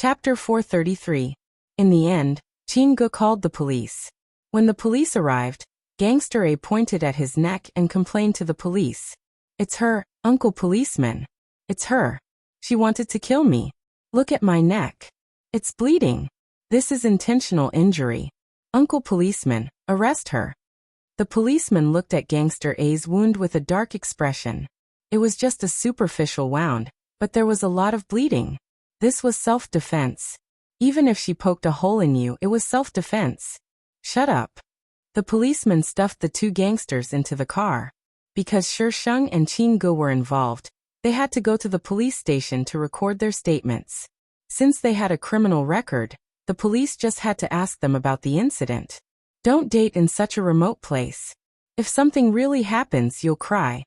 Chapter 433. In the end, Chin-gu called the police. When the police arrived, Gangster A pointed at his neck and complained to the police. "It's her, Uncle Policeman. It's her. She wanted to kill me. Look at my neck. It's bleeding. This is intentional injury. Uncle Policeman, arrest her." The policeman looked at Gangster A's wound with a dark expression. It was just a superficial wound, but there was a lot of bleeding. This was self-defense. Even if she poked a hole in you, it was self-defense. Shut up. The policeman stuffed the two gangsters into the car. Because Shisheng and Chin-gu were involved, they had to go to the police station to record their statements. Since they had a criminal record, the police just had to ask them about the incident. Don't date in such a remote place. If something really happens, you'll cry.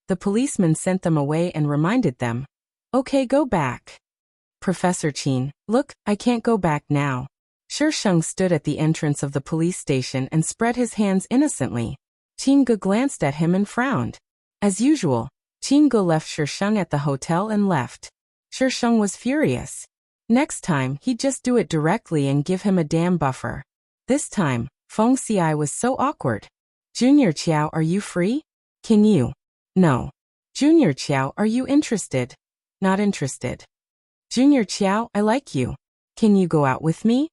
The policeman sent them away and reminded them. Okay, go back. Professor Chin, look, I can't go back now. Shisheng stood at the entrance of the police station and spread his hands innocently. Chin-gu glanced at him and frowned. As usual, Chin-gu left Shisheng at the hotel and left. Shisheng was furious. Next time, he'd just do it directly and give him a damn buffer. This time, Feng Xiai was so awkward. Junior Qiao, are you free? Can you? No. Junior Qiao, are you interested? Not interested. Junior Qiao, I like you. Can you go out with me?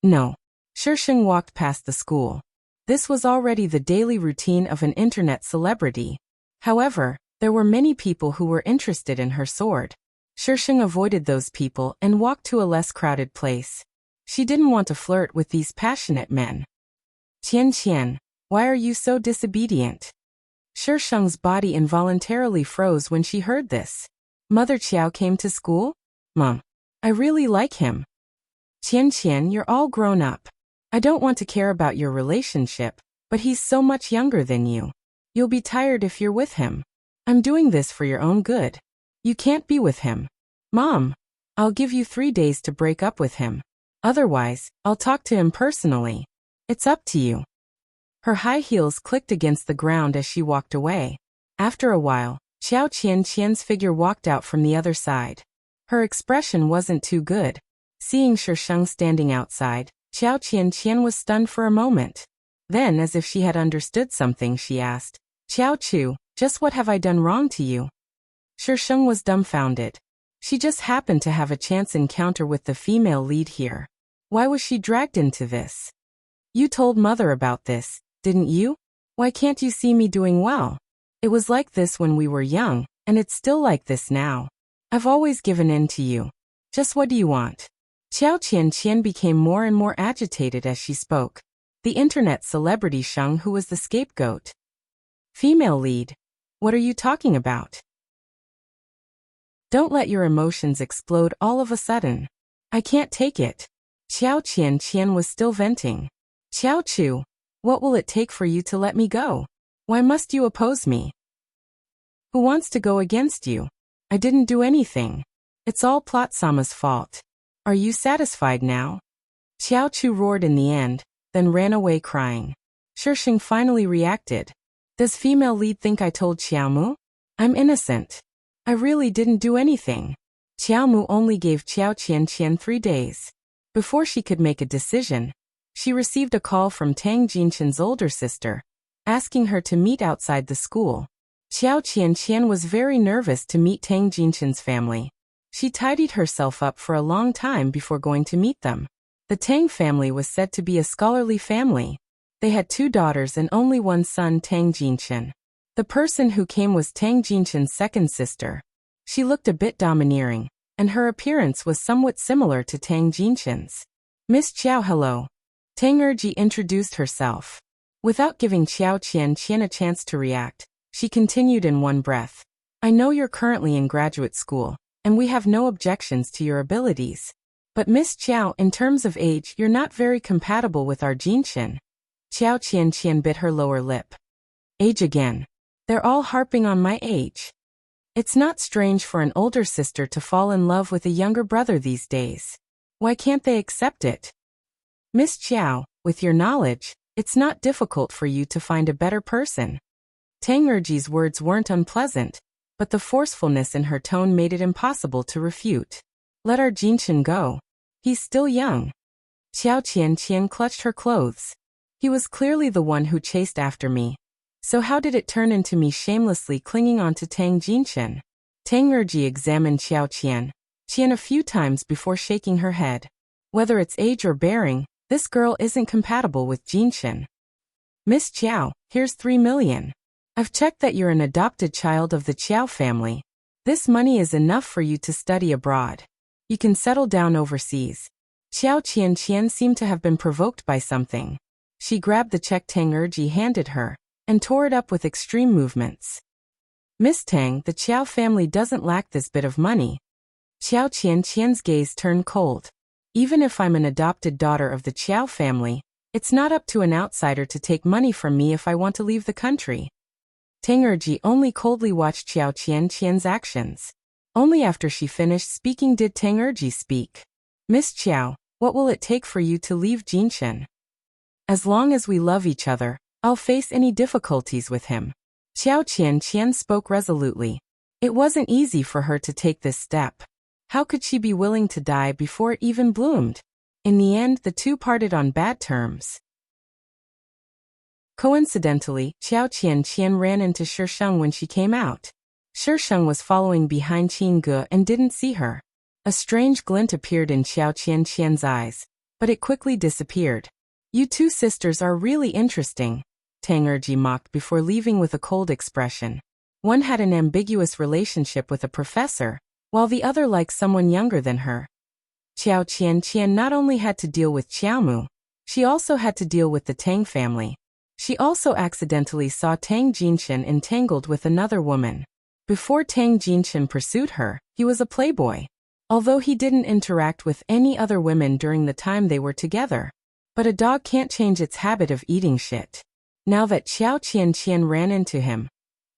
No. Shisheng walked past the school. This was already the daily routine of an internet celebrity. However, there were many people who were interested in her sword. Shisheng avoided those people and walked to a less crowded place. She didn't want to flirt with these passionate men. Qian, why are you so disobedient? Shisheng's body involuntarily froze when she heard this. Mother Qiao came to school? Mom, I really like him. Qian, you're all grown up. I don't want to care about your relationship, but he's so much younger than you. You'll be tired if you're with him. I'm doing this for your own good. You can't be with him. Mom, I'll give you 3 days to break up with him. Otherwise, I'll talk to him personally. It's up to you. Her high heels clicked against the ground as she walked away. After a while, Xiao Qian's figure walked out from the other side. Her expression wasn't too good. Seeing Shisheng standing outside, Xiao Qian was stunned for a moment. Then, as if she had understood something, she asked, Xiao Chu, just what have I done wrong to you? Shisheng was dumbfounded. She just happened to have a chance encounter with the female lead here. Why was she dragged into this? You told Mother about this, didn't you? Why can't you see me doing well? It was like this when we were young, and it's still like this now. I've always given in to you. Just what do you want? Xiao Qian became more and more agitated as she spoke. The internet celebrity Sheng, who was the scapegoat. Female lead. What are you talking about? Don't let your emotions explode all of a sudden. I can't take it. Xiao Qian was still venting. Xiao Chu, what will it take for you to let me go? Why must you oppose me? Who wants to go against you? I didn't do anything. It's all Plot Sama's fault. Are you satisfied now? Xiao Chu roared in the end, then ran away crying. Shisheng finally reacted. Does female lead think I told Xiaomu? I'm innocent. I really didn't do anything. Xiaomu only gave Xiao Qian 3 days. Before she could make a decision, she received a call from Tang Jinshan's older sister, asking her to meet outside the school. Xiao Qian was very nervous to meet Tang Jinshan's family. She tidied herself up for a long time before going to meet them. The Tang family was said to be a scholarly family. They had 2 daughters and only one son, Tang Jinshan. The person who came was Tang Jinshan's second sister. She looked a bit domineering, and her appearance was somewhat similar to Tang Jinshan's. Miss Qiao, hello. Tang Erji introduced herself. Without giving Xiao Qian a chance to react, she continued in one breath. I know you're currently in graduate school, and we have no objections to your abilities. But Miss Qiao, in terms of age, you're not very compatible with our Jinshan. Xiao Qian bit her lower lip. Age again. They're all harping on my age. It's not strange for an older sister to fall in love with a younger brother these days. Why can't they accept it? Miss Qiao, with your knowledge, it's not difficult for you to find a better person. Tang Erji's words weren't unpleasant, but the forcefulness in her tone made it impossible to refute. Let our Jinchen go. He's still young. Xiao Qian clutched her clothes. He was clearly the one who chased after me. So how did it turn into me shamelessly clinging on to Tang Jinchen? Tang Erji examined Xiao Qian a few times before shaking her head. Whether it's age or bearing, this girl isn't compatible with Jinchen. Miss Qiao, here's 3 million. I've checked that you're an adopted child of the Qiao family. This money is enough for you to study abroad. You can settle down overseas. Xiao Qian seemed to have been provoked by something. She grabbed the check Tang Erji handed her and tore it up with extreme movements. Miss Tang, the Qiao family doesn't lack this bit of money. Xiao Qian's gaze turned cold. Even if I'm an adopted daughter of the Qiao family, it's not up to an outsider to take money from me if I want to leave the country. Tang Erji only coldly watched Xiao Qian's actions. Only after she finished speaking did Tang Erji speak. Miss Qiao, what will it take for you to leave Jinchen? As long as we love each other, I'll face any difficulties with him. Xiao Qian spoke resolutely. It wasn't easy for her to take this step. How could she be willing to die before it even bloomed? In the end, the two parted on bad terms. Coincidentally, Xiao Qian ran into Shisheng when she came out. Shisheng was following behind Qingge and didn't see her. A strange glint appeared in Xiao Qian's eyes, but it quickly disappeared. You two sisters are really interesting, Tang Erji mocked before leaving with a cold expression. One had an ambiguous relationship with a professor, while the other liked someone younger than her. Xiao Qian not only had to deal with Qiaomu, she also had to deal with the Tang family. She also accidentally saw Tang Jinchen entangled with another woman. Before Tang Jinchen pursued her, he was a playboy. Although he didn't interact with any other women during the time they were together. But a dog can't change its habit of eating shit. Now that Xiao Qian ran into him,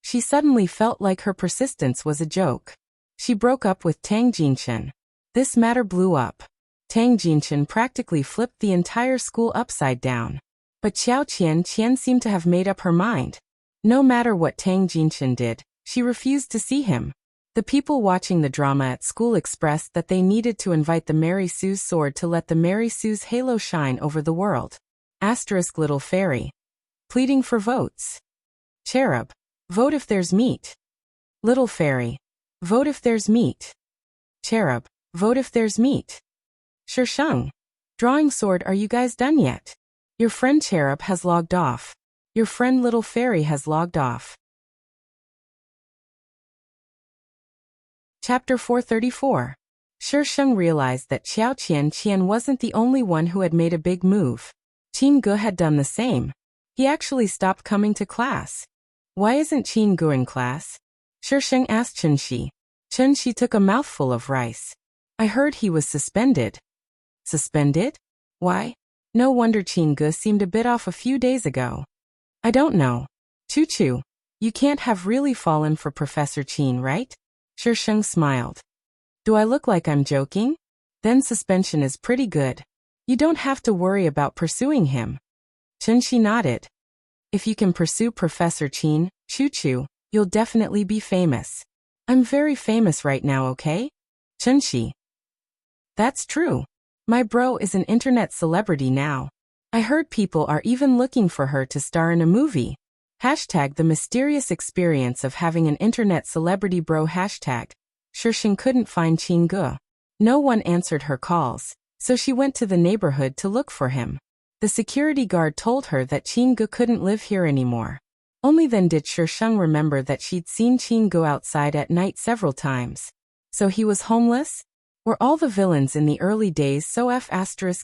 she suddenly felt like her persistence was a joke. She broke up with Tang Jinchen. This matter blew up. Tang Jinchen practically flipped the entire school upside down. But Xiao Qian seemed to have made up her mind. No matter what Tang Jinchen did, she refused to see him. The people watching the drama at school expressed that they needed to invite the Mary Sue's sword to let the Mary Sue's halo shine over the world. Asterisk little fairy. Pleading for votes. Cherub. Vote if there's meat. Little fairy. Vote if there's meat. Cherub. Vote if there's meat. Shisheng. Drawing sword, are you guys done yet? Your friend Cherub has logged off. Your friend little fairy has logged off. Chapter 434. Shisheng realized that Xiao Qian wasn't the only one who had made a big move. Qingge had done the same. He actually stopped coming to class. Why isn't Qingge in class? Shisheng asked Chunxi. Chunxi took a mouthful of rice. I heard he was suspended. Suspended? Why? No wonder Qingge seemed a bit off a few days ago. I don't know. Choo-choo. You can't have really fallen for Professor Qin, right? Shisheng smiled. Do I look like I'm joking? Then suspension is pretty good. You don't have to worry about pursuing him. Chunxi nodded. If you can pursue Professor Qin, choo-choo, you'll definitely be famous. I'm very famous right now, okay? Chunxi. That's true. My bro is an internet celebrity now. I heard people are even looking for her to star in a movie. Hashtag the mysterious experience of having an internet celebrity bro. Hashtag. Shisheng couldn't find Qingge. No one answered her calls, so she went to the neighborhood to look for him. The security guard told her that Qingge couldn't live here anymore. Only then did Shisheng remember that she'd seen Qingge outside at night several times. So he was homeless? Were all the villains in the early days so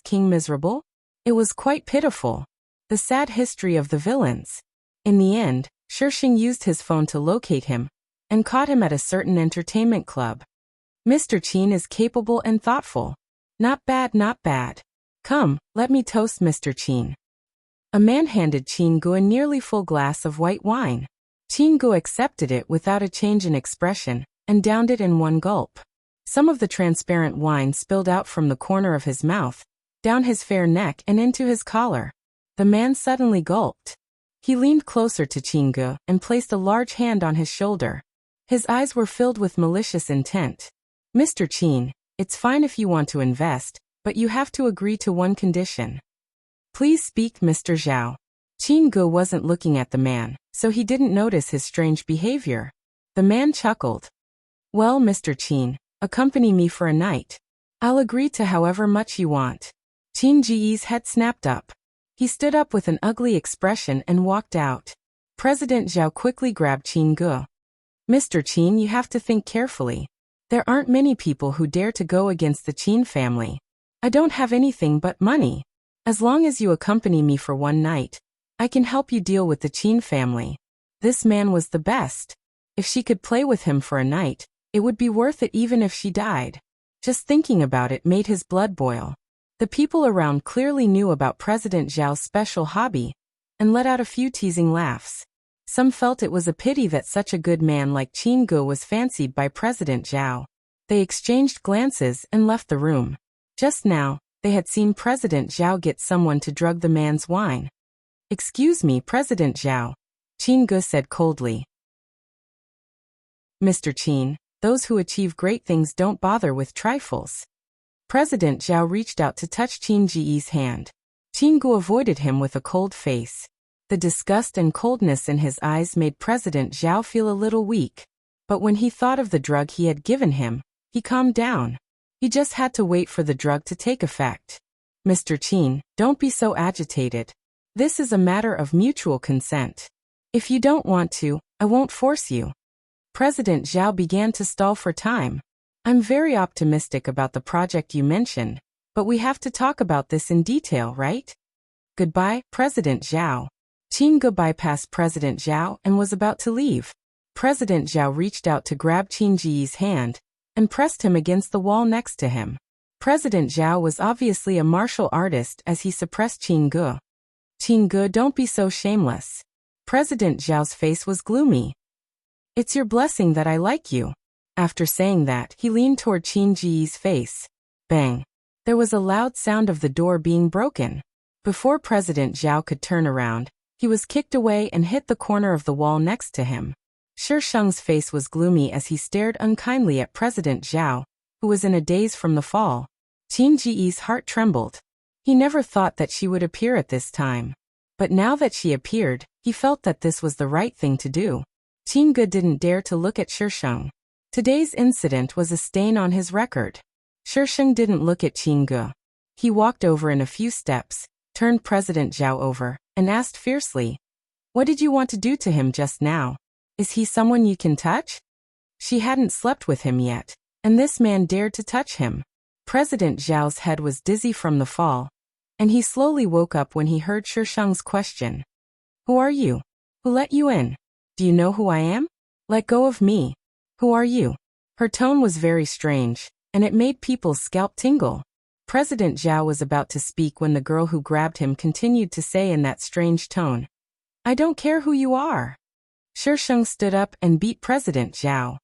King miserable? It was quite pitiful. The sad history of the villains. In the end, Shisheng used his phone to locate him, and caught him at a certain entertainment club. Mr. Qin is capable and thoughtful. Not bad, not bad. Come, let me toast Mr. Qin. A man handed Qingge a nearly full glass of white wine. Qingge accepted it without a change in expression, and downed it in one gulp. Some of the transparent wine spilled out from the corner of his mouth, down his fair neck and into his collar. The man suddenly gulped. He leaned closer to Qingge and placed a large hand on his shoulder. His eyes were filled with malicious intent. Mr. Qin, It's fine if you want to invest, but you have to agree to one condition. Please speak, Mr. Zhao. Qin Ge wasn't looking at the man, so he didn't notice his strange behavior. The man chuckled. Well, Mr. Qin, accompany me for a night. I'll agree to however much you want. Qin Ji's head snapped up. He stood up with an ugly expression and walked out. President Zhao quickly grabbed Qin Ge. Mr. Qin, you have to think carefully. There aren't many people who dare to go against the Qin family. I don't have anything but money. As long as you accompany me for one night, I can help you deal with the Qin family. This man was the best. If she could play with him for a night, it would be worth it even if she died. Just thinking about it made his blood boil. The people around clearly knew about President Zhao's special hobby and let out a few teasing laughs. Some felt it was a pity that such a good man like Qin Ge was fancied by President Zhao. They exchanged glances and left the room. Just now, they had seen President Zhao get someone to drug the man's wine. Excuse me, President Zhao, Qin Ge said coldly. Mr. Qin, those who achieve great things don't bother with trifles. President Zhao reached out to touch Qin Ji's hand. Qin Ge avoided him with a cold face. The disgust and coldness in his eyes made President Zhao feel a little weak. But when he thought of the drug he had given him, he calmed down. He just had to wait for the drug to take effect. Mr. Qin, don't be so agitated. This is a matter of mutual consent. If you don't want to, I won't force you. President Zhao began to stall for time. I'm very optimistic about the project you mentioned, but we have to talk about this in detail, right? Goodbye, President Zhao. Qin Ge bypassed President Zhao and was about to leave. President Zhao reached out to grab Qin Ji's hand and pressed him against the wall next to him. President Zhao was obviously a martial artist as he suppressed Qin Ge. Qin Ge, don't be so shameless. President Zhao's face was gloomy. It's your blessing that I like you. After saying that, he leaned toward Qin Ji's face. Bang! There was a loud sound of the door being broken. Before President Zhao could turn around, he was kicked away and hit the corner of the wall next to him. Shi Sheng's face was gloomy as he stared unkindly at President Zhao, who was in a daze from the fall. Qin Ji's heart trembled. He never thought that she would appear at this time. But now that she appeared, he felt that this was the right thing to do. Qin Ge didn't dare to look at Shi Sheng. Today's incident was a stain on his record. Shi Sheng didn't look at Qin Ge. He walked over in a few steps, turned President Zhao over, and asked fiercely, "What did you want to do to him just now? Is he someone you can touch?" She hadn't slept with him yet, and this man dared to touch him. President Zhao's head was dizzy from the fall, and he slowly woke up when he heard Shi Sheng's question. "Who are you? Who let you in? Do you know who I am? Let go of me. Who are you?" Her tone was very strange, and it made people's scalp tingle. President Zhao was about to speak when the girl who grabbed him continued to say in that strange tone, "I don't care who you are." Shi Sheng stood up and beat President Zhao.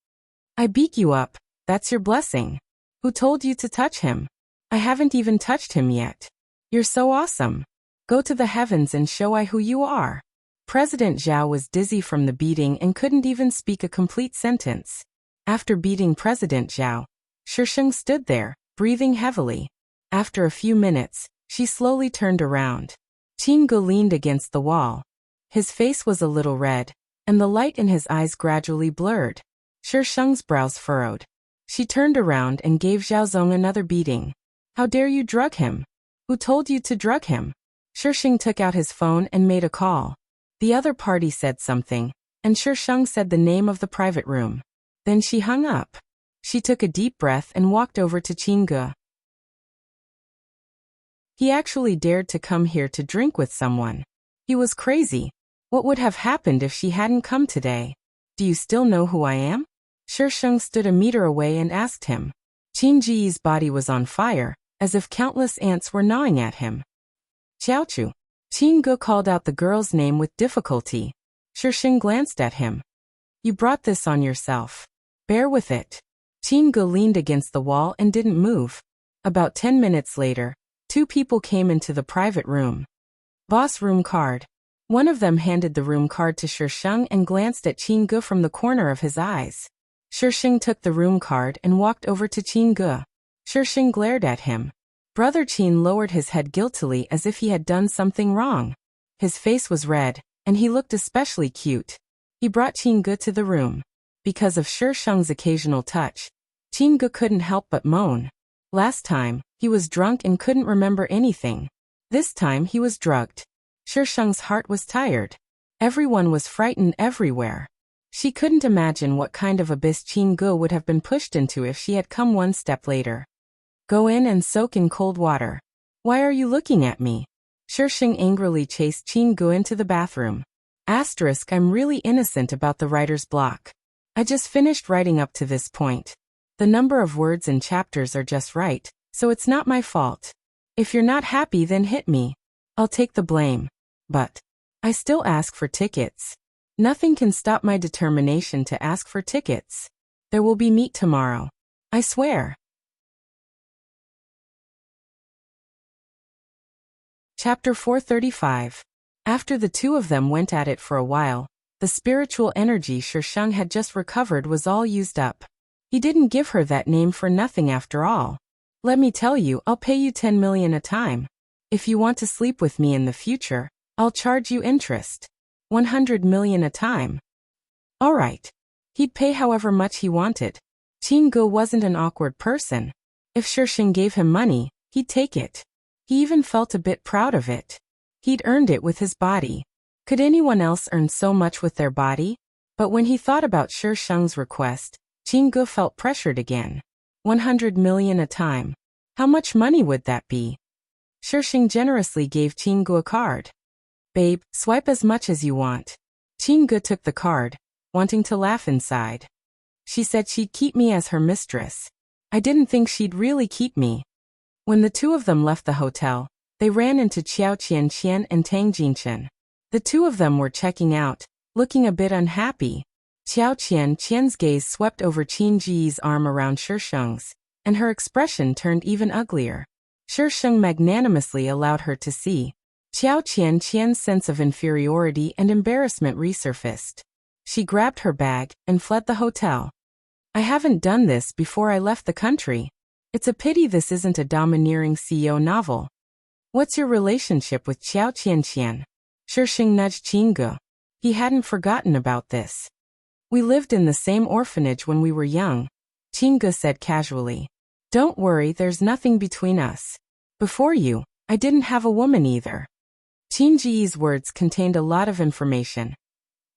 "I beat you up, that's your blessing. Who told you to touch him? I haven't even touched him yet. You're so awesome. Go to the heavens and show I who you are." President Zhao was dizzy from the beating and couldn't even speak a complete sentence. After beating President Zhao, Shi Sheng stood there, breathing heavily. After a few minutes, she slowly turned around. Qin Ge leaned against the wall. His face was a little red, and the light in his eyes gradually blurred. Shi Sheng's brows furrowed. She turned around and gave Zhao Zong another beating. "How dare you drug him? Who told you to drug him?" Shi Sheng took out his phone and made a call. The other party said something, and Shi Sheng said the name of the private room. Then she hung up. She took a deep breath and walked over to Qin Ge. He actually dared to come here to drink with someone. He was crazy. What would have happened if she hadn't come today? "Do you still know who I am?" Shi Sheng stood a meter away and asked him. Qin Ji's body was on fire, as if countless ants were gnawing at him. "Xiaochu." Qin Ge called out the girl's name with difficulty. Shi Sheng glanced at him. "You brought this on yourself. Bear with it." Qin Ge leaned against the wall and didn't move. About 10 minutes later, 2 people came into the private room. "Boss room card." One of them handed the room card to Shi Sheng and glanced at Qin Ge from the corner of his eyes. Shi Sheng took the room card and walked over to Qin Ge. Shisheng glared at him. Brother Qin lowered his head guiltily as if he had done something wrong. His face was red, and he looked especially cute. He brought Qingge to the room. Because of Shisheng's occasional touch, Qingge couldn't help but moan. Last time, he was drunk and couldn't remember anything. This time he was drugged. Shisheng's heart was tired. Everyone was frightened everywhere. She couldn't imagine what kind of abyss Qingge would have been pushed into if she had come one step later. Go in and soak in cold water. Why are you looking at me? Shisheng angrily chased Qingge into the bathroom. I'm really innocent about the writer's block. I just finished writing up to this point. The number of words and chapters are just right, so it's not my fault. If you're not happy, then hit me. I'll take the blame. But I still ask for tickets. Nothing can stop my determination to ask for tickets. There will be meat tomorrow. I swear. Chapter 435. After the two of them went at it for a while, the spiritual energy Shisheng had just recovered was all used up. He didn't give her that name for nothing after all. Let me tell you, I'll pay you 10 million a time. If you want to sleep with me in the future, I'll charge you interest. 100 million a time. All right. He'd pay however much he wanted. Qingge wasn't an awkward person. If Shisheng gave him money, he'd take it. He even felt a bit proud of it. He'd earned it with his body. Could anyone else earn so much with their body? But when he thought about Shisheng's request, Qingge felt pressured again. 100 million a time. How much money would that be? Shisheng generously gave Qingge a card. Babe, swipe as much as you want. Qingge took the card, wanting to laugh inside. She said she'd keep me as her mistress. I didn't think she'd really keep me. When the two of them left the hotel, they ran into Qiao Qianqian and Tang Jinchen. The two of them were checking out, looking a bit unhappy. Qiao Qianqian's gaze swept over Qin Ji's arm around Shisheng's, and her expression turned even uglier. Shisheng magnanimously allowed her to see. Qiao Qianqian's sense of inferiority and embarrassment resurfaced. She grabbed her bag and fled the hotel. I haven't done this before I left the country. It's a pity this isn't a domineering CEO novel. What's your relationship with Qiao Qianqian? Shisheng nudged Qingge. He hadn't forgotten about this. We lived in the same orphanage when we were young, Qingge said casually. Don't worry, there's nothing between us. Before you, I didn't have a woman either. Qin Ji's words contained a lot of information.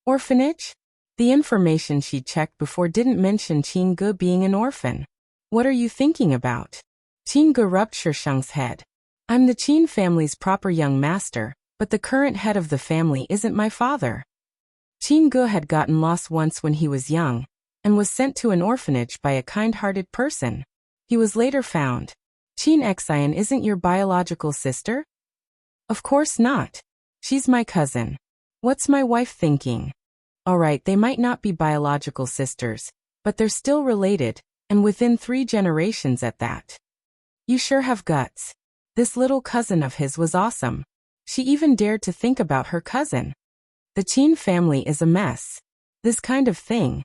Orphanage? The information she checked before didn't mention Qingge being an orphan. What are you thinking about? Qingge rubbed Shisheng's head. I'm the Qin family's proper young master, but the current head of the family isn't my father. Qingge had gotten lost once when he was young, and was sent to an orphanage by a kind-hearted person. He was later found. Qin Xian isn't your biological sister? Of course not. She's my cousin. What's my wife thinking? Alright, they might not be biological sisters, but they're still related, and within 3 generations at that. You sure have guts. This little cousin of his was awesome. She even dared to think about her cousin. The Qin family is a mess. This kind of thing.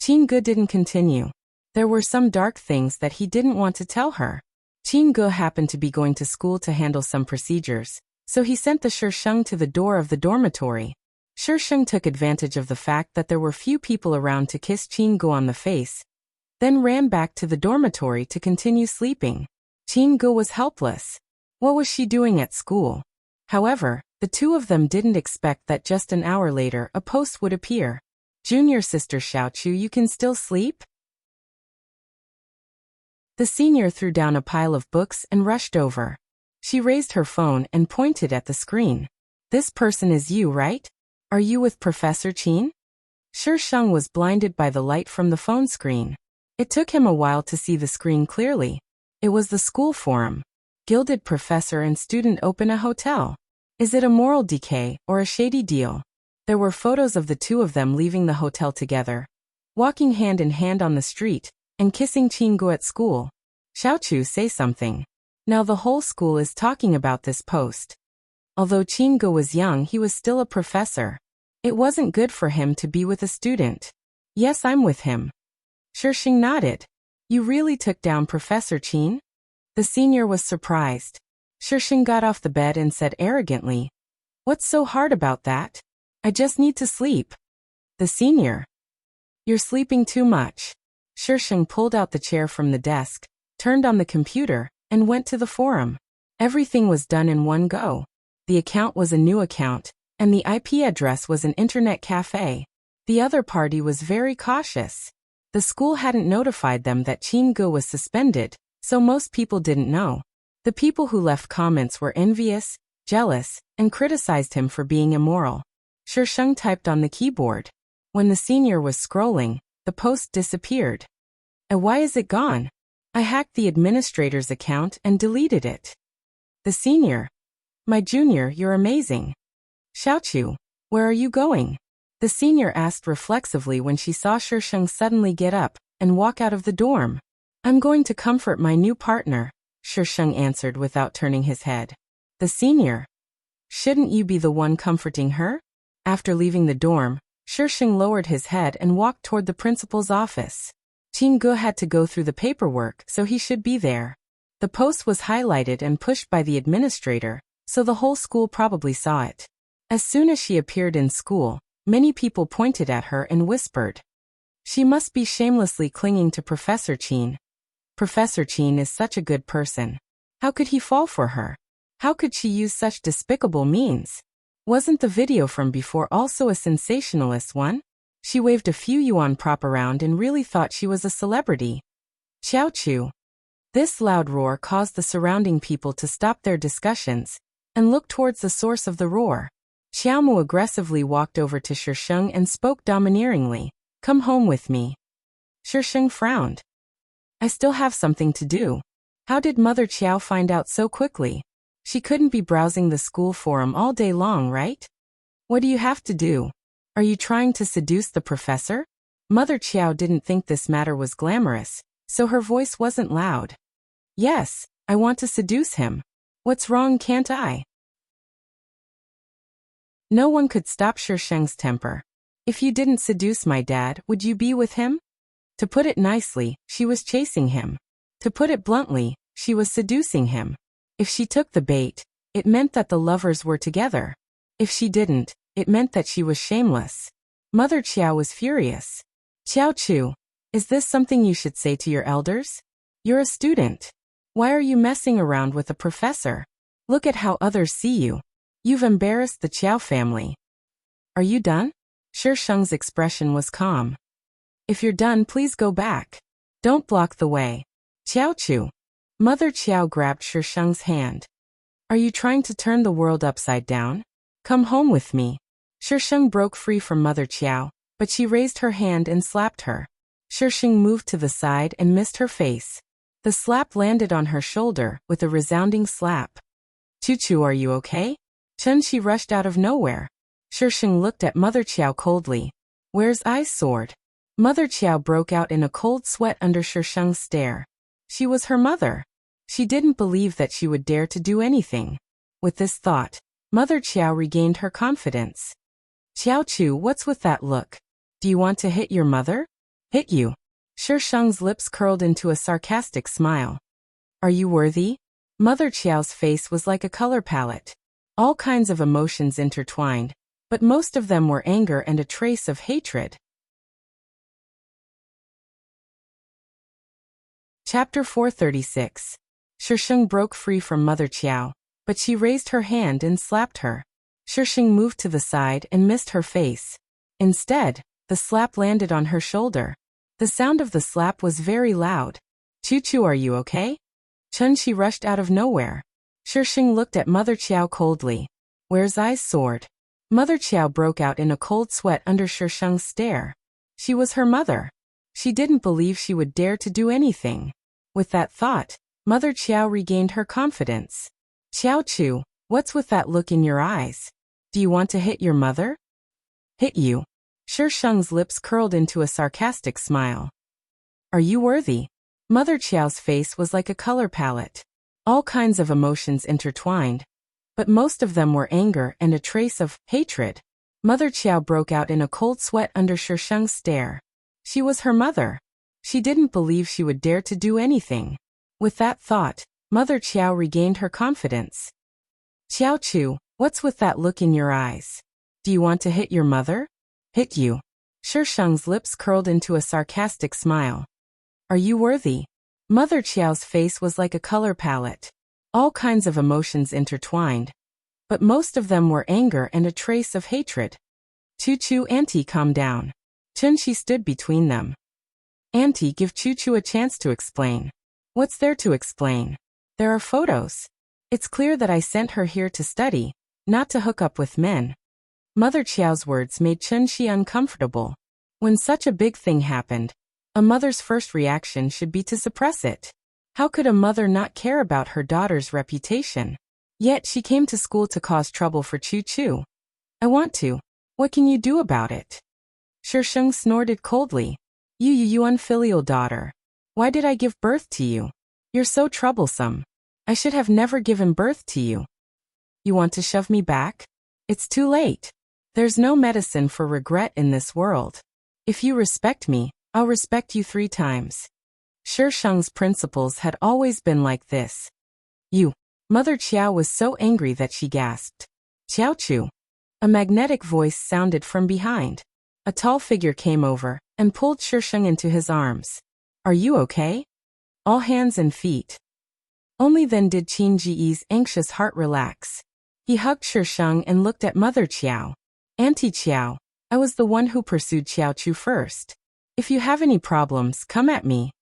Qingge didn't continue. There were some dark things that he didn't want to tell her. Qingge happened to be going to school to handle some procedures, so he sent the Shisheng to the door of the dormitory. Shisheng took advantage of the fact that there were few people around to kiss Qingge on the face, then ran back to the dormitory to continue sleeping. Qingge was helpless. What was she doing at school? However, the two of them didn't expect that just an hour later a post would appear. Junior sister Xiaochu, you can still sleep? The senior threw down a pile of books and rushed over. She raised her phone and pointed at the screen. This person is you, right? Are you with Professor Qin? Shisheng was blinded by the light from the phone screen. It took him a while to see the screen clearly. It was the school forum. Gilded professor and student open a hotel. Is it a moral decay or a shady deal? There were photos of the two of them leaving the hotel together, walking hand in hand on the street, and kissing Qingge at school. Xiaochu, say something. Now the whole school is talking about this post. Although Qingge was young, he was still a professor. It wasn't good for him to be with a student. Yes, I'm with him. Shisheng nodded. You really took down Professor Qin? The senior was surprised. Shisheng got off the bed and said arrogantly, "What's so hard about that? I just need to sleep." The senior. "You're sleeping too much." Shisheng pulled out the chair from the desk, turned on the computer, and went to the forum. Everything was done in one go. The account was a new account, and the IP address was an internet cafe. The other party was very cautious. The school hadn't notified them that Qin Ge was suspended, so most people didn't know. The people who left comments were envious, jealous, and criticized him for being immoral. Shisheng typed on the keyboard. When the senior was scrolling, the post disappeared. Why is it gone? I hacked the administrator's account and deleted it. The senior. My junior, you're amazing. Xiaochu, where are you going? The senior asked reflexively when she saw Shisheng suddenly get up and walk out of the dorm. I'm going to comfort my new partner, Shisheng answered without turning his head. The senior. Shouldn't you be the one comforting her? After leaving the dorm, Shisheng lowered his head and walked toward the principal's office. Qin Ge had to go through the paperwork, so he should be there. The post was highlighted and pushed by the administrator, so the whole school probably saw it. As soon as she appeared in school, many people pointed at her and whispered, "She must be shamelessly clinging to Professor Qin. Professor Qin is such a good person. How could he fall for her? How could she use such despicable means? Wasn't the video from before also a sensationalist one?" She waved a few yuan prop around and really thought she was a celebrity. Xiaochu. This loud roar caused the surrounding people to stop their discussions and look towards the source of the roar. Xiaomu aggressively walked over to Shisheng and spoke domineeringly, "Come home with me." Shisheng frowned. "I still have something to do. How did Mother Qiao find out so quickly? She couldn't be browsing the school forum all day long, right? What do you have to do? Are you trying to seduce the professor?" Mother Qiao didn't think this matter was glamorous, so her voice wasn't loud. "Yes, I want to seduce him. What's wrong, can't I?" No one could stop Shisheng's temper. "If you didn't seduce my dad, would you be with him?" To put it nicely, she was chasing him. To put it bluntly, she was seducing him. If she took the bait, it meant that the lovers were together. If she didn't, it meant that she was shameless. Mother Qiao was furious. "Xiaochu, is this something you should say to your elders? You're a student. Why are you messing around with a professor? Look at how others see you. You've embarrassed the Qiao family." "Are you done?" Shisheng's expression was calm. "If you're done, please go back. Don't block the way." "Xiaochu." Mother Qiao grabbed Shisheng's hand. "Are you trying to turn the world upside down? Come home with me." Shisheng broke free from Mother Qiao, but she raised her hand and slapped her. Shisheng moved to the side and missed her face. The slap landed on her shoulder with a resounding slap. "Chuchu, are you okay?" Chun-Shi rushed out of nowhere. Shisheng looked at Mother Qiao coldly. "Where's I's sword?" Mother Qiao broke out in a cold sweat under Shisheng's stare. She was her mother. She didn't believe that she would dare to do anything. With this thought, Mother Qiao regained her confidence. "Xiaochu, what's with that look? Do you want to hit your mother?" "Hit you?" Shisheng's lips curled into a sarcastic smile. "Are you worthy?" Mother Qiao's face was like a color palette. All kinds of emotions intertwined, but most of them were anger and a trace of hatred. Chapter 436. Shisheng broke free from Mother Qiao, but she raised her hand and slapped her. Shisheng moved to the side and missed her face. Instead, the slap landed on her shoulder. The sound of the slap was very loud. "Chuchu, are you okay?" Chun-Shi rushed out of nowhere. Shisheng looked at Mother Qiao coldly. "Where's I's sword?" Mother Qiao broke out in a cold sweat under Shisheng's stare. She was her mother. She didn't believe she would dare to do anything. With that thought, Mother Qiao regained her confidence. "Xiaochu, what's with that look in your eyes? Do you want to hit your mother?" "Hit you?" Shisheng's lips curled into a sarcastic smile. "Are you worthy?" Mother Qiao's face was like a color palette. All kinds of emotions intertwined, but most of them were anger and a trace of hatred. Mother Qiao broke out in a cold sweat under Shisheng's stare. She was her mother. She didn't believe she would dare to do anything. With that thought, Mother Qiao regained her confidence. Qiao Chu, what's with that look in your eyes? Do you want to hit your mother? Hit you? Shisheng's lips curled into a sarcastic smile. Are you worthy? Mother Qiao's face was like a color palette. All kinds of emotions intertwined. But most of them were anger and a trace of hatred. Chu, Auntie, calm down. Chunxi stood between them. Auntie, give Chu a chance to explain. What's there to explain? There are photos. It's clear that I sent her here to study, not to hook up with men. Mother Qiao's words made Chunxi uncomfortable. When such a big thing happened, a mother's first reaction should be to suppress it. How could a mother not care about her daughter's reputation? Yet she came to school to cause trouble for Chu. I want to. What can you do about it? Shisheng snorted coldly. You unfilial daughter. Why did I give birth to you? You're so troublesome. I should have never given birth to you. You want to shove me back? It's too late. There's no medicine for regret in this world. If you respect me, I'll respect you 3 times. Shisheng's principles had always been like this. You. Mother Qiao was so angry that she gasped. Qiao Chu. A magnetic voice sounded from behind. A tall figure came over and pulled Shisheng into his arms. Are you okay? All hands and feet. Only then did Qin Ji's anxious heart relax. He hugged Shisheng and looked at Mother Qiao. Auntie Qiao, I was the one who pursued Qiao Chu first. If you have any problems, come at me.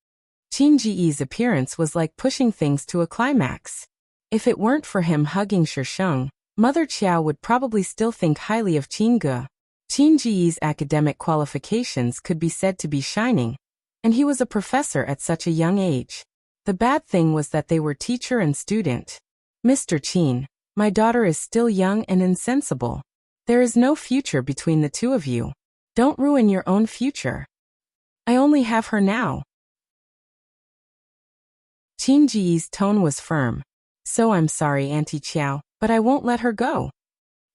Qin Ji's appearance was like pushing things to a climax. If it weren't for him hugging Shisheng, Mother Qiao would probably still think highly of Qin Ge. Qin Ji's academic qualifications could be said to be shining, and he was a professor at such a young age. The bad thing was that they were teacher and student. Mr. Qin, my daughter is still young and insensible. There is no future between the two of you. Don't ruin your own future. I only have her now. Qin Ji's tone was firm. So I'm sorry, Auntie Qiao, but I won't let her go.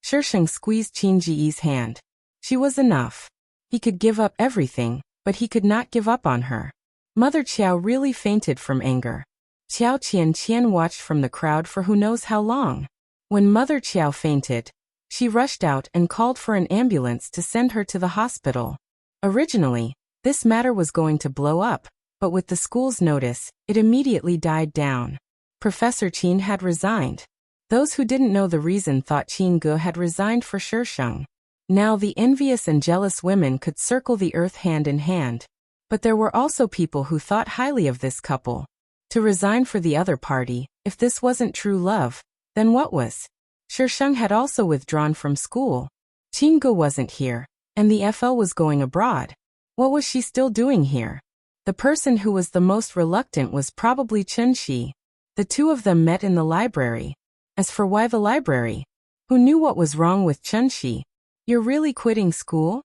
Shisheng squeezed Qin Ji's hand. She was enough. He could give up everything, but he could not give up on her. Mother Qiao really fainted from anger. Qiao Qian watched from the crowd for who knows how long. When Mother Qiao fainted, she rushed out and called for an ambulance to send her to the hospital. Originally, this matter was going to blow up, but with the school's notice, it immediately died down. Professor Qin had resigned. Those who didn't know the reason thought Qin Ge had resigned for Shisheng. Now the envious and jealous women could circle the earth hand in hand. But there were also people who thought highly of this couple. To resign for the other party, if this wasn't true love, then what was? Shisheng had also withdrawn from school. Qin Ge wasn't here, and the FL was going abroad. What was she still doing here? The person who was the most reluctant was probably Chunxi. The two of them met in the library. As for why the library? Who knew what was wrong with Chunxi? You're really quitting school?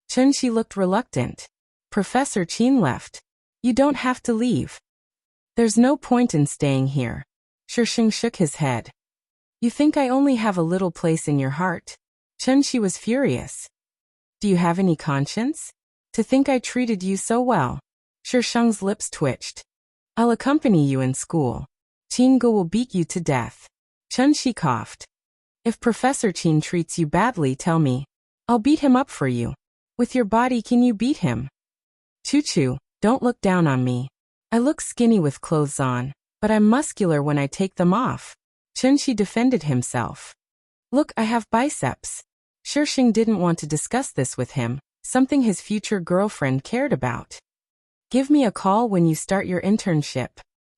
Chunxi looked reluctant. Professor Qin left. You don't have to leave. There's no point in staying here. Shisheng shook his head. You think I only have a little place in your heart? Chunxi was furious. Do you have any conscience? To think I treated you so well. Shisheng's lips twitched. I'll accompany you in school. Qin Ge will beat you to death. Chunxi coughed. If Professor Qin treats you badly, tell me. I'll beat him up for you. With your body, can you beat him? Chu, don't look down on me. I look skinny with clothes on, but I'm muscular when I take them off. Chunxi defended himself. Look, I have biceps. Shisheng didn't want to discuss this with him, something his future girlfriend cared about. Give me a call when you start your internship.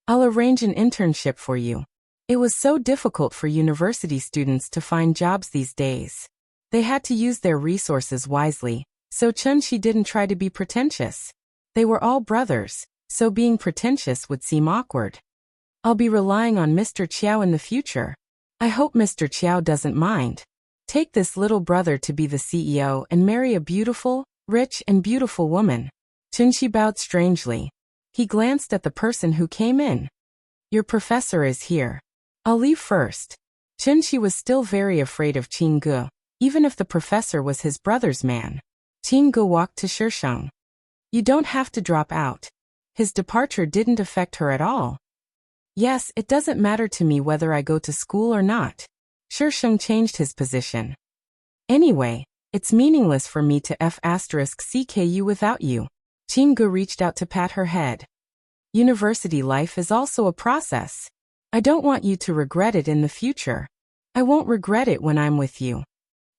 I'll arrange an internship for you. It was so difficult for university students to find jobs these days. They had to use their resources wisely, so Chunxi didn't try to be pretentious. They were all brothers, so being pretentious would seem awkward. I'll be relying on Mr. Qiao in the future. I hope Mr. Qiao doesn't mind. Take this little brother to be the CEO and marry a beautiful, rich and beautiful woman. Chunxi bowed strangely. He glanced at the person who came in. Your professor is here. I'll leave first. Chunxi was still very afraid of Qin Ge, even if the professor was his brother's man. Qin Ge walked to Shisheng. You don't have to drop out. His departure didn't affect her at all. Yes, it doesn't matter to me whether I go to school or not. Shisheng changed his position. Anyway, it's meaningless for me to f***ck without you. Qingge reached out to pat her head. University life is also a process. I don't want you to regret it in the future. I won't regret it when I'm with you.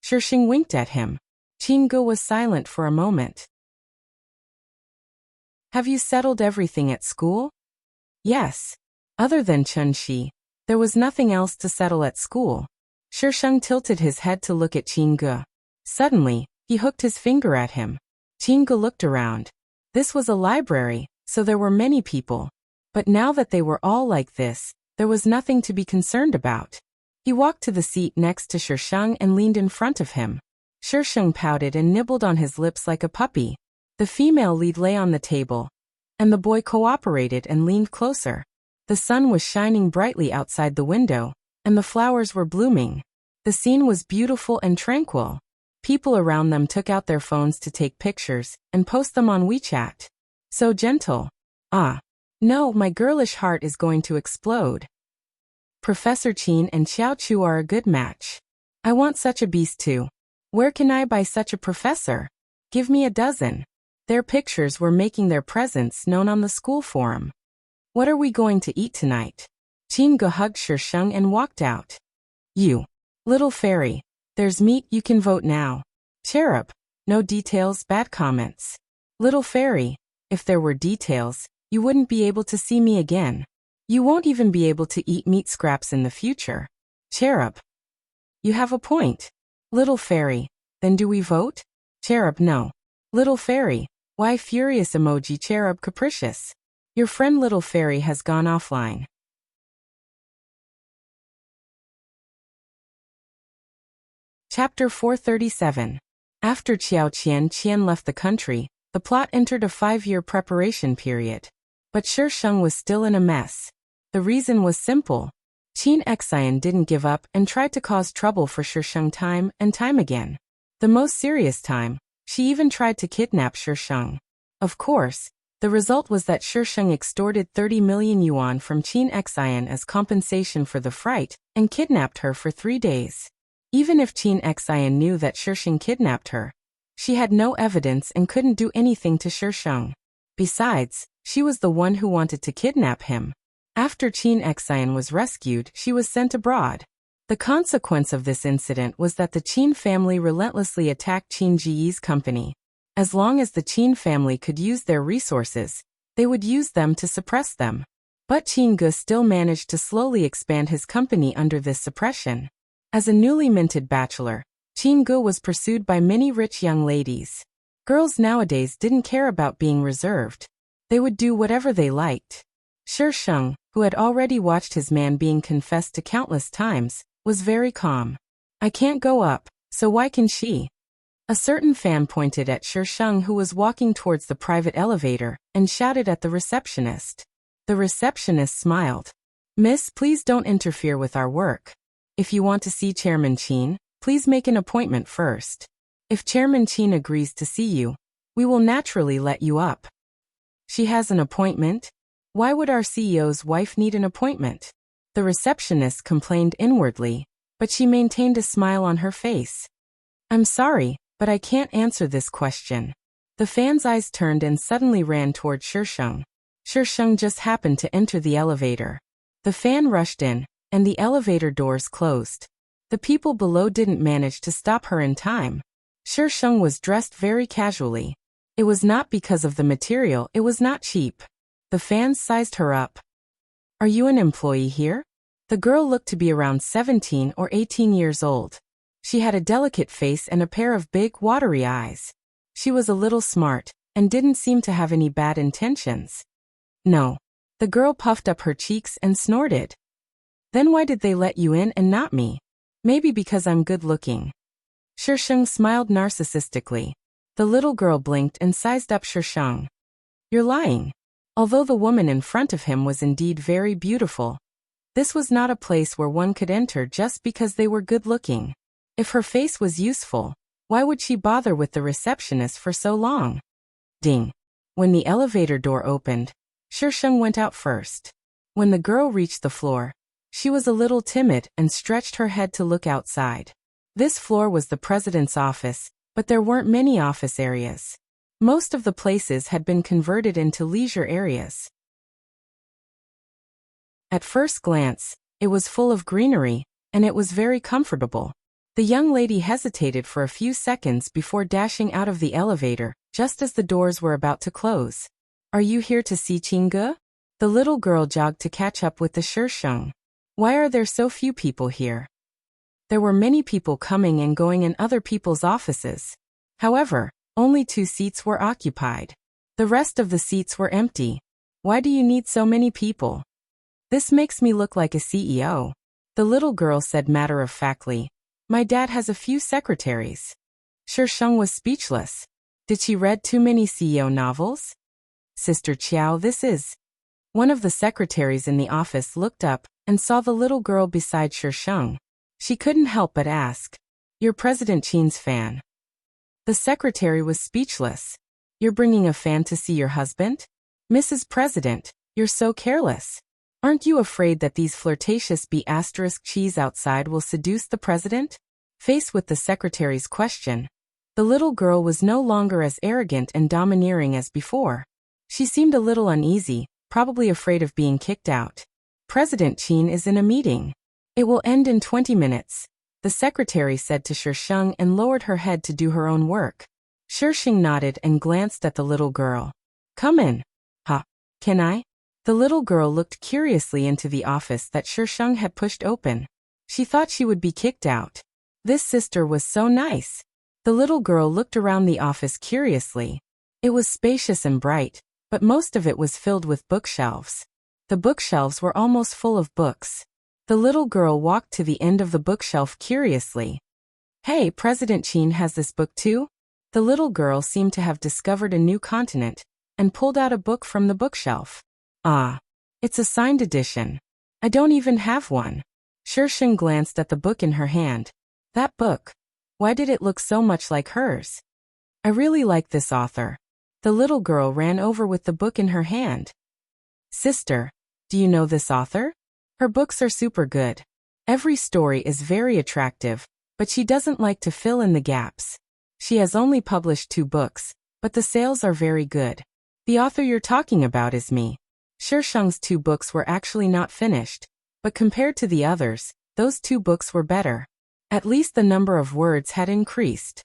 Shisheng winked at him. Qingge was silent for a moment. Have you settled everything at school? Yes. Other than Chunxi, there was nothing else to settle at school. Shisheng tilted his head to look at Qingge. Suddenly, he hooked his finger at him. Qingge looked around. This was a library, so there were many people. But now that they were all like this, there was nothing to be concerned about. He walked to the seat next to Shisheng and leaned in front of him. Shisheng pouted and nibbled on his lips like a puppy. The female lead lay on the table, and the boy cooperated and leaned closer. The sun was shining brightly outside the window, and the flowers were blooming. The scene was beautiful and tranquil. People around them took out their phones to take pictures and post them on WeChat. So gentle. Ah. No, my girlish heart is going to explode. Professor Qin and Xiao Chu are a good match. I want such a beast too. Where can I buy such a professor? Give me a dozen. Their pictures were making their presence known on the school forum. What are we going to eat tonight? Qingge hugged Shisheng and walked out. You. Little fairy. There's meat, you can vote now. Cherub. No details, bad comments. Little fairy. If there were details, you wouldn't be able to see me again. You won't even be able to eat meat scraps in the future. Cherub. You have a point. Little fairy. Then do we vote? Cherub, no. Little fairy. Why furious emoji cherub capricious? Your friend Little Fairy has gone offline. Chapter 437. After Qiao Qian left the country, the plot entered a 5-year preparation period. But Shisheng was still in a mess. The reason was simple. Qin Xian didn't give up and tried to cause trouble for Shisheng time and time again. The most serious time, she even tried to kidnap Shisheng. Of course, the result was that Shisheng extorted 30 million yuan from Qin Xian as compensation for the fright and kidnapped her for 3 days. Even if Qin Xian knew that Shisheng kidnapped her, she had no evidence and couldn't do anything to Shisheng. Besides, she was the one who wanted to kidnap him. After Qin Xian was rescued, she was sent abroad. The consequence of this incident was that the Qin family relentlessly attacked Qin Jiyi's company. As long as the Qin family could use their resources, they would use them to suppress them. But Qingge still managed to slowly expand his company under this suppression. As a newly minted bachelor, Qingge was pursued by many rich young ladies. Girls nowadays didn't care about being reserved. They would do whatever they liked. Shisheng, who had already watched his man being confessed to countless times, was very calm. I can't go up, so why can she? A certain fan pointed at Shisheng, who was walking towards the private elevator, and shouted at the receptionist. The receptionist smiled. Miss, please don't interfere with our work. If you want to see Chairman Qin, please make an appointment first. If Chairman Qin agrees to see you, we will naturally let you up. She has an appointment? Why would our CEO's wife need an appointment? The receptionist complained inwardly, but she maintained a smile on her face. I'm sorry, but I can't answer this question. The fan's eyes turned and suddenly ran toward Shisheng. Shisheng just happened to enter the elevator. The fan rushed in, and the elevator doors closed. The people below didn't manage to stop her in time. Shisheng was dressed very casually. It was not because of the material, it was not cheap. The fans sized her up. Are you an employee here? The girl looked to be around 17 or 18 years old. She had a delicate face and a pair of big, watery eyes. She was a little smart, and didn't seem to have any bad intentions. No. The girl puffed up her cheeks and snorted. Then why did they let you in and not me? Maybe because I'm good looking. Shisheng smiled narcissistically. The little girl blinked and sized up Shisheng. You're lying. Although the woman in front of him was indeed very beautiful, this was not a place where one could enter just because they were good looking. If her face was useful, why would she bother with the receptionist for so long? Ding. When the elevator door opened, Shisheng went out first. When the girl reached the floor, she was a little timid and stretched her head to look outside. This floor was the president's office, but there weren't many office areas. Most of the places had been converted into leisure areas. At first glance, it was full of greenery, and it was very comfortable. The young lady hesitated for a few seconds before dashing out of the elevator, just as the doors were about to close. Are you here to see Qingge? The little girl jogged to catch up with the Shisheng. Why are there so few people here? There were many people coming and going in other people's offices. However, only 2 seats were occupied. The rest of the seats were empty. Why do you need so many people? This makes me look like a CEO. The little girl said matter-of-factly. My dad has a few secretaries. Shisheng was speechless. Did she read too many CEO novels? Sister Qiao, this is. One of the secretaries in the office looked up and saw the little girl beside Shisheng. She couldn't help but ask, "You're President Qin's fan?" The secretary was speechless. You're bringing a fan to see your husband? Mrs. President, you're so careless. Aren't you afraid that these flirtatious B***Gs outside will seduce the president? Faced with the secretary's question, the little girl was no longer as arrogant and domineering as before. She seemed a little uneasy, probably afraid of being kicked out. President Qin is in a meeting. It will end in 20 minutes. The secretary said to Shisheng and lowered her head to do her own work. Shisheng nodded and glanced at the little girl. Come in. Can I? The little girl looked curiously into the office that Shisheng had pushed open. She thought she would be kicked out. This sister was so nice. The little girl looked around the office curiously. It was spacious and bright, but most of it was filled with bookshelves. The bookshelves were almost full of books. The little girl walked to the end of the bookshelf curiously. Hey, President Qin has this book too? The little girl seemed to have discovered a new continent and pulled out a book from the bookshelf. Ah, it's a signed edition. I don't even have one. Shisheng glanced at the book in her hand. That book. Why did it look so much like hers? I really like this author. The little girl ran over with the book in her hand. Sister, do you know this author? Her books are super good. Every story is very attractive, but she doesn't like to fill in the gaps. She has only published 2 books, but the sales are very good. The author you're talking about is me. Shisheng's 2 books were actually not finished, but compared to the others, those 2 books were better. At least the number of words had increased.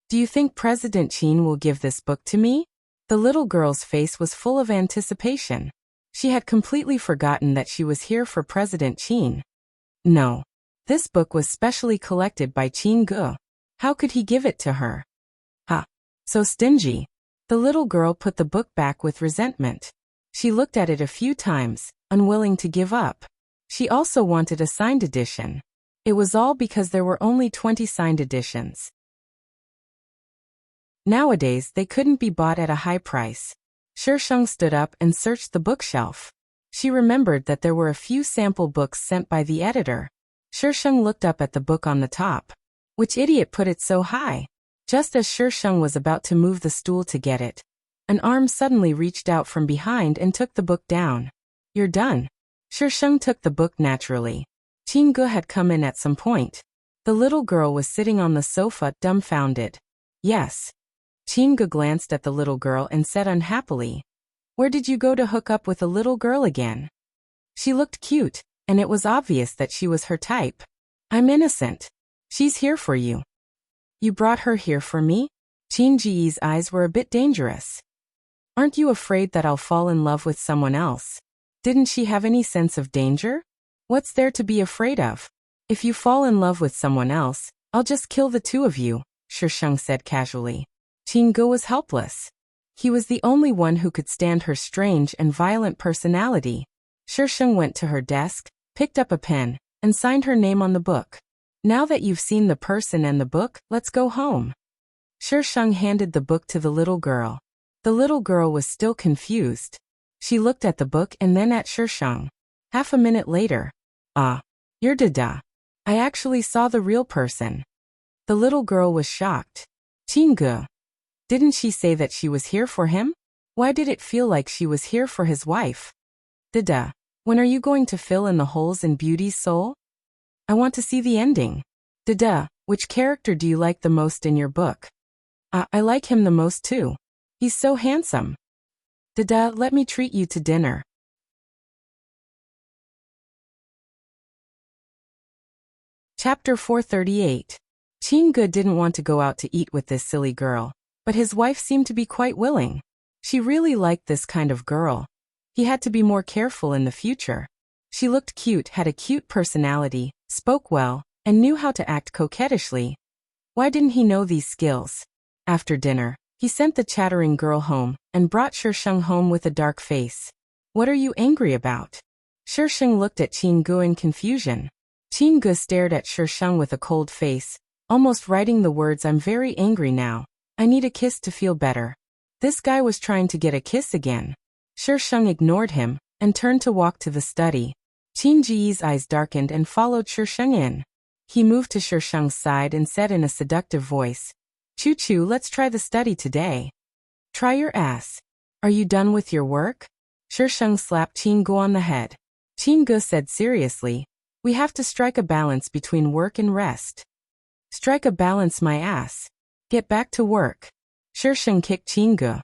Do you think President Qin will give this book to me? The little girl's face was full of anticipation. She had completely forgotten that she was here for President Qin. No. This book was specially collected by Qingge. How could he give it to her? So stingy. The little girl put the book back with resentment. She looked at it a few times, unwilling to give up. She also wanted a signed edition. It was all because there were only 20 signed editions. Nowadays they couldn't be bought at a high price. Shisheng stood up and searched the bookshelf. She remembered that there were a few sample books sent by the editor. Shisheng looked up at the book on the top. Which idiot put it so high? Just as Shisheng was about to move the stool to get it, an arm suddenly reached out from behind and took the book down. You're done. Shisheng took the book naturally. Qingge had come in at some point. The little girl was sitting on the sofa, dumbfounded. Yes. Qingge glanced at the little girl and said unhappily, Where did you go to hook up with a little girl again? She looked cute, and it was obvious that she was her type. I'm innocent. She's here for you. You brought her here for me? Qingge's eyes were a bit dangerous. Aren't you afraid that I'll fall in love with someone else? Didn't she have any sense of danger? What's there to be afraid of? If you fall in love with someone else, I'll just kill the 2 of you, Shisheng said casually. Qingge was helpless. He was the only one who could stand her strange and violent personality. Shisheng went to her desk, picked up a pen, and signed her name on the book. Now that you've seen the person and the book, let's go home. Shisheng handed the book to the little girl. The little girl was still confused. She looked at the book and then at Shisheng. Half a minute later. You're Dada. I actually saw the real person. The little girl was shocked. Qingge. Didn't she say that she was here for him? Why did it feel like she was here for his wife? Dada, when are you going to fill in the holes in Beauty's soul? I want to see the ending. Dada, which character do you like the most in your book? I like him the most too. He's so handsome. Dada, let me treat you to dinner. Chapter 438. Chin-gu didn't want to go out to eat with this silly girl, but his wife seemed to be quite willing. She really liked this kind of girl. He had to be more careful in the future. She looked cute, had a cute personality, spoke well, and knew how to act coquettishly. Why didn't he know these skills? After dinner, he sent the chattering girl home and brought Shisheng home with a dark face. What are you angry about? Shisheng looked at Chin-gu in confusion. Chin-gu stared at Shisheng with a cold face, almost writing the words, I'm very angry now. I need a kiss to feel better. This guy was trying to get a kiss again. Shisheng ignored him and turned to walk to the study. Chin-ji's eyes darkened and followed Shisheng in. He moved to Shisheng's side and said in a seductive voice, Choo-choo, let's try the study today. Try your ass. Are you done with your work? Shisheng slapped Chin-gu on the head. Chin-gu said seriously, we have to strike a balance between work and rest. Strike a balance, my ass. Get back to work. Shisheng kicked Chin-gu.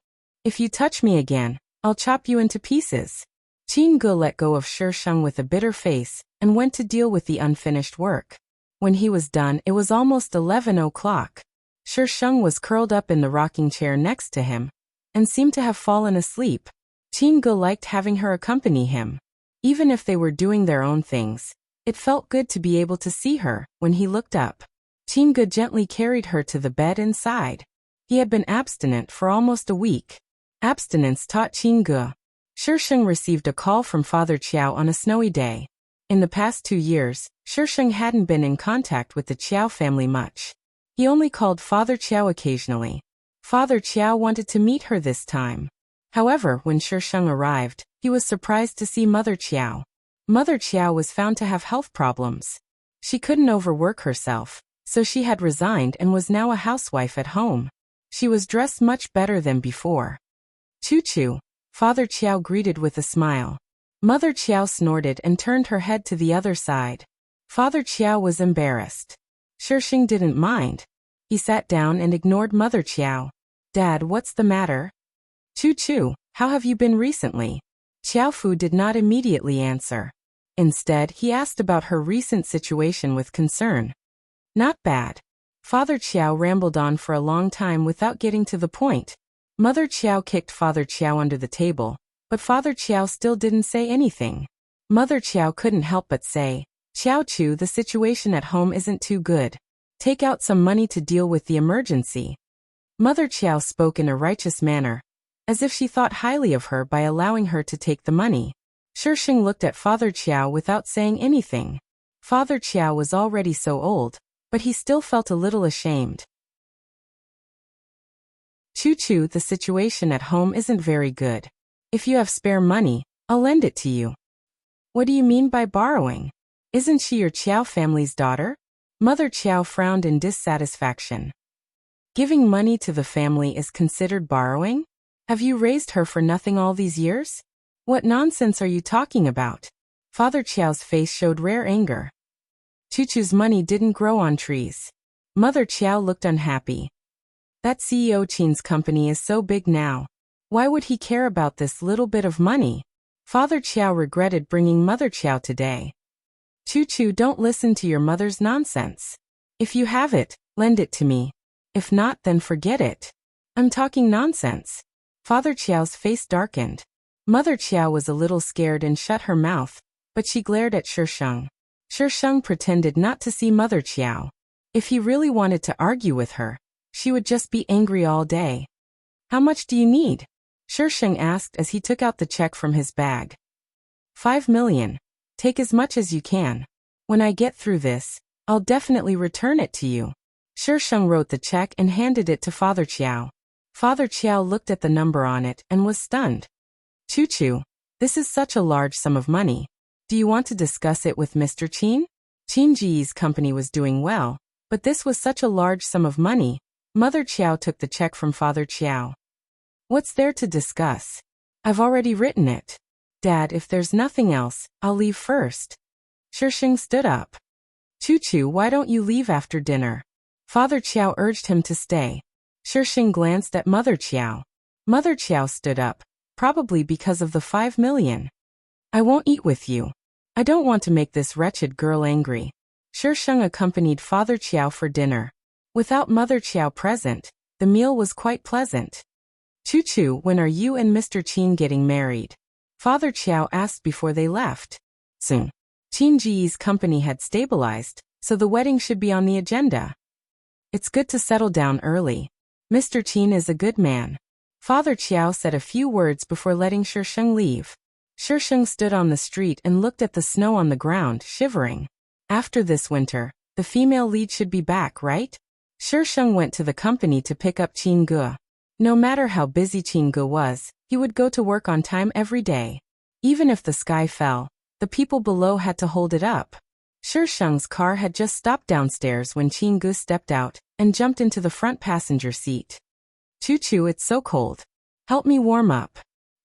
If you touch me again, I'll chop you into pieces. Chin-gu let go of Shisheng with a bitter face and went to deal with the unfinished work. When he was done, it was almost 11 o'clock. Shisheng was curled up in the rocking chair next to him and seemed to have fallen asleep. Chin-gu liked having her accompany him. Even if they were doing their own things, it felt good to be able to see her when he looked up. Chin-gu gently carried her to the bed and sighed. He had been abstinent for almost a week. Abstinence taught Chin-gu. Shisheng received a call from Father Chiao on a snowy day. In the past 2 years, Shisheng hadn't been in contact with the Chiao family much. He only called Father Chiao occasionally. Father Chiao wanted to meet her this time. However, when Shisheng arrived, he was surprised to see Mother Chiao. Mother Chiao was found to have health problems. She couldn't overwork herself, so she had resigned and was now a housewife at home. She was dressed much better than before. Choo-choo, Father Chiao greeted with a smile. Mother Chiao snorted and turned her head to the other side. Father Chiao was embarrassed. Shisheng didn't mind. He sat down and ignored Mother Chiao. Dad, what's the matter? Choo-choo, how have you been recently? Chiao Fu did not immediately answer. Instead, he asked about her recent situation with concern. Not bad. Father Chiao rambled on for a long time without getting to the point. Mother Chiao kicked Father Chiao under the table, but Father Chiao still didn't say anything. Mother Chiao couldn't help but say, Chiao-chu, the situation at home isn't too good. Take out some money to deal with the emergency. Mother Chiao spoke in a righteous manner, as if she thought highly of her by allowing her to take the money. Shisheng looked at Father Chiao without saying anything. Father Chiao was already so old, but he still felt a little ashamed. Choo-choo, the situation at home isn't very good. If you have spare money, I'll lend it to you. What do you mean by borrowing? Isn't she your Chiao family's daughter? Mother Chiao frowned in dissatisfaction. Giving money to the family is considered borrowing? Have you raised her for nothing all these years? What nonsense are you talking about? Father Chiao's face showed rare anger. Choo-choo's money didn't grow on trees. Mother Chiao looked unhappy. That CEO Chin's company is so big now. Why would he care about this little bit of money? Father Chiao regretted bringing Mother Chiao today. Choo-choo, don't listen to your mother's nonsense. If you have it, lend it to me. If not, then forget it. I'm talking nonsense. Father Chiao's face darkened. Mother Chiao was a little scared and shut her mouth, but she glared at Shisheng. Shisheng pretended not to see Mother Chiao. If he really wanted to argue with her, she would just be angry all day. How much do you need? Shisheng asked as he took out the check from his bag. 5 million. Take as much as you can. When I get through this, I'll definitely return it to you. Shisheng wrote the check and handed it to Father Chiao. Father Chiao looked at the number on it and was stunned. Choo-choo, this is such a large sum of money. Do you want to discuss it with Mr. Chin? Chin-ji's company was doing well, but this was such a large sum of money. Mother Chiao took the check from Father Chiao. What's there to discuss? I've already written it. Dad, if there's nothing else, I'll leave first. Shisheng stood up. Choo-choo, why don't you leave after dinner? Father Chiao urged him to stay. Shisheng glanced at Mother Chiao. Mother Chiao stood up, probably because of the 5 million. I won't eat with you. I don't want to make this wretched girl angry. Shisheng accompanied Father Chiao for dinner. Without Mother Chiao present, the meal was quite pleasant. Choo-choo, when are you and Mr. Qin getting married? Father Chiao asked before they left. Soon. Qin Ji's company had stabilized, so the wedding should be on the agenda. It's good to settle down early. Mr. Qin is a good man. Father Chiao said a few words before letting Shisheng leave. Shisheng stood on the street and looked at the snow on the ground, shivering. After this winter, the female lead should be back, right? Shisheng went to the company to pick up Qin Ge. No matter how busy Qin Ge was, he would go to work on time every day. Even if the sky fell, the people below had to hold it up. Shisheng's car had just stopped downstairs when Qin Ge stepped out and jumped into the front passenger seat. Choo-choo, it's so cold. Help me warm up.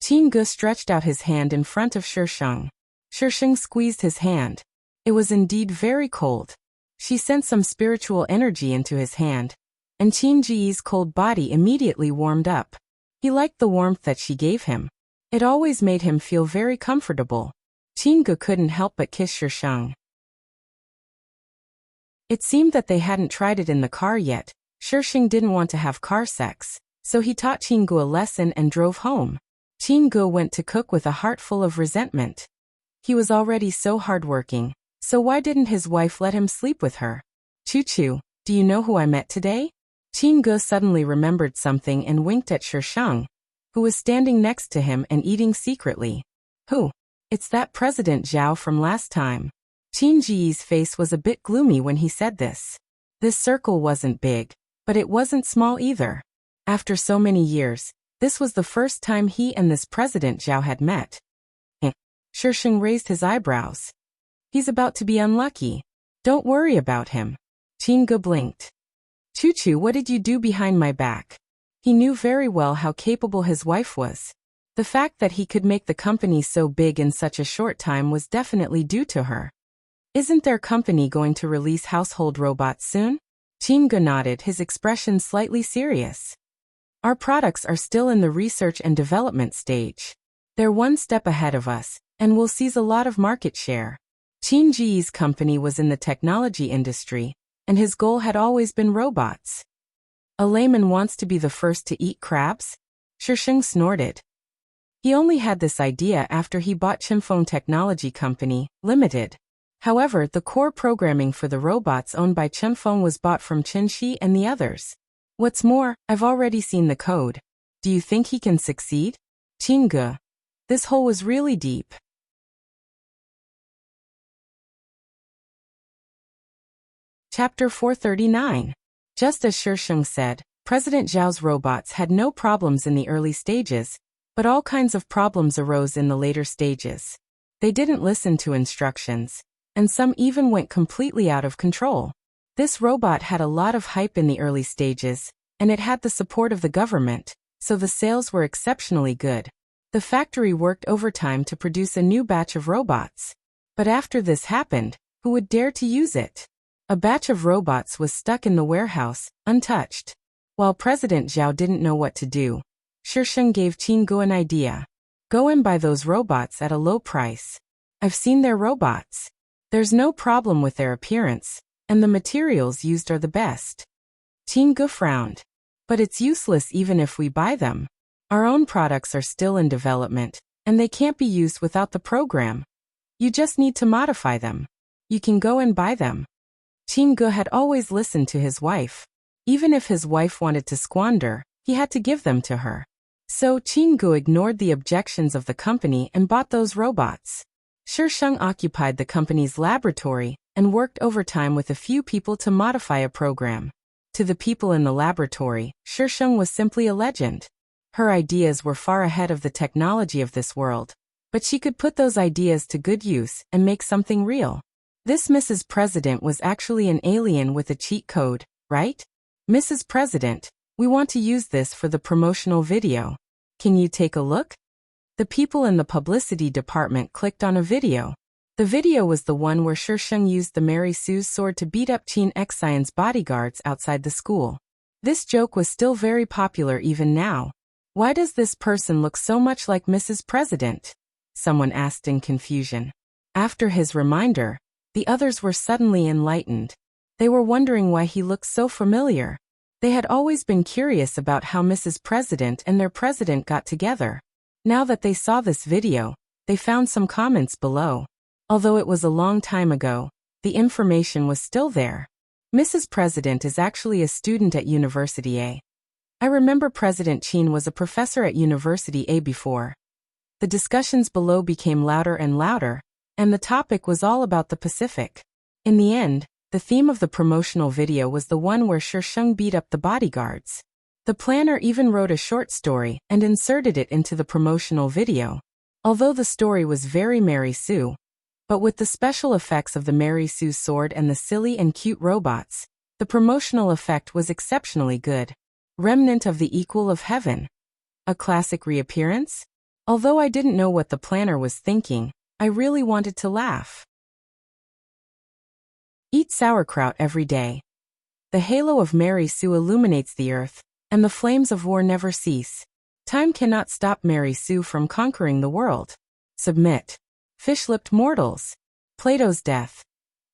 Qin Ge stretched out his hand in front of Shisheng. Shisheng squeezed his hand. It was indeed very cold. She sent some spiritual energy into his hand, and Qin Ji's cold body immediately warmed up. He liked the warmth that she gave him. It always made him feel very comfortable. Qin Ge couldn't help but kiss Shisheng. It seemed that they hadn't tried it in the car yet. Shisheng didn't want to have car sex, so he taught Qin Ge a lesson and drove home. Qin Ge went to cook with a heart full of resentment. He was already so hardworking, so why didn't his wife let him sleep with her? Choo-choo, do you know who I met today? Qin Ge suddenly remembered something and winked at Shisheng, who was standing next to him and eating secretly. Who? It's that President Zhao from last time. Qin Ji's face was a bit gloomy when he said this. This circle wasn't big, but it wasn't small either. After so many years, this was the first time he and this President Zhao had met. Shisheng raised his eyebrows. He's about to be unlucky. Don't worry about him. Qin Ge blinked. Choo-choo, what did you do behind my back? He knew very well how capable his wife was. The fact that he could make the company so big in such a short time was definitely due to her. Isn't their company going to release household robots soon? Qin Ge nodded, his expression slightly serious. Our products are still in the research and development stage. They're one step ahead of us, and will seize a lot of market share. Qin Ji's company was in the technology industry, and his goal had always been robots. A layman wants to be the first to eat crabs? Shisheng snorted. He only had this idea after he bought Chimphone Technology Company, Limited. However, the core programming for the robots owned by Chimphone was bought from Qinshi and the others. What's more, I've already seen the code. Do you think he can succeed? Qin Ge. This hole was really deep. Chapter 439. Just as Shisheng said, President Zhao's robots had no problems in the early stages, but all kinds of problems arose in the later stages. They didn't listen to instructions, and some even went completely out of control. This robot had a lot of hype in the early stages, and it had the support of the government, so the sales were exceptionally good. The factory worked overtime to produce a new batch of robots. But after this happened, who would dare to use it? A batch of robots was stuck in the warehouse, untouched. While President Zhao didn't know what to do, Shisheng gave Qin Ge an idea. Go and buy those robots at a low price. I've seen their robots. There's no problem with their appearance, and the materials used are the best. Qin Ge frowned. But it's useless even if we buy them. Our own products are still in development, and they can't be used without the program. You just need to modify them. You can go and buy them. Qin Ge had always listened to his wife. Even if his wife wanted to squander, he had to give them to her. So Qin Ge ignored the objections of the company and bought those robots. Shisheng occupied the company's laboratory and worked overtime with a few people to modify a program. To the people in the laboratory, Shisheng was simply a legend. Her ideas were far ahead of the technology of this world, but she could put those ideas to good use and make something real. This Mrs. President was actually an alien with a cheat code, right? Mrs. President, we want to use this for the promotional video. Can you take a look? The people in the publicity department clicked on a video. The video was the one where Shisheng used the Mary Sue's sword to beat up Teen Xian's bodyguards outside the school. This joke was still very popular even now. Why does this person look so much like Mrs. President? Someone asked in confusion. After his reminder, the others were suddenly enlightened. They were wondering why he looked so familiar. They had always been curious about how Mrs. President and their president got together. Now that they saw this video, they found some comments below. Although it was a long time ago, the information was still there. Mrs. President is actually a student at University A. I remember President Qin was a professor at University A before. The discussions below became louder and louder, and the topic was all about the Pacific. In the end, the theme of the promotional video was the one where Shisheng beat up the bodyguards. The planner even wrote a short story and inserted it into the promotional video. Although the story was very Mary Sue, but with the special effects of the Mary Sue sword and the silly and cute robots, the promotional effect was exceptionally good. Remnant of the Equal of Heaven. A classic reappearance? Although I didn't know what the planner was thinking, I really wanted to laugh. Eat sauerkraut every day. The halo of Mary Sue illuminates the earth, and the flames of war never cease. Time cannot stop Mary Sue from conquering the world. Submit. Fish-lipped mortals. Plato's death.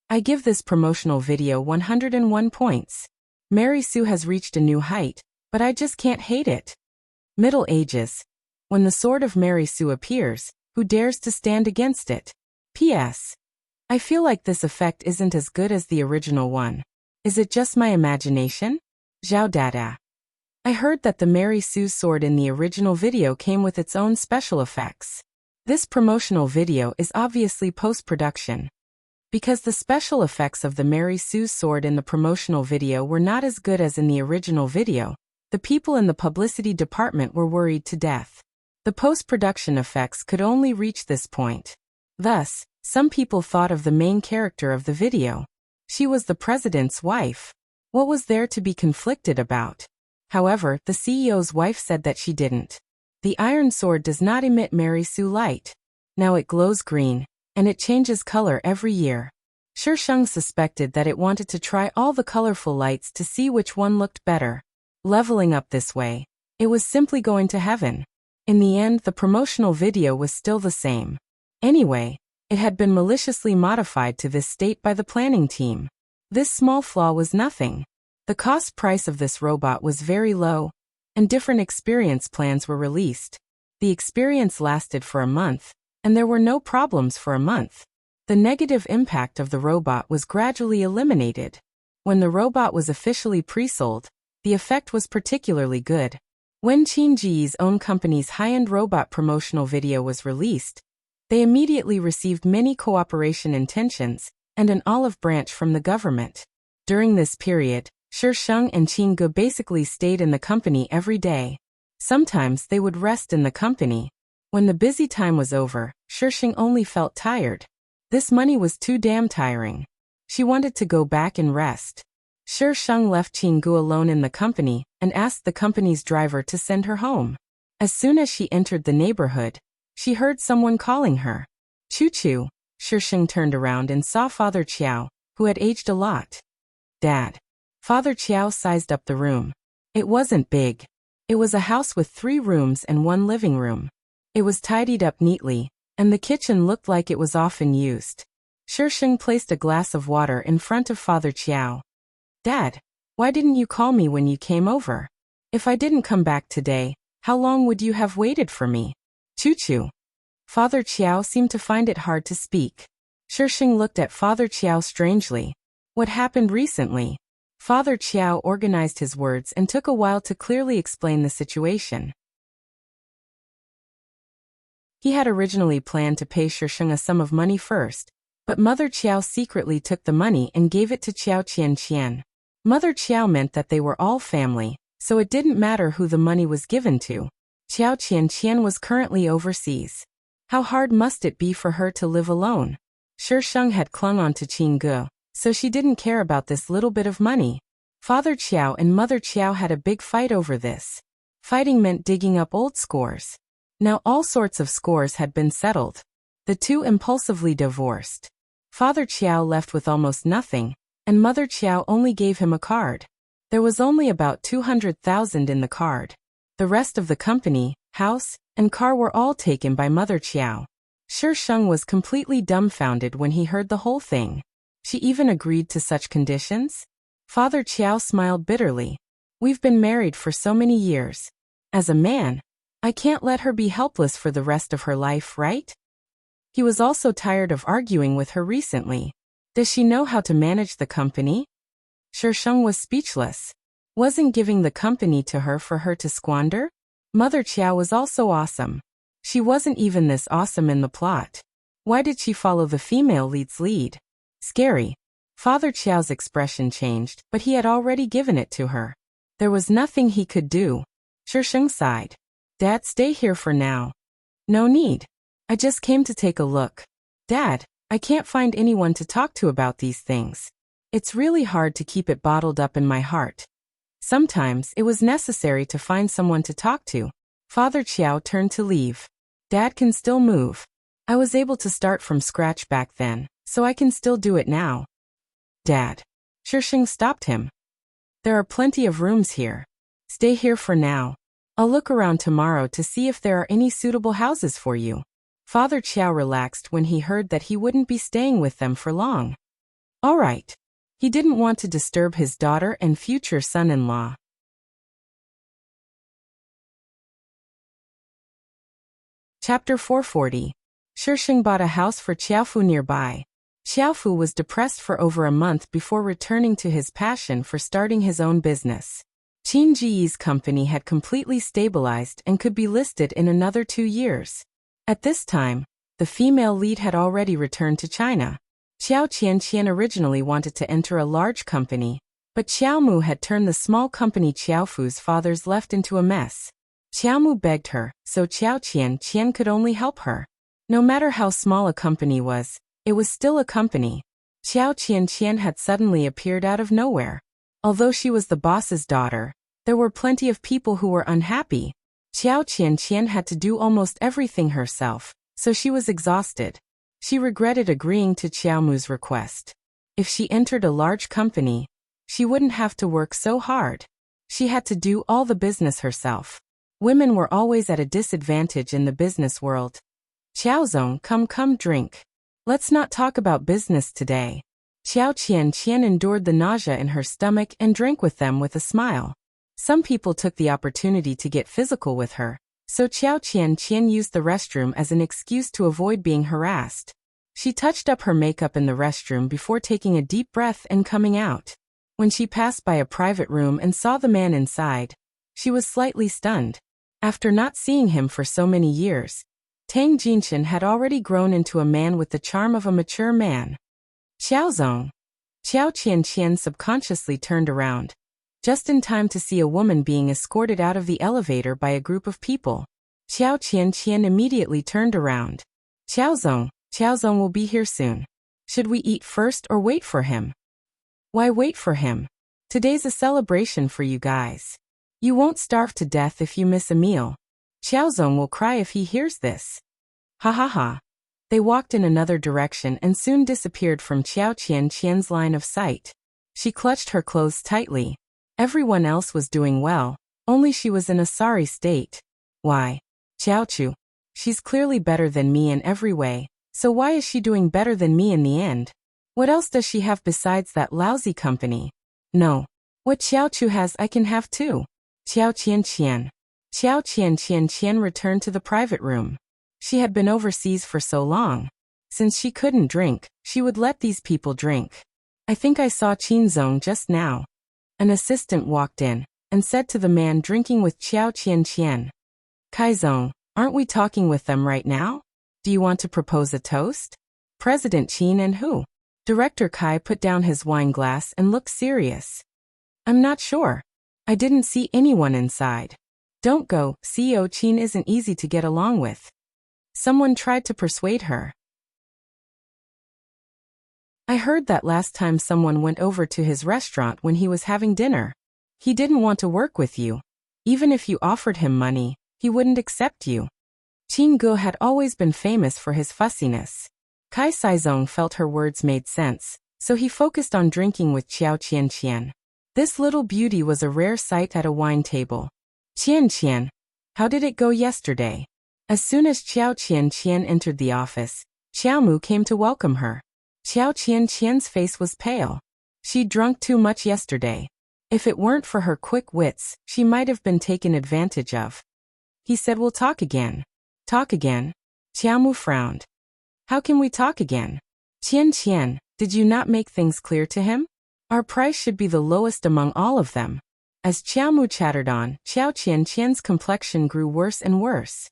I give this promotional video 101 points. Mary Sue has reached a new height, but I just can't hate it. Middle Ages. When the sword of Mary Sue appears, who dares to stand against it? P.S. I feel like this effect isn't as good as the original one. Is it just my imagination? Zhao Dada. I heard that the Mary Sue sword in the original video came with its own special effects. This promotional video is obviously post-production. Because the special effects of the Mary Sue sword in the promotional video were not as good as in the original video, the people in the publicity department were worried to death. The post-production effects could only reach this point. Thus, some people thought of the main character of the video. She was the president's wife. What was there to be conflicted about? However, the CEO's wife said that she didn't. The iron sword does not emit Mary Sue light. Now it glows green, and it changes color every year. Shisheng suspected that it wanted to try all the colorful lights to see which one looked better. Leveling up this way, it was simply going to heaven. In the end, the promotional video was still the same. Anyway, it had been maliciously modified to this state by the planning team. This small flaw was nothing. The cost price of this robot was very low, and different experience plans were released. The experience lasted for a month, and there were no problems for a month. The negative impact of the robot was gradually eliminated. When the robot was officially pre-sold, the effect was particularly good. When Qinji's own company's high-end robot promotional video was released, they immediately received many cooperation intentions and an olive branch from the government. During this period, Shisheng and Qingge basically stayed in the company every day. Sometimes they would rest in the company. When the busy time was over, Shisheng only felt tired. This money was too damn tiring. She wanted to go back and rest. Shisheng left Qingge alone in the company and asked the company's driver to send her home. As soon as she entered the neighborhood, she heard someone calling her. Choo-choo. Shisheng turned around and saw Father Qiao, who had aged a lot. Dad. Father Qiao sized up the room. It wasn't big. It was a house with 3 rooms and 1 living room. It was tidied up neatly, and the kitchen looked like it was often used. Shisheng placed a glass of water in front of Father Qiao. Dad, why didn't you call me when you came over? If I didn't come back today, how long would you have waited for me? Choo-choo. Father Qiao seemed to find it hard to speak. Shisheng looked at Father Qiao strangely. What happened recently? Father Qiao organized his words and took a while to clearly explain the situation. He had originally planned to pay Shisheng a sum of money first, but Mother Qiao secretly took the money and gave it to Qiao Qian. Mother Qiao meant that they were all family, so it didn't matter who the money was given to. Qiao Qian was currently overseas. How hard must it be for her to live alone? Shisheng had clung on to Qingge, so she didn't care about this little bit of money. Father Qiao and Mother Qiao had a big fight over this. Fighting meant digging up old scores. Now all sorts of scores had been settled. The two impulsively divorced. Father Chiao left with almost nothing, and Mother Chiao only gave him a card. There was only about 200,000 in the card. The rest of the company, house, and car were all taken by Mother Chiao. Sheng was completely dumbfounded when he heard the whole thing. She even agreed to such conditions? Father Chiao smiled bitterly. We've been married for so many years. As a man, I can't let her be helpless for the rest of her life, right? He was also tired of arguing with her recently. Does she know how to manage the company? Sheng was speechless. Wasn't giving the company to her for her to squander? Mother Chiao was also awesome. She wasn't even this awesome in the plot. Why did she follow the female lead's lead? Scary. Father Chiao's expression changed, but he had already given it to her. There was nothing he could do. Sheng sighed. Dad, stay here for now. No need. I just came to take a look. Dad, I can't find anyone to talk to about these things. It's really hard to keep it bottled up in my heart. Sometimes it was necessary to find someone to talk to. Father Chiao turned to leave. Dad can still move. I was able to start from scratch back then, so I can still do it now. Dad. Sheng stopped him. There are plenty of rooms here. Stay here for now. I'll look around tomorrow to see if there are any suitable houses for you. Father Chiao relaxed when he heard that he wouldn't be staying with them for long. All right. He didn't want to disturb his daughter and future son-in-law. Chapter 440. Sheng bought a house for Xiaofu nearby. Xiaofu was depressed for over a month before returning to his passion for starting his own business. Qin Jiyi's company had completely stabilized and could be listed in another 2 years. At this time, the female lead had already returned to China. Xiao Qianqian originally wanted to enter a large company, but Xiaomu had turned the small company Xiaofu's fathers left into a mess. Xiaomu begged her, so Xiao Qianqian could only help her. No matter how small a company was, it was still a company. Xiao Qianqian had suddenly appeared out of nowhere. Although she was the boss's daughter, there were plenty of people who were unhappy. Xiao Qianqian had to do almost everything herself, so she was exhausted. She regretted agreeing to Xiaomu's request. If she entered a large company, she wouldn't have to work so hard. She had to do all the business herself. Women were always at a disadvantage in the business world. Xiaozong, come drink. Let's not talk about business today. Xiao Qianqian endured the nausea in her stomach and drank with them with a smile. Some people took the opportunity to get physical with her, so Xiao Qianqian used the restroom as an excuse to avoid being harassed. She touched up her makeup in the restroom before taking a deep breath and coming out. When she passed by a private room and saw the man inside, she was slightly stunned. After not seeing him for so many years, Tang Jinshan had already grown into a man with the charm of a mature man. Xiaozong. Xiao Qianqian subconsciously turned around, just in time to see a woman being escorted out of the elevator by a group of people. Xiao Qianqian immediately turned around. Xiaozong will be here soon. Should we eat first or wait for him? Why wait for him? Today's a celebration for you guys. You won't starve to death if you miss a meal. Xiaozong will cry if he hears this. Ha ha ha. They walked in another direction and soon disappeared from Xiao Qianqian's line of sight. She clutched her clothes tightly. Everyone else was doing well, only she was in a sorry state. Why? Xiaochu. She's clearly better than me in every way, so why is she doing better than me in the end? What else does she have besides that lousy company? No. What Xiaochu has I can have too. Xiao Qianqian. Xiao Qianqian returned to the private room. She had been overseas for so long. Since she couldn't drink, she would let these people drink. I think I saw Qinzong just now. An assistant walked in and said to the man drinking with Xiao Qianqian, Kaizong, aren't we talking with them right now? Do you want to propose a toast? President Qin and who? Director Kai put down his wine glass and looked serious. I'm not sure. I didn't see anyone inside. Don't go, CEO Qin isn't easy to get along with. Someone tried to persuade her. I heard that last time someone went over to his restaurant when he was having dinner. He didn't want to work with you. Even if you offered him money, he wouldn't accept you. Qin Ge had always been famous for his fussiness. Kai Saizong felt her words made sense, so he focused on drinking with Qiao Qianqian. This little beauty was a rare sight at a wine table. Qianqian, how did it go yesterday? As soon as Qiao Qianqian entered the office, Xiaomu came to welcome her. Qiao Qianqian's face was pale. She'd drunk too much yesterday. If it weren't for her quick wits, she might have been taken advantage of. He said, "We'll talk again." Talk again? Xiaomu frowned. How can we talk again? Qianqian, did you not make things clear to him? Our price should be the lowest among all of them. As Xiaomu chattered on, Qiao Qianqian's complexion grew worse and worse.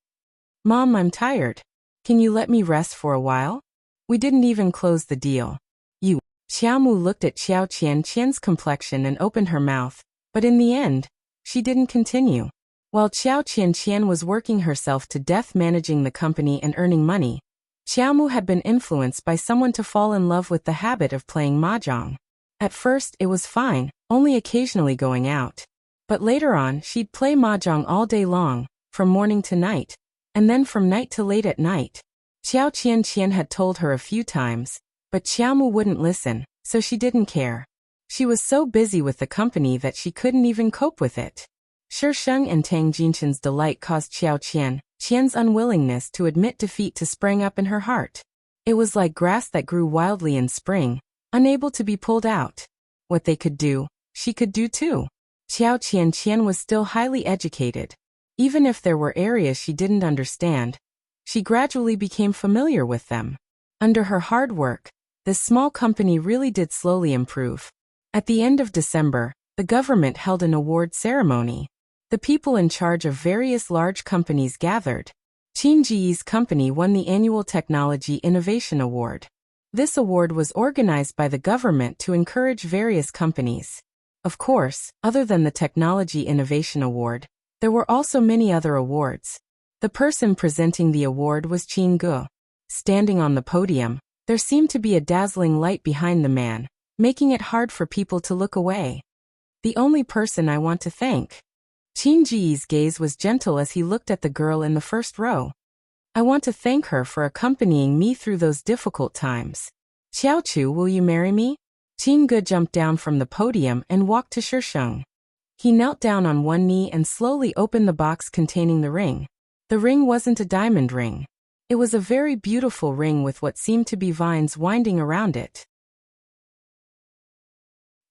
Mom, I'm tired. Can you let me rest for a while? We didn't even close the deal. You. Xiaomu looked at Qiao Qianqian's complexion and opened her mouth, but in the end, she didn't continue. While Qiao Qianqian was working herself to death managing the company and earning money, Xiaomu had been influenced by someone to fall in love with the habit of playing mahjong. At first it was fine, only occasionally going out. But later on she'd play mahjong all day long, from morning to night, and then from night to late at night. Qiao Qianqian had told her a few times, but Xiaomu wouldn't listen, so she didn't care. She was so busy with the company that she couldn't even cope with it. Shisheng and Tang Jinshan's delight caused Qiao Qian's unwillingness to admit defeat to spring up in her heart. It was like grass that grew wildly in spring, unable to be pulled out. What they could do, she could do too. Qiao Qian was still highly educated. Even if there were areas she didn't understand, she gradually became familiar with them. Under her hard work, this small company really did slowly improve. At the end of December, the government held an award ceremony. The people in charge of various large companies gathered. Qin Ji's company won the annual Technology Innovation Award. This award was organized by the government to encourage various companies. Of course, other than the Technology Innovation Award, there were also many other awards. The person presenting the award was Qin Ge. Standing on the podium, there seemed to be a dazzling light behind the man, making it hard for people to look away. The only person I want to thank. Qin Ji's gaze was gentle as he looked at the girl in the first row. I want to thank her for accompanying me through those difficult times. Xiaochu, will you marry me? Qin Ge jumped down from the podium and walked to Shisheng. He knelt down on one knee and slowly opened the box containing the ring. The ring wasn't a diamond ring. It was a very beautiful ring with what seemed to be vines winding around it.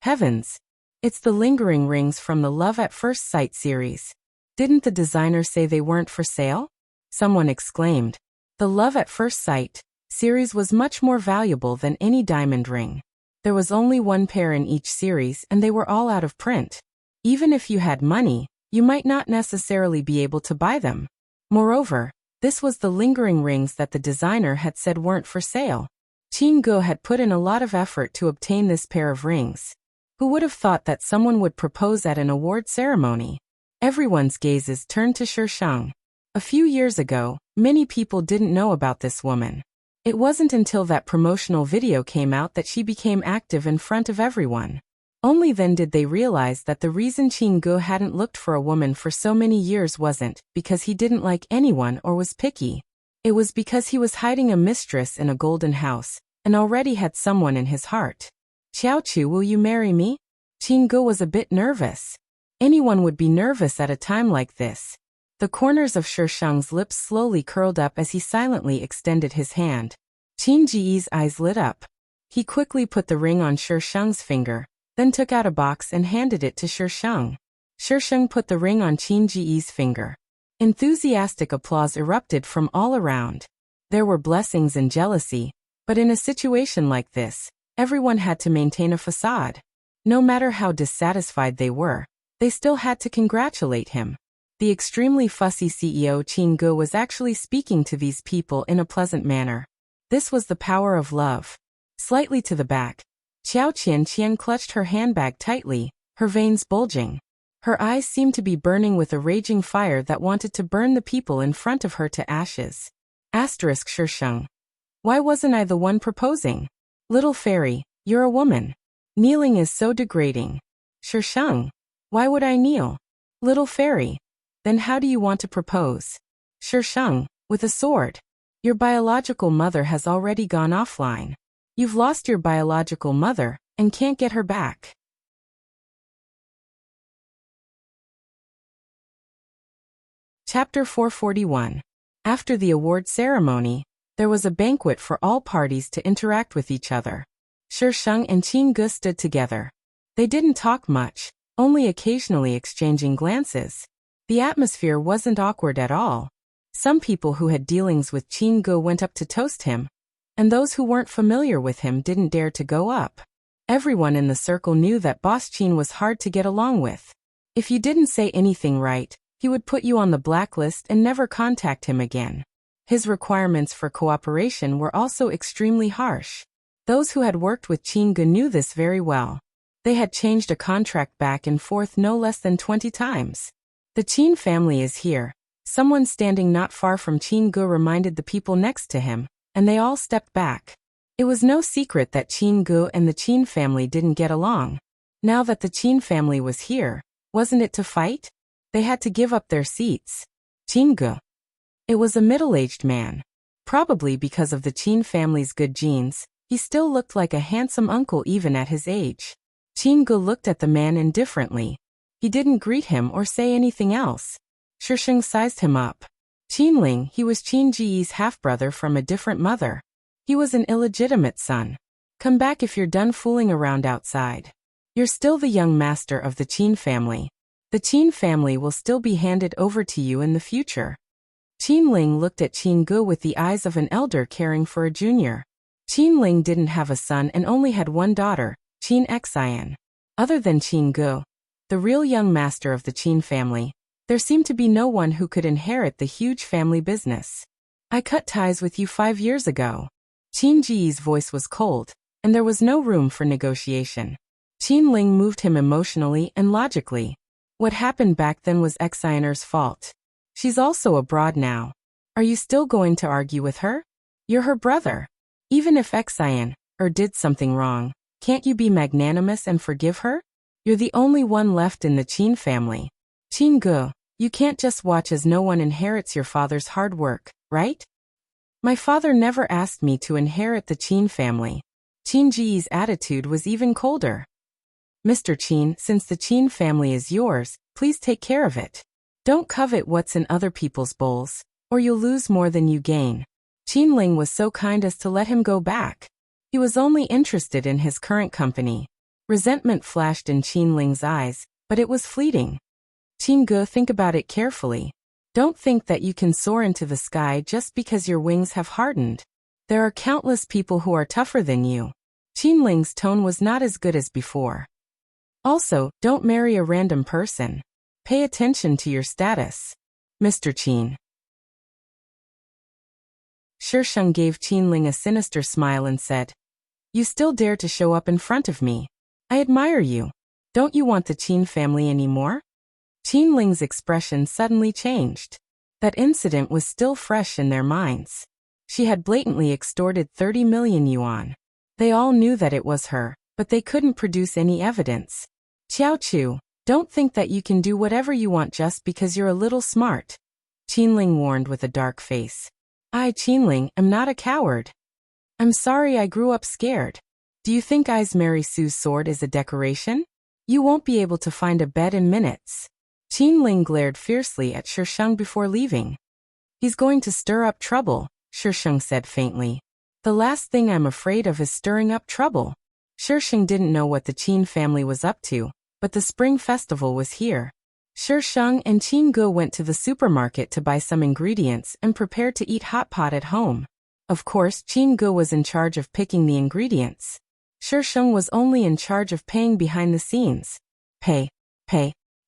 Heavens! It's the lingering rings from the Love at First Sight series. Didn't the designer say they weren't for sale? Someone exclaimed. The Love at First Sight series was much more valuable than any diamond ring. There was only one pair in each series and they were all out of print. Even if you had money, you might not necessarily be able to buy them. Moreover, this was the lingering rings that the designer had said weren't for sale. Qin Ge had put in a lot of effort to obtain this pair of rings. Who would have thought that someone would propose at an award ceremony? Everyone's gazes turned to Shisheng. A few years ago, many people didn't know about this woman. It wasn't until that promotional video came out that she became active in front of everyone. Only then did they realize that the reason Qin Ge hadn't looked for a woman for so many years wasn't because he didn't like anyone or was picky. It was because he was hiding a mistress in a golden house, and already had someone in his heart. Xiaochu, will you marry me? Qin Ge was a bit nervous. Anyone would be nervous at a time like this. The corners of Shisheng's lips slowly curled up as he silently extended his hand. Qin Ji's eyes lit up. He quickly put the ring on Shisheng's finger, then took out a box and handed it to Shisheng. Shisheng put the ring on Qin Ji's finger. Enthusiastic applause erupted from all around. There were blessings and jealousy, but in a situation like this, everyone had to maintain a facade. No matter how dissatisfied they were, they still had to congratulate him. The extremely fussy CEO Qin Ge was actually speaking to these people in a pleasant manner. This was the power of love. Slightly to the back, Qiao Qianqian clutched her handbag tightly, her veins bulging. Her eyes seemed to be burning with a raging fire that wanted to burn the people in front of her to ashes. Shisheng. Why wasn't I the one proposing? Little fairy, you're a woman. Kneeling is so degrading. Shisheng. Why would I kneel? Little fairy. Then how do you want to propose? Shisheng, with a sword. Your biological mother has already gone offline. You've lost your biological mother, and can't get her back. Chapter 441. After the award ceremony, there was a banquet for all parties to interact with each other. Shisheng and Qin Ge stood together. They didn't talk much, only occasionally exchanging glances. The atmosphere wasn't awkward at all. Some people who had dealings with Qin Ge went up to toast him, and those who weren't familiar with him didn't dare to go up. Everyone in the circle knew that Boss Qin was hard to get along with. If you didn't say anything right, he would put you on the blacklist and never contact him again. His requirements for cooperation were also extremely harsh. Those who had worked with Qin Ge knew this very well. They had changed a contract back and forth no less than 20 times. The Qin family is here. Someone standing not far from Qin Ge reminded the people next to him, and they all stepped back. It was no secret that Qin Ge and the Qin family didn't get along. Now that the Qin family was here, wasn't it to fight? They had to give up their seats. Qin Ge. It was a middle-aged man. Probably because of the Qin family's good genes, he still looked like a handsome uncle even at his age. Qin Ge looked at the man indifferently. He didn't greet him or say anything else. Shisheng sized him up. Qinling, he was Qin Ji's half-brother from a different mother. He was an illegitimate son. Come back if you're done fooling around outside. You're still the young master of the Qin family. The Qin family will still be handed over to you in the future. Qinling looked at Qin Ge with the eyes of an elder caring for a junior. Qinling didn't have a son and only had one daughter, Qin Xian. Other than Qin Ge, the real young master of the Qin family, there seemed to be no one who could inherit the huge family business. I cut ties with you 5 years ago. Qin Ji's voice was cold, and there was no room for negotiation. Qinling moved him emotionally and logically. What happened back then was Xianer's fault. She's also abroad now. Are you still going to argue with her? You're her brother. Even if Xian did something wrong, can't you be magnanimous and forgive her? You're the only one left in the Qin family. Qin Ge, you can't just watch as no one inherits your father's hard work, right? My father never asked me to inherit the Qin family. Qin Ji's attitude was even colder. Mr. Qin, since the Qin family is yours, please take care of it. Don't covet what's in other people's bowls, or you'll lose more than you gain. Qinling was so kind as to let him go back. He was only interested in his current company. Resentment flashed in Qinling's eyes, but it was fleeting. Qin Ge, think about it carefully. Don't think that you can soar into the sky just because your wings have hardened. There are countless people who are tougher than you. Qinling's tone was not as good as before. Also, don't marry a random person. Pay attention to your status. Mr. Qin. Shisheng gave Qinling a sinister smile and said, You still dare to show up in front of me. I admire you. Don't you want the Qin family anymore? Qinling's expression suddenly changed. That incident was still fresh in their minds. She had blatantly extorted 30 million yuan. They all knew that it was her, but they couldn't produce any evidence. Xiao Chu, don't think that you can do whatever you want just because you're a little smart. Qinling warned with a dark face. I, Qinling, am not a coward. I'm sorry I grew up scared. Do you think Mary Sue's sword is a decoration? You won't be able to find a bed in minutes. Qinling glared fiercely at Shisheng before leaving. He's going to stir up trouble, Shisheng said faintly. The last thing I'm afraid of is stirring up trouble. Shisheng didn't know what the Qin family was up to, but the spring festival was here. Shisheng and Qin Ge went to the supermarket to buy some ingredients and prepare to eat hot pot at home. Of course, Qin Ge was in charge of picking the ingredients. Shisheng was only in charge of paying behind the scenes. Pay.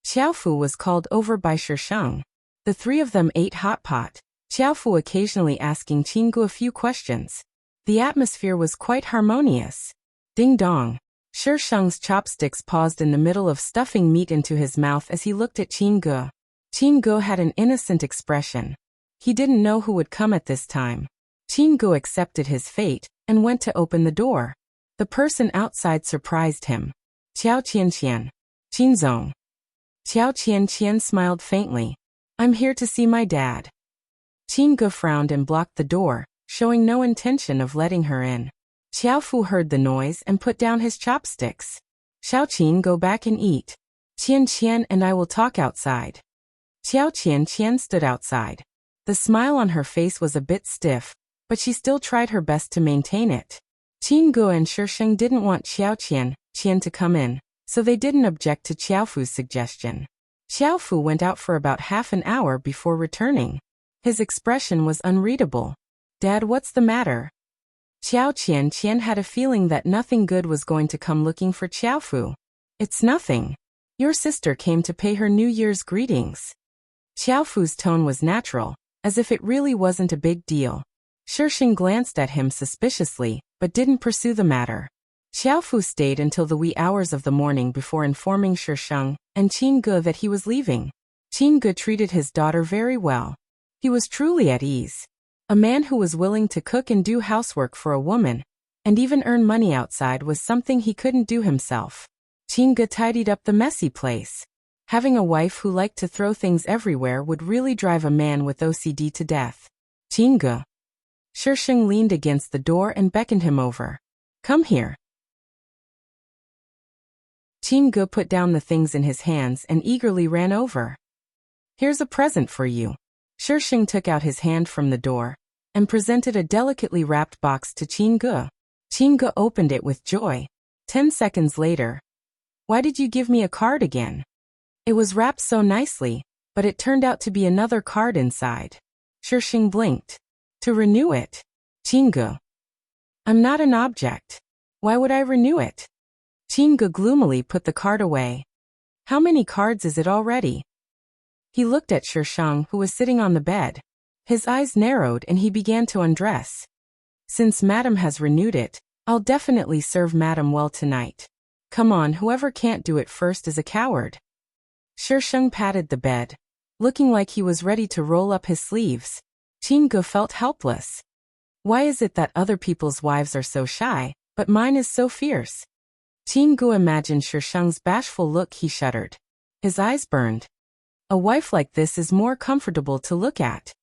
Xiaofu was called over by Shisheng. The three of them ate hot pot, Xiaofu occasionally asking Qin Ge a few questions. The atmosphere was quite harmonious. Ding dong. Shisheng's chopsticks paused in the middle of stuffing meat into his mouth as he looked at Qin Ge. Qin Ge had an innocent expression. He didn't know who would come at this time. Qin Ge accepted his fate and went to open the door. The person outside surprised him. Qiao Qianqian. Qinzong. Qiao Qian smiled faintly. I'm here to see my dad. Qin Ge frowned and blocked the door, showing no intention of letting her in. Xiaofu heard the noise and put down his chopsticks. Xiaoqin, go back and eat. Qian and I will talk outside. Qiao Qian stood outside. The smile on her face was a bit stiff, but she still tried her best to maintain it. Qin Ge and Shisheng didn't want Xiao Qian to come in, so they didn't object to Xiaofu's suggestion. Xiaofu went out for about half an hour before returning. His expression was unreadable. Dad, what's the matter? Qiao Qian had a feeling that nothing good was going to come looking for Xiaofu. It's nothing. Your sister came to pay her New Year's greetings. Xiaofu's tone was natural, as if it really wasn't a big deal. Shisheng glanced at him suspiciously, but didn't pursue the matter. Xiaofu stayed until the wee hours of the morning before informing Shisheng and Qin Ge that he was leaving. Qin Ge treated his daughter very well. He was truly at ease. A man who was willing to cook and do housework for a woman, and even earn money outside, was something he couldn't do himself. Qin Ge tidied up the messy place. Having a wife who liked to throw things everywhere would really drive a man with OCD to death. Qin Ge. Shisheng leaned against the door and beckoned him over. Come here. Qin Ge put down the things in his hands and eagerly ran over. Here's a present for you. Shisheng took out his hand from the door and presented a delicately wrapped box to Qin Ge. Qin Ge opened it with joy. 10 seconds later. Why did you give me a card again? It was wrapped so nicely, but it turned out to be another card inside. Shisheng blinked. To renew it. Qin Ge. I'm not an object. Why would I renew it? Qin Ge gloomily put the card away. How many cards is it already? He looked at Shisheng, who was sitting on the bed. His eyes narrowed and he began to undress. Since Madam has renewed it, I'll definitely serve Madam well tonight. Come on, whoever can't do it first is a coward. Shisheng patted the bed, looking like he was ready to roll up his sleeves. Qin Ge felt helpless. Why is it that other people's wives are so shy, but mine is so fierce? Qin Ge imagined Shisheng's bashful look. He shuddered. His eyes burned. A wife like this is more comfortable to look at.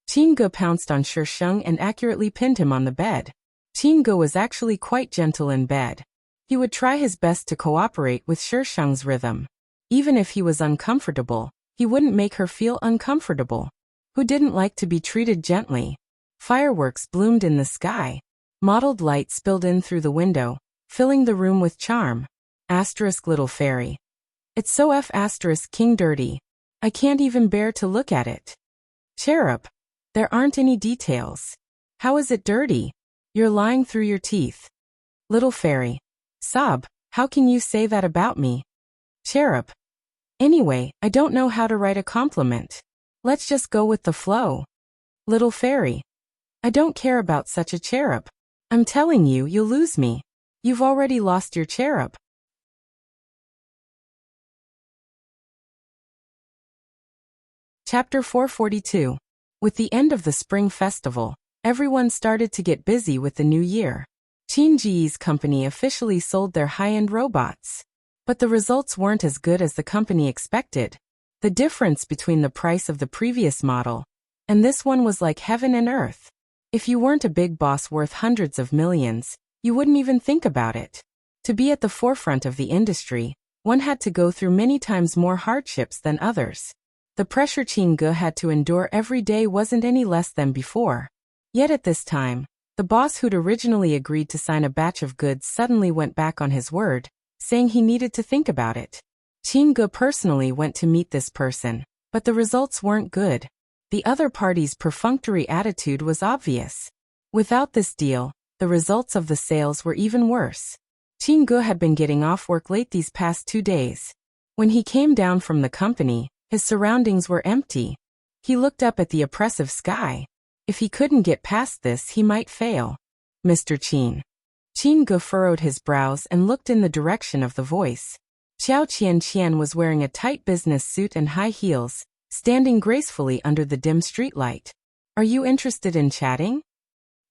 Qin Ge pounced on Shisheng and accurately pinned him on the bed. Qin Ge was actually quite gentle in bed. He would try his best to cooperate with Shisheng's rhythm. Even if he was uncomfortable, he wouldn't make her feel uncomfortable. Who didn't like to be treated gently? Fireworks bloomed in the sky. Mottled light spilled in through the window, filling the room with charm. Asterisk little fairy. It's so king dirty. I can't even bear to look at it. Cherub. There aren't any details. How is it dirty? You're lying through your teeth. Little fairy. Sob, how can you say that about me? Cherub. Anyway, I don't know how to write a compliment. Let's just go with the flow. Little fairy. I don't care about such a cherub. I'm telling you, you'll lose me. You've already lost your cherub. Chapter 442. With the end of the Spring Festival, everyone started to get busy with the new year. Qin Ji's company officially sold their high-end robots. But the results weren't as good as the company expected. The difference between the price of the previous model and this one was like heaven and earth. If you weren't a big boss worth hundreds of millions, you wouldn't even think about it. To be at the forefront of the industry, one had to go through many times more hardships than others. The pressure Qin Ge had to endure every day wasn't any less than before. Yet at this time, the boss who'd originally agreed to sign a batch of goods suddenly went back on his word, saying he needed to think about it. Qin Ge personally went to meet this person, but the results weren't good. The other party's perfunctory attitude was obvious. Without this deal, the results of the sales were even worse. Qin Ge had been getting off work late these past 2 days. When he came down from the company, his surroundings were empty. He looked up at the oppressive sky. If he couldn't get past this, he might fail. Mr. Qin. Qin Ge furrowed his brows and looked in the direction of the voice. Qiao Qian was wearing a tight business suit and high heels, standing gracefully under the dim streetlight. Are you interested in chatting?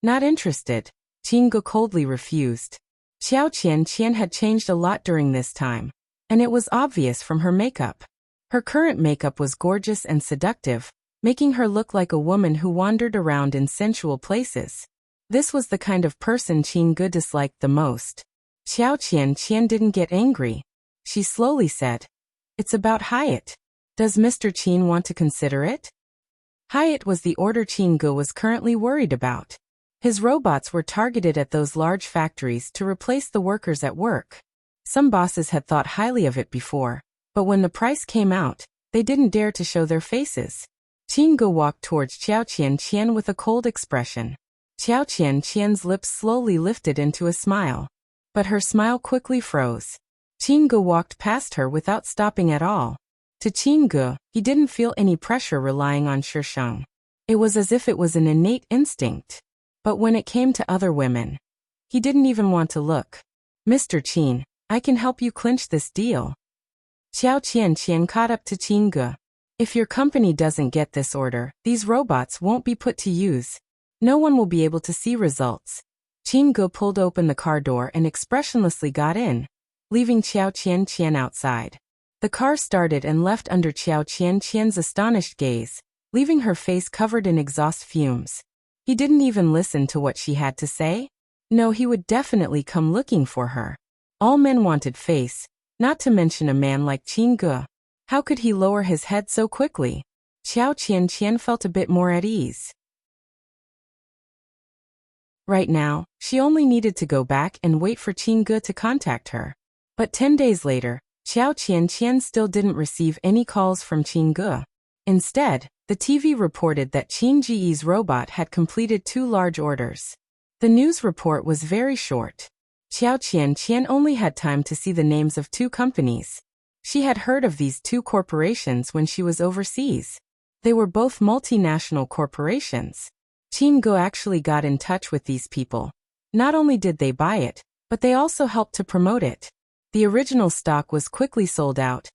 Not interested. Qin Ge coldly refused. Qiao Qian had changed a lot during this time, and it was obvious from her makeup. Her current makeup was gorgeous and seductive, making her look like a woman who wandered around in sensual places. This was the kind of person Qingge disliked the most. Xiao Qian didn't get angry. She slowly said, "It's about Hyatt. Does Mr. Qin want to consider it?" Hyatt was the order Qingge was currently worried about. His robots were targeted at those large factories to replace the workers at work. Some bosses had thought highly of it before, but when the price came out, they didn't dare to show their faces. Qingge walked towards Xiao Qian with a cold expression. Xiao Qian's lips slowly lifted into a smile. But her smile quickly froze. Qingge walked past her without stopping at all. To Qingge, he didn't feel any pressure relying on Shisheng. It was as if it was an innate instinct. But when it came to other women, he didn't even want to look. "Mr. Qin, I can help you clinch this deal." Xiao Qian caught up to Qingge. "If your company doesn't get this order, these robots won't be put to use. No one will be able to see results." Qingge pulled open the car door and expressionlessly got in, leaving Xiao Qian outside. The car started and left under Xiao Qian's astonished gaze, leaving her face covered in exhaust fumes. He didn't even listen to what she had to say. No, he would definitely come looking for her. All men wanted face, not to mention a man like Qingge. How could he lower his head so quickly? Xiao Qian felt a bit more at ease. Right now, she only needed to go back and wait for Qingge to contact her. But 10 days later, Xiao Qian still didn't receive any calls from Qingge. Instead, the TV reported that Qingge's robot had completed 2 large orders. The news report was very short. Xiao Qian only had time to see the names of 2 companies. She had heard of these 2 corporations when she was overseas. They were both multinational corporations. Qingge actually got in touch with these people. Not only did they buy it, but they also helped to promote it. The original stock was quickly sold out,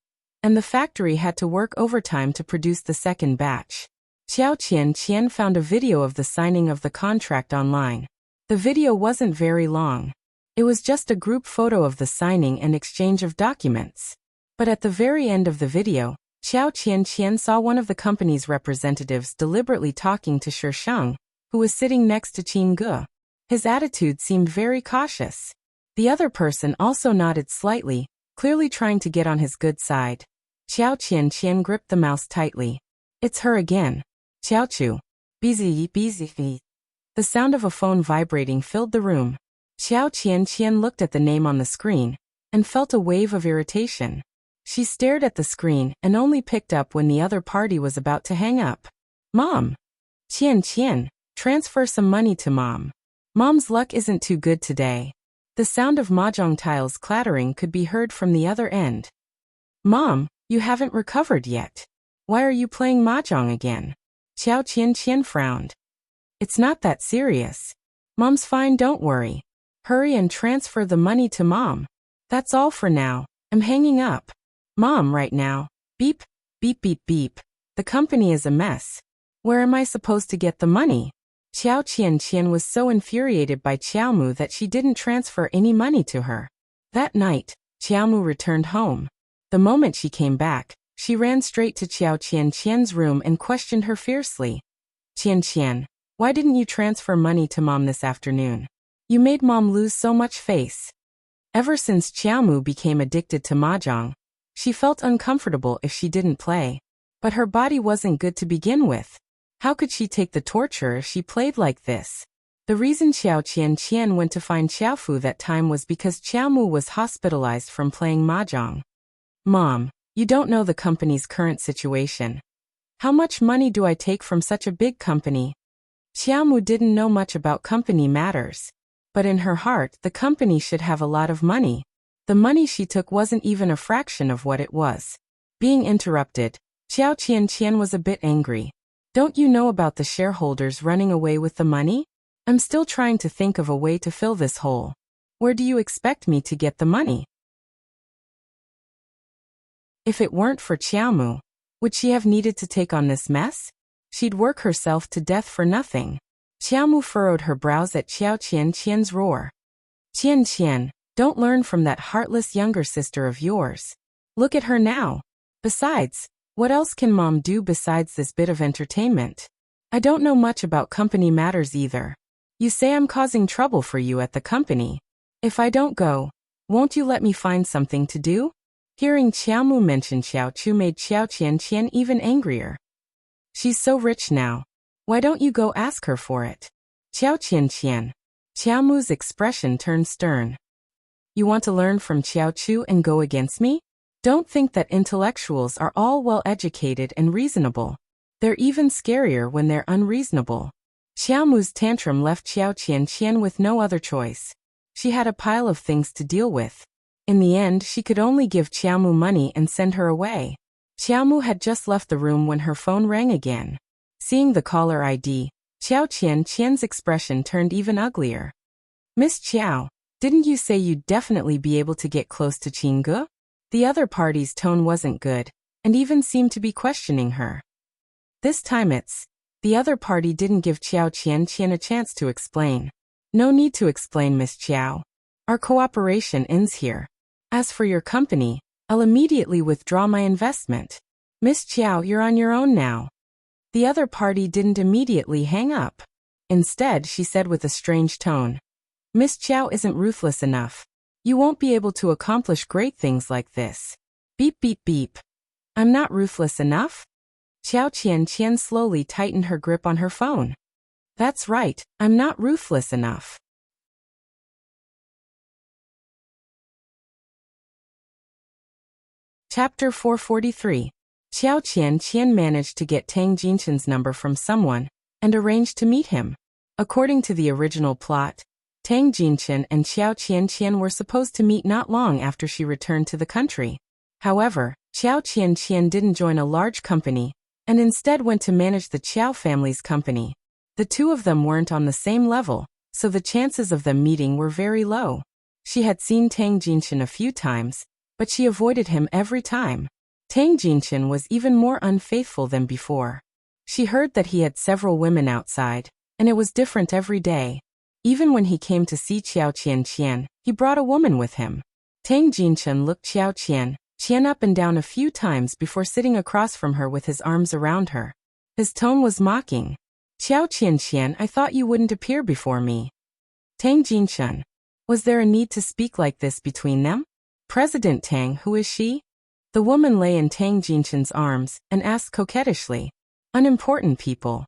and the factory had to work overtime to produce the second batch. Xiao Qian found a video of the signing of the contract online. The video wasn't very long. It was just a group photo of the signing and exchange of documents. But at the very end of the video, Xiao Qian saw one of the company's representatives deliberately talking to Shisheng, who was sitting next to Qingge. His attitude seemed very cautious. The other person also nodded slightly, clearly trying to get on his good side. Xiao Qian gripped the mouse tightly. "It's her again. Xiaochu. Busy. The sound of a phone vibrating filled the room. Xiao Qian looked at the name on the screen and felt a wave of irritation. She stared at the screen and only picked up when the other party was about to hang up. "Mom! Qian, transfer some money to Mom. Mom's luck isn't too good today." The sound of mahjong tiles clattering could be heard from the other end. "Mom, you haven't recovered yet. Why are you playing mahjong again?" Xiao Qian frowned. "It's not that serious. Mom's fine, don't worry. Hurry and transfer the money to Mom. That's all for now. I'm hanging up. Mom, right now. Beep. The company is a mess. Where am I supposed to get the money?" Xiao Qian was so infuriated by Qiaomu that she didn't transfer any money to her. That night, Qiaomu returned home. The moment she came back, she ran straight to Xiao Qian's room and questioned her fiercely. "Qian, why didn't you transfer money to Mom this afternoon? You made Mom lose so much face." Ever since Qiaomu became addicted to mahjong, she felt uncomfortable if she didn't play. But her body wasn't good to begin with. How could she take the torture if she played like this? The reason Xiao Qian went to find Xiaofu that time was because Qiaomu was hospitalized from playing mahjong. "Mom, you don't know the company's current situation. How much money do I take from such a big company?" Qiaomu didn't know much about company matters. But in her heart, the company should have a lot of money. The money she took wasn't even a fraction of what it was. Being interrupted, Xiao Qian was a bit angry. "Don't you know about the shareholders running away with the money? I'm still trying to think of a way to fill this hole. Where do you expect me to get the money?" If it weren't for Qiaomu, would she have needed to take on this mess? She'd work herself to death for nothing. Qiaomu furrowed her brows at Xiao Qian's roar. "Qian, don't learn from that heartless younger sister of yours. Look at her now. Besides, what else can Mom do besides this bit of entertainment? I don't know much about company matters either. You say I'm causing trouble for you at the company. If I don't go, won't you let me find something to do? Hearing Qiao Mu mention Xiao Chu made Xiao Qian even angrier. She's so rich now. Why don't you go ask her for it? Qiao Qian. Qiao Mu's expression turned stern. You want to learn from Qiao Chu and go against me? Don't think that intellectuals are all well-educated and reasonable. They're even scarier when they're unreasonable. Qiao Mu's tantrum left Xiao Qian with no other choice. She had a pile of things to deal with. In the end, she could only give Qiao Mu money and send her away. Qiao Mu had just left the room when her phone rang again. Seeing the caller ID, Xiao Qian's expression turned even uglier. Miss Qiao, didn't you say you'd definitely be able to get close to Qingge? The other party's tone wasn't good, and even seemed to be questioning her. This time the other party didn't give Xiao Qian a chance to explain. No need to explain, Miss Qiao. Our cooperation ends here. As for your company, I'll immediately withdraw my investment. Miss Qiao, you're on your own now. The other party didn't immediately hang up. Instead, she said with a strange tone, Miss Qiao isn't ruthless enough. You won't be able to accomplish great things like this. Beep beep beep. I'm not ruthless enough? Xiao Qian slowly tightened her grip on her phone. That's right, I'm not ruthless enough. Chapter 443. Xiao Qian managed to get Tang Jinshan's number from someone and arranged to meet him. According to the original plot, Tang Jinshan and Xiao Qian were supposed to meet not long after she returned to the country. However, Xiao Qian didn't join a large company and instead went to manage the Qiao family's company. The two of them weren't on the same level, so the chances of them meeting were very low. She had seen Tang Jinshan a few times, but she avoided him every time. Tang Jinshan was even more unfaithful than before. She heard that he had several women outside, and it was different every day. Even when he came to see Xiao Qian, he brought a woman with him. Tang Jinshan looked Xiao Qian up and down a few times before sitting across from her with his arms around her. His tone was mocking. Xiao Qian, I thought you wouldn't appear before me. Tang Jinshan. Was there a need to speak like this between them? President Tang, who is she? The woman lay in Tang Jinshan's arms and asked coquettishly. Unimportant people.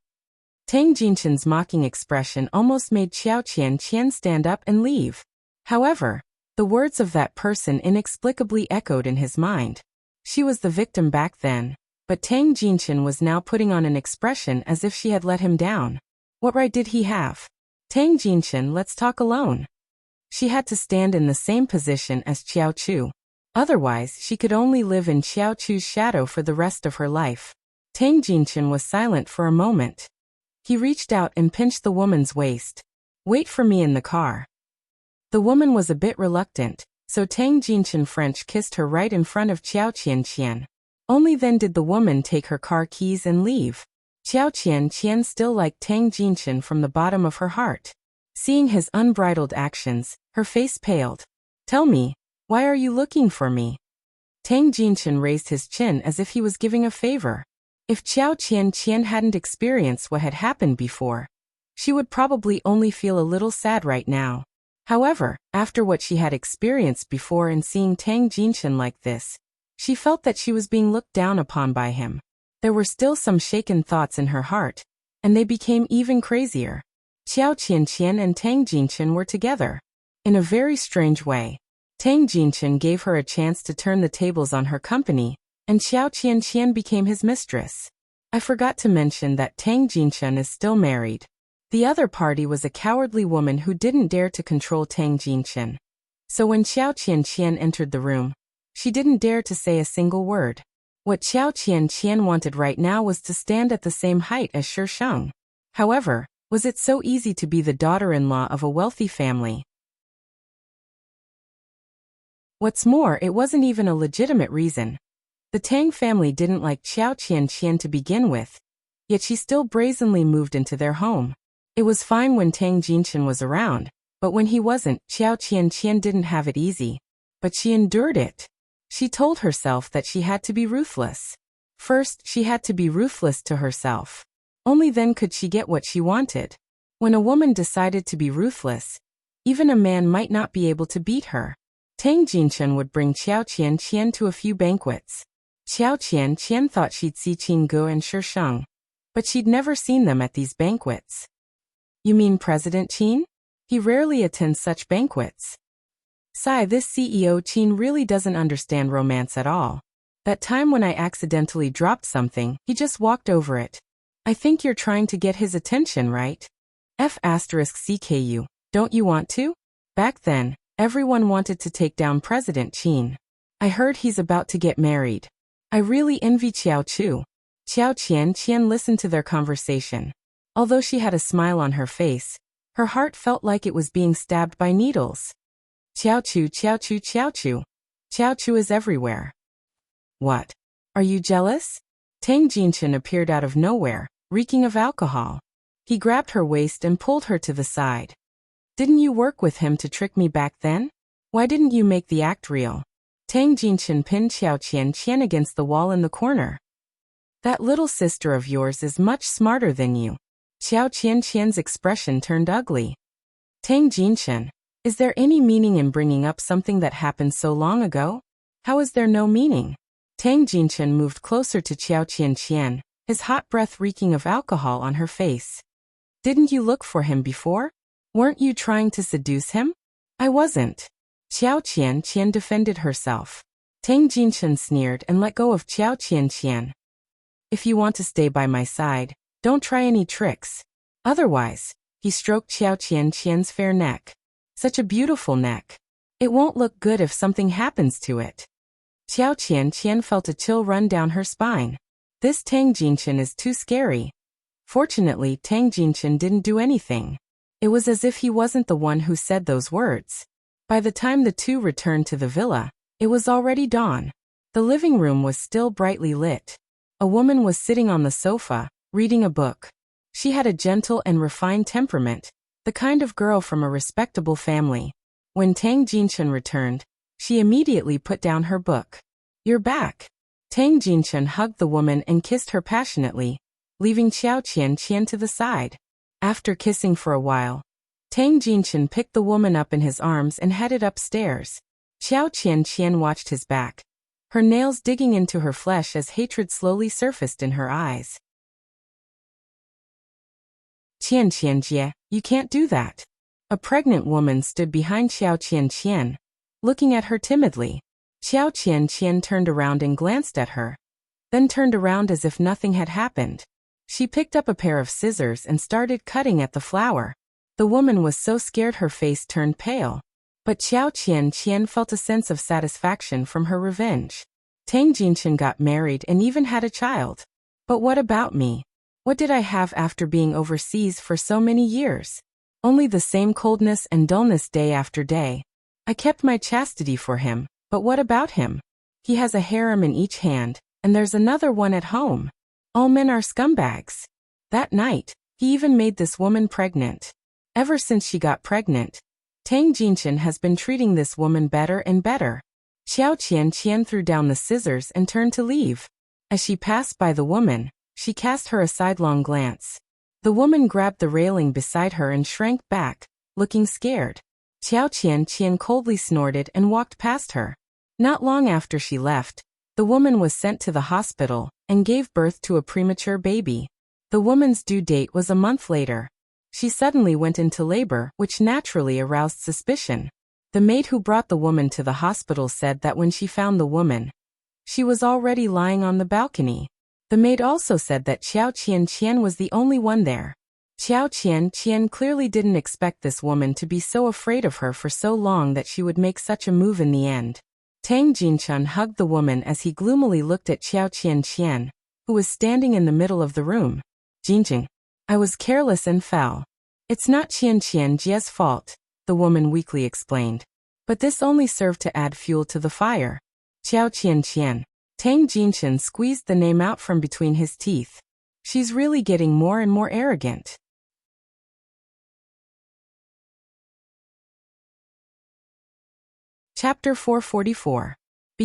Tang Jinshan's mocking expression almost made Xiao Qian stand up and leave. However, the words of that person inexplicably echoed in his mind. She was the victim back then, but Tang Jinshan was now putting on an expression as if she had let him down. What right did he have? Tang Jinshan, let's talk alone. She had to stand in the same position as Qiao Chu. Otherwise, she could only live in Qiao Chu's shadow for the rest of her life. Tang Jinshan was silent for a moment. He reached out and pinched the woman's waist. Wait for me in the car. The woman was a bit reluctant, so Tang Jinshan French kissed her right in front of Xiao Qian. Only then did the woman take her car keys and leave. Xiao Qian still liked Tang Jinshan from the bottom of her heart. Seeing his unbridled actions, her face paled. Tell me, why are you looking for me? Tang Jinshan raised his chin as if he was giving a favor. If Xiao Qian hadn't experienced what had happened before, she would probably only feel a little sad right now. However, after what she had experienced before and seeing Tang Jinshan like this, she felt that she was being looked down upon by him. There were still some shaken thoughts in her heart, and they became even crazier. Xiao Qian and Tang Jinshan were together. In a very strange way. Tang Jinshan gave her a chance to turn the tables on her company, and Xiao Qian became his mistress. I forgot to mention that Tang Jinshan is still married. The other party was a cowardly woman who didn't dare to control Tang Jinshan. So when Xiao Qian entered the room, she didn't dare to say a single word. What Xiao Qian wanted right now was to stand at the same height as Shi Sheng. However, was it so easy to be the daughter-in-law of a wealthy family? What's more, it wasn't even a legitimate reason. The Tang family didn't like Xiao Qian to begin with, yet she still brazenly moved into their home. It was fine when Tang Jinshan was around, but when he wasn't, Xiao Qian didn't have it easy. But she endured it. She told herself that she had to be ruthless. First, she had to be ruthless to herself. Only then could she get what she wanted. When a woman decided to be ruthless, even a man might not be able to beat her. Tang Jinchen would bring Qiao Qian to a few banquets. Qiao Qian thought she'd see Qin Ge and Shi Sheng, but she'd never seen them at these banquets. You mean President Qin? He rarely attends such banquets. Sigh, this CEO Qin really doesn't understand romance at all. That time when I accidentally dropped something, he just walked over it. I think you're trying to get his attention, right? F***CKU, don't you want to? Back then, everyone wanted to take down President Qin. I heard he's about to get married. I really envy Qiao Chu. Qiao Qian listened to their conversation. Although she had a smile on her face, her heart felt like it was being stabbed by needles. Qiao Chu, Qiao Chu, Qiao Chu. Qiao Chu is everywhere. What? Are you jealous? Tang Jinchen appeared out of nowhere, reeking of alcohol. He grabbed her waist and pulled her to the side. Didn't you work with him to trick me back then? Why didn't you make the act real? Tang Jinchen pinned Qiao Qian against the wall in the corner. That little sister of yours is much smarter than you. Qiao Qian's expression turned ugly. Tang Jinchen, is there any meaning in bringing up something that happened so long ago? How is there no meaning? Tang Jinchen moved closer to Qiao Qian, his hot breath reeking of alcohol on her face. Didn't you look for him before? Weren't you trying to seduce him? I wasn't. Qiao Qian defended herself. Tang Jinchen sneered and let go of Qiao Qian. If you want to stay by my side, don't try any tricks. Otherwise, he stroked Qiao Qian's fair neck. Such a beautiful neck. It won't look good if something happens to it. Qiao Qian felt a chill run down her spine. This Tang Jinchen is too scary. Fortunately, Tang Jinchen didn't do anything. It was as if he wasn't the one who said those words. By the time the two returned to the villa, it was already dawn. The living room was still brightly lit. A woman was sitting on the sofa, reading a book. She had a gentle and refined temperament, the kind of girl from a respectable family. When Tang Jinchen returned, she immediately put down her book. You're back. Tang Jinchen hugged the woman and kissed her passionately, leaving Qiao Qian to the side. After kissing for a while, Tang Jinchen picked the woman up in his arms and headed upstairs. Qiao Qian watched his back, her nails digging into her flesh as hatred slowly surfaced in her eyes. Qianjie, you can't do that. A pregnant woman stood behind Qiao Qian, looking at her timidly. Qiao Qian turned around and glanced at her, then turned around as if nothing had happened. She picked up a pair of scissors and started cutting at the flower. The woman was so scared her face turned pale. But Qiao Qian felt a sense of satisfaction from her revenge. Tang Jinchen got married and even had a child. But what about me? What did I have after being overseas for so many years? Only the same coldness and dullness day after day. I kept my chastity for him, but what about him? He has a harem in each hand, and there's another one at home. All men are scumbags. That night, he even made this woman pregnant. Ever since she got pregnant, Tang Jinchen has been treating this woman better and better. Qiao Qian threw down the scissors and turned to leave. As she passed by the woman, she cast her a sidelong glance. The woman grabbed the railing beside her and shrank back, looking scared. Qiao Qian coldly snorted and walked past her. Not long after she left, the woman was sent to the hospital and gave birth to a premature baby. The woman's due date was a month later. She suddenly went into labor, which naturally aroused suspicion. The maid who brought the woman to the hospital said that when she found the woman, she was already lying on the balcony. The maid also said that Qiao Qian was the only one there. Qiao Qian clearly didn't expect this woman to be so afraid of her for so long that she would make such a move in the end. Tang Jinchen hugged the woman as he gloomily looked at Qiao Qian, who was standing in the middle of the room. Jinjing, I was careless and fell. It's not Qianjie's fault, the woman weakly explained. But this only served to add fuel to the fire. Qiao Qian. Tang Jinchen squeezed the name out from between his teeth. She's really getting more and more arrogant. Chapter 444.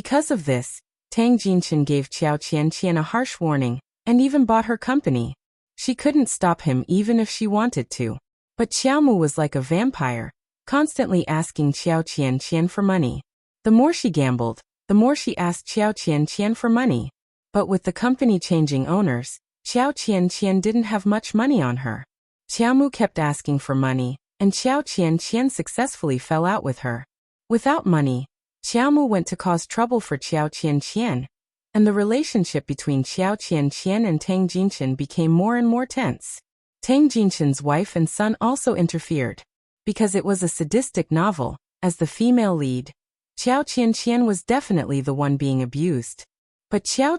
Because of this, Tang Jinchen gave Qiao Qian a harsh warning, and even bought her company. She couldn't stop him even if she wanted to. But Qiao Mu was like a vampire, constantly asking Qiao Qian for money. The more she gambled, the more she asked Qiao Qian for money. But with the company changing owners, Qiao Qian didn't have much money on her. Qiao Mu kept asking for money, and Qiao Qian successfully fell out with her. Without money, Qiao Mu went to cause trouble for Qiao Qian, and the relationship between Qiao Qian and Tang Jinchen became more and more tense. Tang Jinchen's wife and son also interfered. Because it was a sadistic novel, as the female lead, Qiao Qian was definitely the one being abused. But Qiao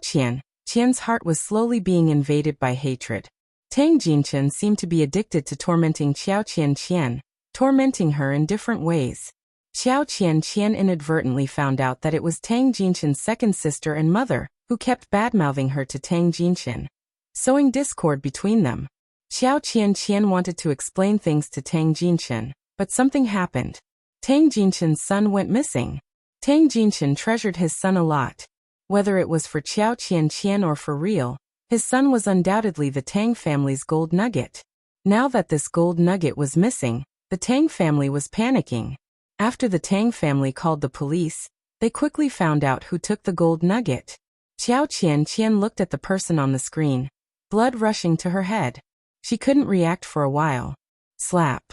Qian's heart was slowly being invaded by hatred. Tang Jinchen seemed to be addicted to tormenting Qiao Qian, tormenting her in different ways. Qiao Qian inadvertently found out that it was Tang Jinchen's second sister and mother who kept badmouthing her to Tang Jinchen, sowing discord between them. Qiao Qian wanted to explain things to Tang Jinchen, but something happened. Tang Jinchen's son went missing. Tang Jinchen treasured his son a lot. Whether it was for Qiao Qian or for real, his son was undoubtedly the Tang family's gold nugget. Now that this gold nugget was missing, the Tang family was panicking. After the Tang family called the police, they quickly found out who took the gold nugget. Qiao Qian looked at the person on the screen, blood rushing to her head. She couldn't react for a while. Slap.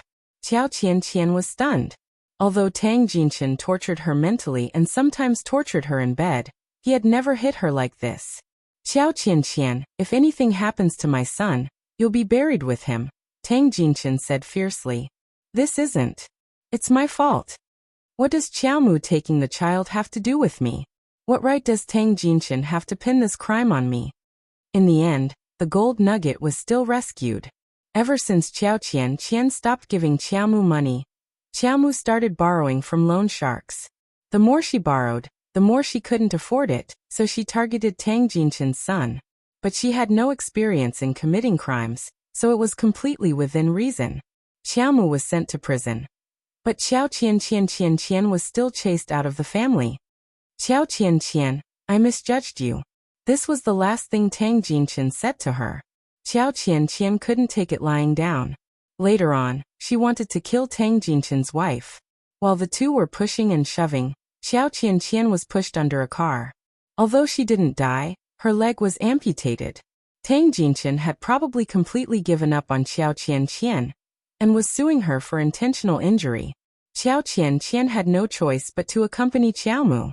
Qiao Qian was stunned. Although Tang Jinchen tortured her mentally and sometimes tortured her in bed, he had never hit her like this. Qiao Qian, if anything happens to my son, you'll be buried with him, Tang Jinchen said fiercely. This isn't. It's my fault. What does Qiao Mu taking the child have to do with me? What right does Tang Jinchen have to pin this crime on me? In the end, the gold nugget was still rescued. Ever since Qiao Qian stopped giving Qiao Mu money, Qiao Mu started borrowing from loan sharks. The more she borrowed, the more she couldn't afford it, so she targeted Tang Jinchen's son. But she had no experience in committing crimes, so it was completely within reason. Qiao Mu was sent to prison. But Qiao Qian was still chased out of the family. Qiao Qian, I misjudged you. This was the last thing Tang Jinchen said to her. Qiao Qian couldn't take it lying down. Later on, she wanted to kill Tang Jinchen's wife. While the two were pushing and shoving, Qiao Qian was pushed under a car. Although she didn't die, her leg was amputated. Tang Jinchen had probably completely given up on Qiao Qian and was suing her for intentional injury. Qiao Qian had no choice but to accompany Qiao Mu.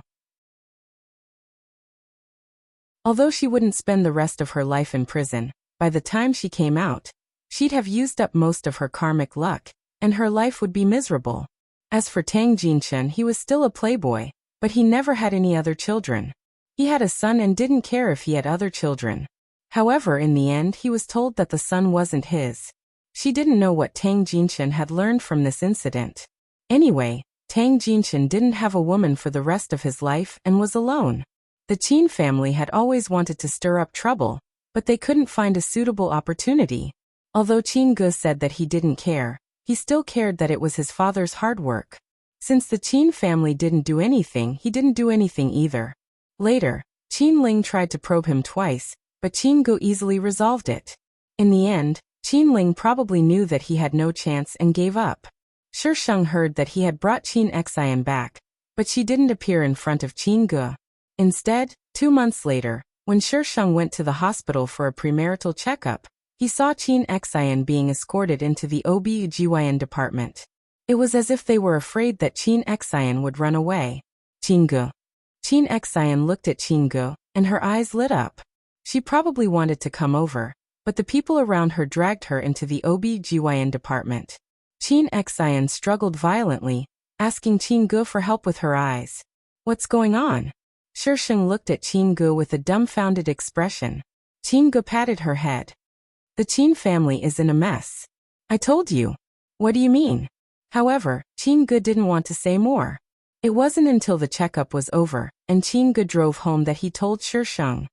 Although she wouldn't spend the rest of her life in prison, by the time she came out, she'd have used up most of her karmic luck, and her life would be miserable. As for Tang Jinchen, he was still a playboy, but he never had any other children. He had a son and didn't care if he had other children. However, in the end he was told that the son wasn't his. She didn't know what Tang Jinchen had learned from this incident. Anyway, Tang Jinchen didn't have a woman for the rest of his life and was alone. The Qin family had always wanted to stir up trouble, but they couldn't find a suitable opportunity. Although Qin Ge said that he didn't care, he still cared that it was his father's hard work. Since the Qin family didn't do anything, he didn't do anything either. Later, Qin Ling tried to probe him twice, but Qin Ge easily resolved it. In the end, Qin Ling probably knew that he had no chance and gave up. Shi Sheng heard that he had brought Qin Xian back, but she didn't appear in front of Qin Ge. Instead, 2 months later, when Shi Sheng went to the hospital for a premarital checkup, he saw Qin Xian being escorted into the OB/GYN department. It was as if they were afraid that Qin Xian would run away. Qin Ge. Qin Xian looked at Qin Ge, and her eyes lit up. She probably wanted to come over, but the people around her dragged her into the OB/GYN department. Qin Xian struggled violently, asking Qin Ge for help with her eyes. What's going on? Shi Sheng looked at Qin Ge with a dumbfounded expression. Qin Ge patted her head. The Qin family is in a mess. I told you. What do you mean? However, Qin Ge didn't want to say more. It wasn't until the checkup was over, and Qin Ge drove home that he told Shi Sheng.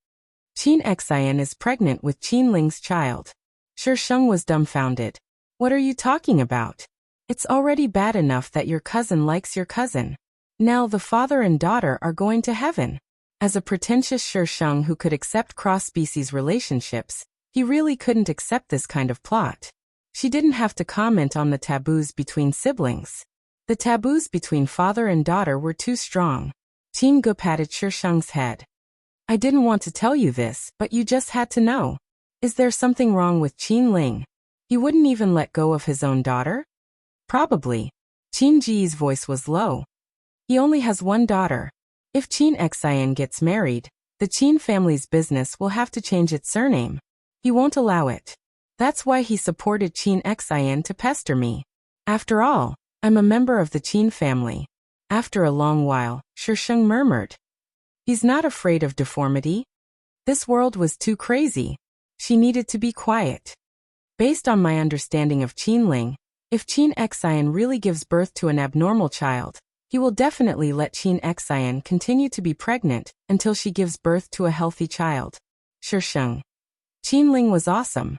Qin Xian is pregnant with Qin Ling's child. Shi Sheng was dumbfounded. What are you talking about? It's already bad enough that your cousin likes your cousin. Now the father and daughter are going to heaven. As a pretentious Shisheng who could accept cross-species relationships, he really couldn't accept this kind of plot. She didn't have to comment on the taboos between siblings. The taboos between father and daughter were too strong. Qin Ge patted Shisheng's head. I didn't want to tell you this, but you just had to know. Is there something wrong with Qin Ling? He wouldn't even let go of his own daughter? Probably. Qin Ji's voice was low. He only has one daughter. If Qin Xian gets married, the Qin family's business will have to change its surname. He won't allow it. That's why he supported Qin Xian to pester me. After all, I'm a member of the Qin family. After a long while, Shisheng murmured. He's not afraid of deformity. This world was too crazy. She needed to be quiet. Based on my understanding of Qin Ling, if Qin Xian really gives birth to an abnormal child, he will definitely let Qin Xian continue to be pregnant until she gives birth to a healthy child. Shisheng. Qin Ling was awesome.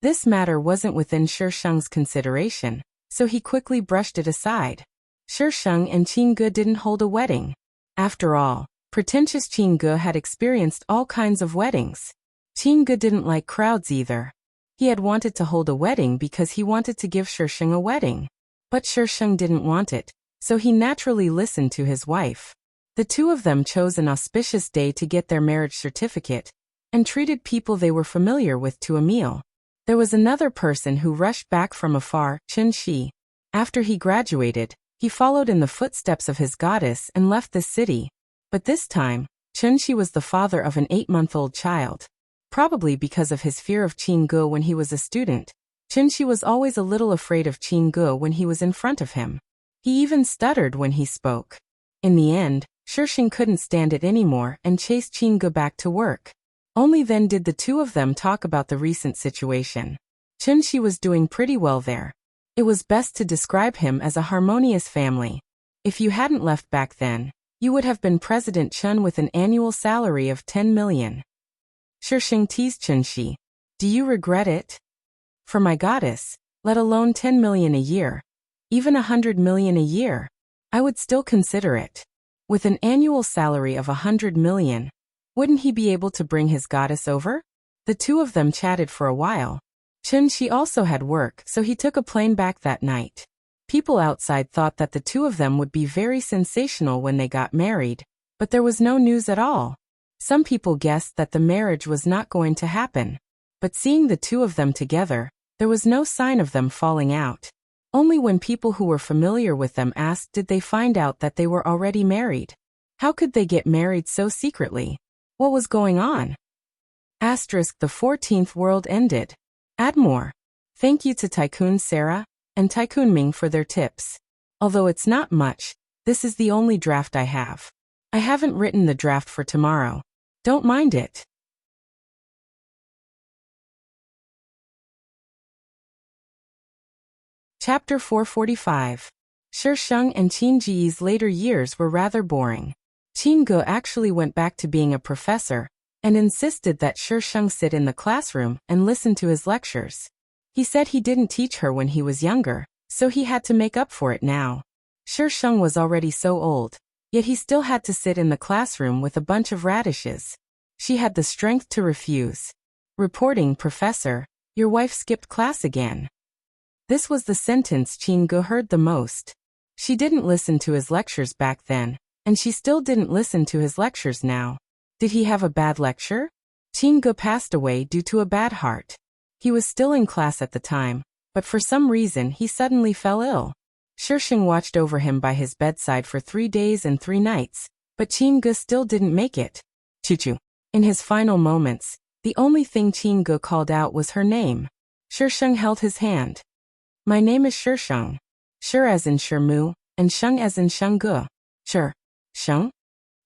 This matter wasn't within Shisheng's consideration, so he quickly brushed it aside. Shisheng and Qin Ge didn't hold a wedding. After all, pretentious Qin Ge had experienced all kinds of weddings. Qin Ge didn't like crowds either. He had wanted to hold a wedding because he wanted to give Shisheng a wedding. But Shisheng didn't want it, so he naturally listened to his wife. The two of them chose an auspicious day to get their marriage certificate, and treated people they were familiar with to a meal. There was another person who rushed back from afar, Chen Shi. After he graduated, he followed in the footsteps of his goddess and left the city. But this time, Chen Shi was the father of an 8-month-old child. Probably because of his fear of Qin Ge when he was a student, Chen Shi was always a little afraid of Qin Ge when he was in front of him. He even stuttered when he spoke. In the end, Shisheng couldn't stand it anymore and chased Qin Ge back to work. Only then did the two of them talk about the recent situation. Chen Shi was doing pretty well there. It was best to describe him as a harmonious family. If you hadn't left back then, you would have been President Chen with an annual salary of 10 million. Shisheng teased Chen Shi. Do you regret it? For my goddess, let alone 10 million a year, even 100 million a year, I would still consider it. With an annual salary of 100 million, wouldn't he be able to bring his goddess over? The two of them chatted for a while. Chen Shi also had work, so he took a plane back that night. People outside thought that the two of them would be very sensational when they got married, but there was no news at all. Some people guessed that the marriage was not going to happen. But seeing the two of them together, there was no sign of them falling out. Only when people who were familiar with them asked did they find out that they were already married. How could they get married so secretly? What was going on? Asterisk the 14th world ended. Add more. Thank you to Tycoon Sarah and Tycoon Ming for their tips. Although it's not much, this is the only draft I have. I haven't written the draft for tomorrow. Don't mind it. Chapter 445. Shisheng and Qin Ji's later years were rather boring. Qin Ge actually went back to being a professor, and insisted that Shisheng sit in the classroom and listen to his lectures. He said he didn't teach her when he was younger, so he had to make up for it now. Shisheng was already so old, yet he still had to sit in the classroom with a bunch of radishes. She had the strength to refuse. Reporting, Professor, your wife skipped class again. This was the sentence Qin Ge heard the most. She didn't listen to his lectures back then, and she still didn't listen to his lectures now. Did he have a bad lecture? Qin Ge passed away due to a bad heart. He was still in class at the time, but for some reason he suddenly fell ill. Shisheng watched over him by his bedside for 3 days and 3 nights, but Qin Ge still didn't make it. Choo-choo. In his final moments, the only thing Qin Ge called out was her name. Shisheng held his hand. My name is Shisheng. Shur as in Shurmu, and Sheng as in Sheng-ge. Shur. Sheng?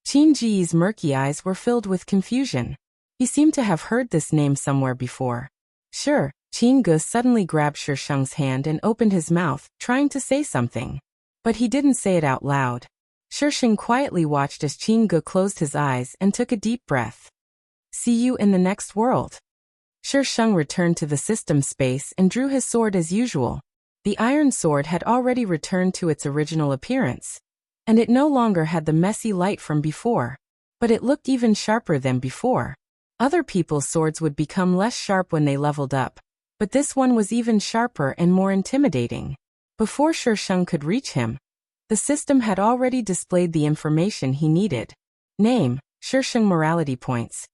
Qin Ji's murky eyes were filled with confusion. He seemed to have heard this name somewhere before. Sure. Qin Ge suddenly grabbed Shisheng's hand and opened his mouth, trying to say something. But he didn't say it out loud. Shisheng quietly watched as Qin Ge closed his eyes and took a deep breath. See you in the next world. Shisheng returned to the system space and drew his sword as usual. The iron sword had already returned to its original appearance, and it no longer had the messy light from before, but it looked even sharper than before. Other people's swords would become less sharp when they leveled up, but this one was even sharper and more intimidating. Before Shisheng could reach him, the system had already displayed the information he needed. Name, Shisheng morality points.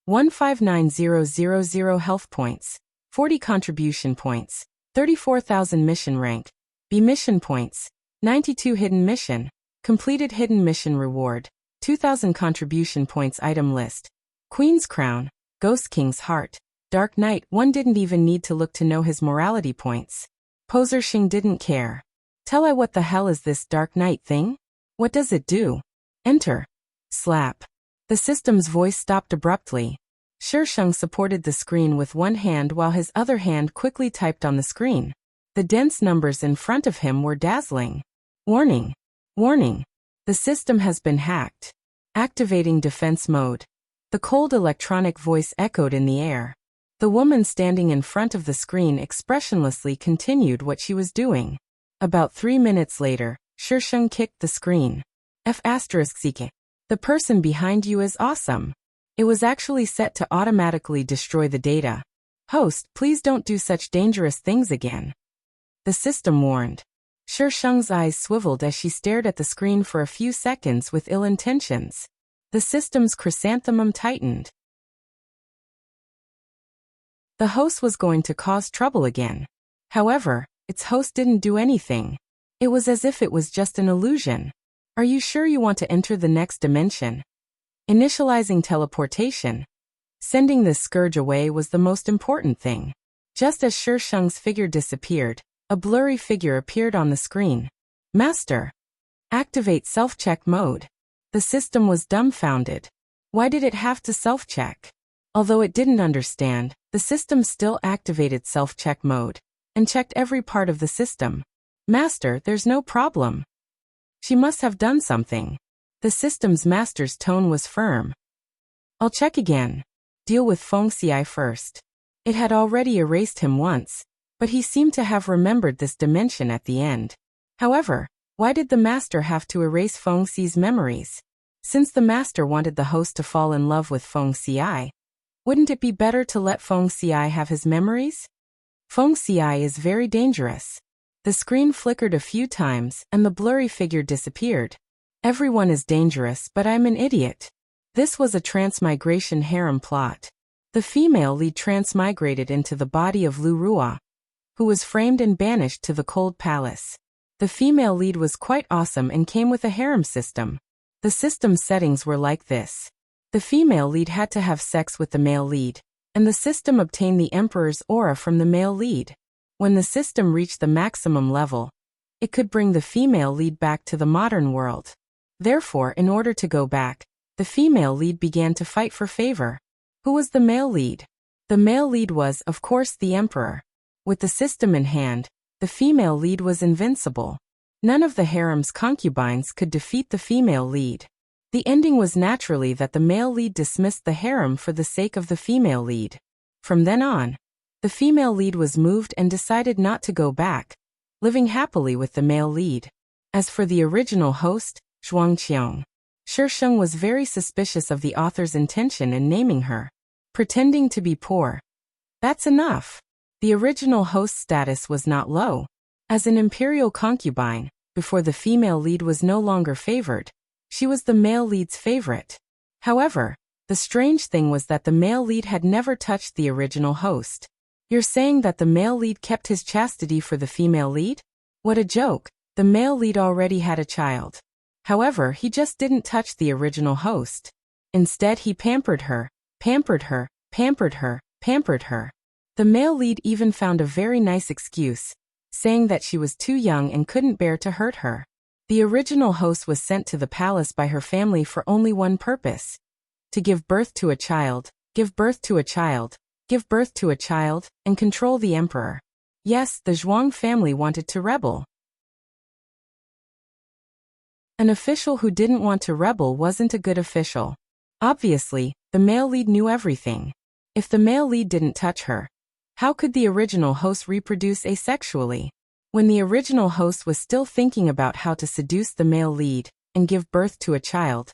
159000 health points, 40 contribution points, 34,000 mission rank, B mission points, 92 hidden mission, completed hidden mission reward, 2,000 contribution points item list, Queen's crown, Ghost King's heart, Dark Knight. One didn't even need to look to know his morality points. Poser Xing didn't care. Tell I what the hell is this Dark Knight thing? What does it do? Enter. Slap. The system's voice stopped abruptly. Shisheng supported the screen with one hand while his other hand quickly typed on the screen. The dense numbers in front of him were dazzling. Warning. Warning. The system has been hacked. Activating defense mode. The cold electronic voice echoed in the air. The woman standing in front of the screen expressionlessly continued what she was doing. About 3 minutes later, Shisheng kicked the screen. F***. The person behind you is awesome. It was actually set to automatically destroy the data. Host, please don't do such dangerous things again. The system warned. Shisheng's eyes swiveled as she stared at the screen for a few seconds with ill intentions. The system's chrysanthemum tightened. The host was going to cause trouble again. However, its host didn't do anything. It was as if it was just an illusion. Are you sure you want to enter the next dimension? Initializing teleportation. Sending this scourge away was the most important thing. Just as Shisheng's figure disappeared, a blurry figure appeared on the screen. Master. Activate self-check mode. The system was dumbfounded. Why did it have to self-check? Although it didn't understand, the system still activated self-check mode and checked every part of the system. Master, there's no problem. She must have done something. The system's master's tone was firm. I'll check again. Deal with Feng Xi first. It had already erased him once, but he seemed to have remembered this dimension at the end. However, why did the master have to erase Feng Xi's memories? Since the master wanted the host to fall in love with Feng Xi, wouldn't it be better to let Feng Xi have his memories? Feng Xi is very dangerous. The screen flickered a few times and the blurry figure disappeared. Everyone is dangerous, but I'm an idiot. This was a transmigration harem plot. The female lead transmigrated into the body of Lu Rua, who was framed and banished to the cold palace. The female lead was quite awesome and came with a harem system. The system settings were like this. The female lead had to have sex with the male lead, and the system obtained the emperor's aura from the male lead. When the system reached the maximum level, it could bring the female lead back to the modern world. Therefore, in order to go back, the female lead began to fight for favor. Who was the male lead? The male lead was, of course, the emperor. With the system in hand, the female lead was invincible. None of the harem's concubines could defeat the female lead. The ending was naturally that the male lead dismissed the harem for the sake of the female lead. From then on, the female lead was moved and decided not to go back, living happily with the male lead. As for the original host, Zhuangqiang, Shisheng was very suspicious of the author's intention in naming her. Pretending to be poor. That's enough. The original host status was not low. As an imperial concubine, before the female lead was no longer favored, she was the male lead's favorite. However, the strange thing was that the male lead had never touched the original host. You're saying that the male lead kept his chastity for the female lead? What a joke. The male lead already had a child. However, he just didn't touch the original host. Instead, he pampered her, pampered her, pampered her, pampered her. The male lead even found a very nice excuse, saying that she was too young and couldn't bear to hurt her. The original host was sent to the palace by her family for only one purpose: to give birth to a child, give birth to a child, give birth to a child, and control the emperor. Yes, the Zhuang family wanted to rebel. An official who didn't want to rebel wasn't a good official. Obviously, the male lead knew everything. If the male lead didn't touch her, how could the original host reproduce asexually? When the original host was still thinking about how to seduce the male lead and give birth to a child,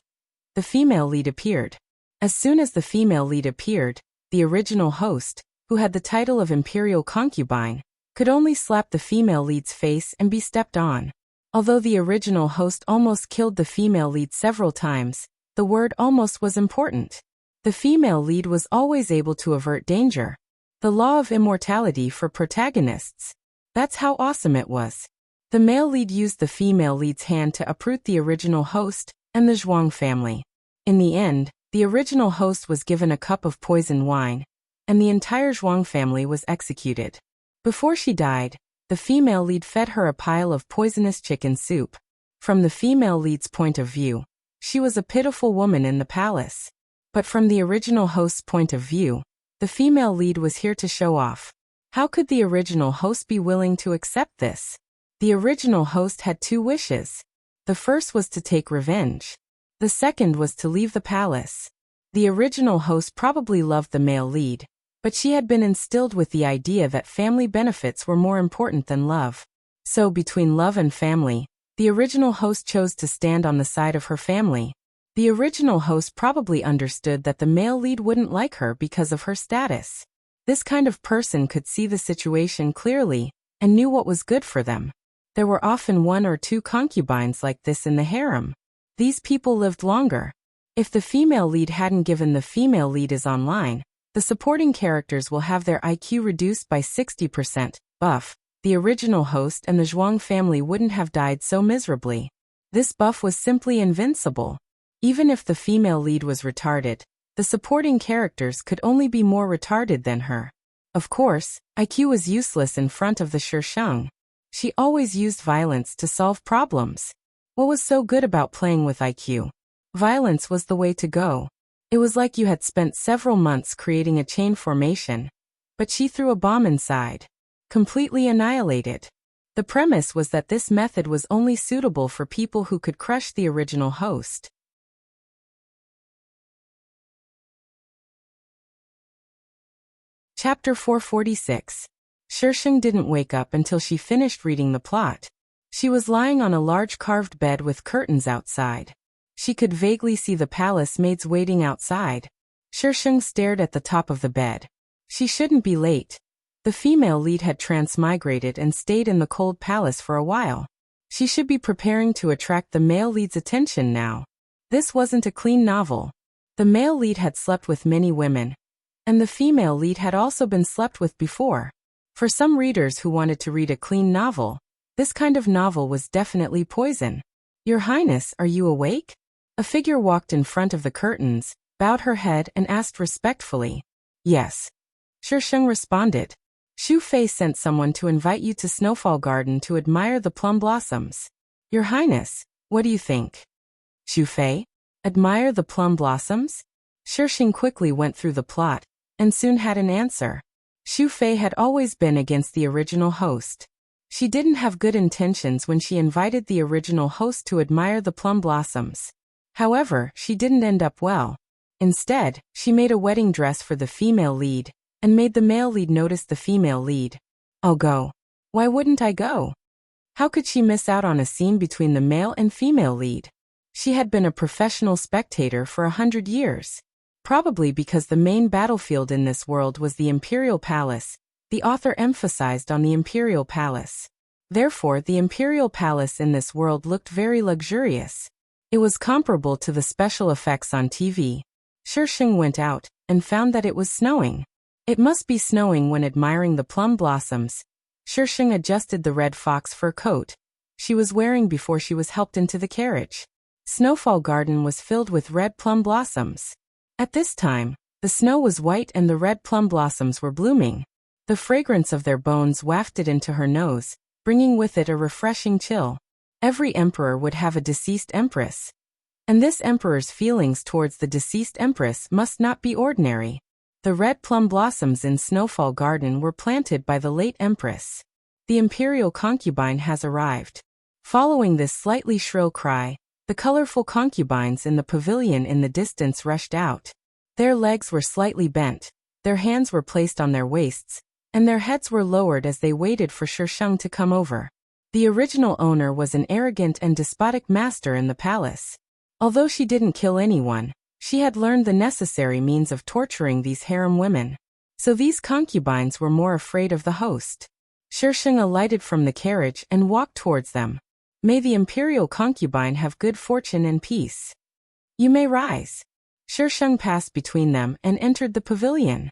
the female lead appeared. As soon as the female lead appeared, the original host, who had the title of imperial concubine, could only slap the female lead's face and be stepped on. Although the original host almost killed the female lead several times, the word almost was important. The female lead was always able to avert danger. The law of immortality for protagonists. That's how awesome it was. The male lead used the female lead's hand to uproot the original host and the Zhuang family. In the end, the original host was given a cup of poisoned wine, and the entire Zhuang family was executed. Before she died, the female lead fed her a pile of poisonous chicken soup. From the female lead's point of view, she was a pitiful woman in the palace. But from the original host's point of view, the female lead was here to show off. How could the original host be willing to accept this? The original host had two wishes. The first was to take revenge. The second was to leave the palace. The original host probably loved the male lead, but she had been instilled with the idea that family benefits were more important than love. So between love and family, the original host chose to stand on the side of her family. The original host probably understood that the male lead wouldn't like her because of her status. This kind of person could see the situation clearly and knew what was good for them. There were often 1 or 2 concubines like this in the harem. These people lived longer. If the female lead hadn't given the female lead is online, the supporting characters will have their IQ reduced by 60%. Buff. The original host and the Zhuang family wouldn't have died so miserably. This buff was simply invincible. Even if the female lead was retarded, the supporting characters could only be more retarded than her. Of course, IQ was useless in front of the Shisheng. She always used violence to solve problems. What was so good about playing with IQ? Violence was the way to go. It was like you had spent several months creating a chain formation, but she threw a bomb inside. Completely annihilated. The premise was that this method was only suitable for people who could crush the original host. Chapter 446. Shisheng didn't wake up until she finished reading the plot. She was lying on a large carved bed with curtains outside. She could vaguely see the palace maids waiting outside. Shisheng stared at the top of the bed. She shouldn't be late. The female lead had transmigrated and stayed in the cold palace for a while. She should be preparing to attract the male lead's attention now. This wasn't a clean novel. The male lead had slept with many women, and the female lead had also been slept with before. For some readers who wanted to read a clean novel, this kind of novel was definitely poison. Your Highness, are you awake? A figure walked in front of the curtains, bowed her head and asked respectfully. Yes. Shisheng responded. Xu Fei sent someone to invite you to Snowfall Garden to admire the plum blossoms. Your Highness, what do you think? Xu Fei? Admire the plum blossoms? Shisheng quickly went through the plot, and soon had an answer. Xu Fei had always been against the original host. She didn't have good intentions when she invited the original host to admire the plum blossoms. However, she didn't end up well. Instead, she made a wedding dress for the female lead, and made the male lead notice the female lead. I'll go. Why wouldn't I go? How could she miss out on a scene between the male and female lead? She had been a professional spectator for 100 years. Probably because the main battlefield in this world was the Imperial Palace, the author emphasized on the Imperial Palace. Therefore, the Imperial Palace in this world looked very luxurious. It was comparable to the special effects on TV. Shisheng went out, and found that it was snowing. It must be snowing when admiring the plum blossoms. Shisheng adjusted the red fox fur coat she was wearing before she was helped into the carriage. Snowfall Garden was filled with red plum blossoms. At this time, the snow was white and the red plum blossoms were blooming. The fragrance of their bones wafted into her nose, bringing with it a refreshing chill. Every emperor would have a deceased empress. And this emperor's feelings towards the deceased empress must not be ordinary. The red plum blossoms in Snowfall Garden were planted by the late empress. The imperial concubine has arrived. Following this slightly shrill cry, the colorful concubines in the pavilion in the distance rushed out. Their legs were slightly bent, their hands were placed on their waists, and their heads were lowered as they waited for Shisheng to come over. The original owner was an arrogant and despotic master in the palace. Although she didn't kill anyone, she had learned the necessary means of torturing these harem women. So these concubines were more afraid of the host. Shisheng alighted from the carriage and walked towards them. May the imperial concubine have good fortune and peace. You may rise. Shisheng passed between them and entered the pavilion.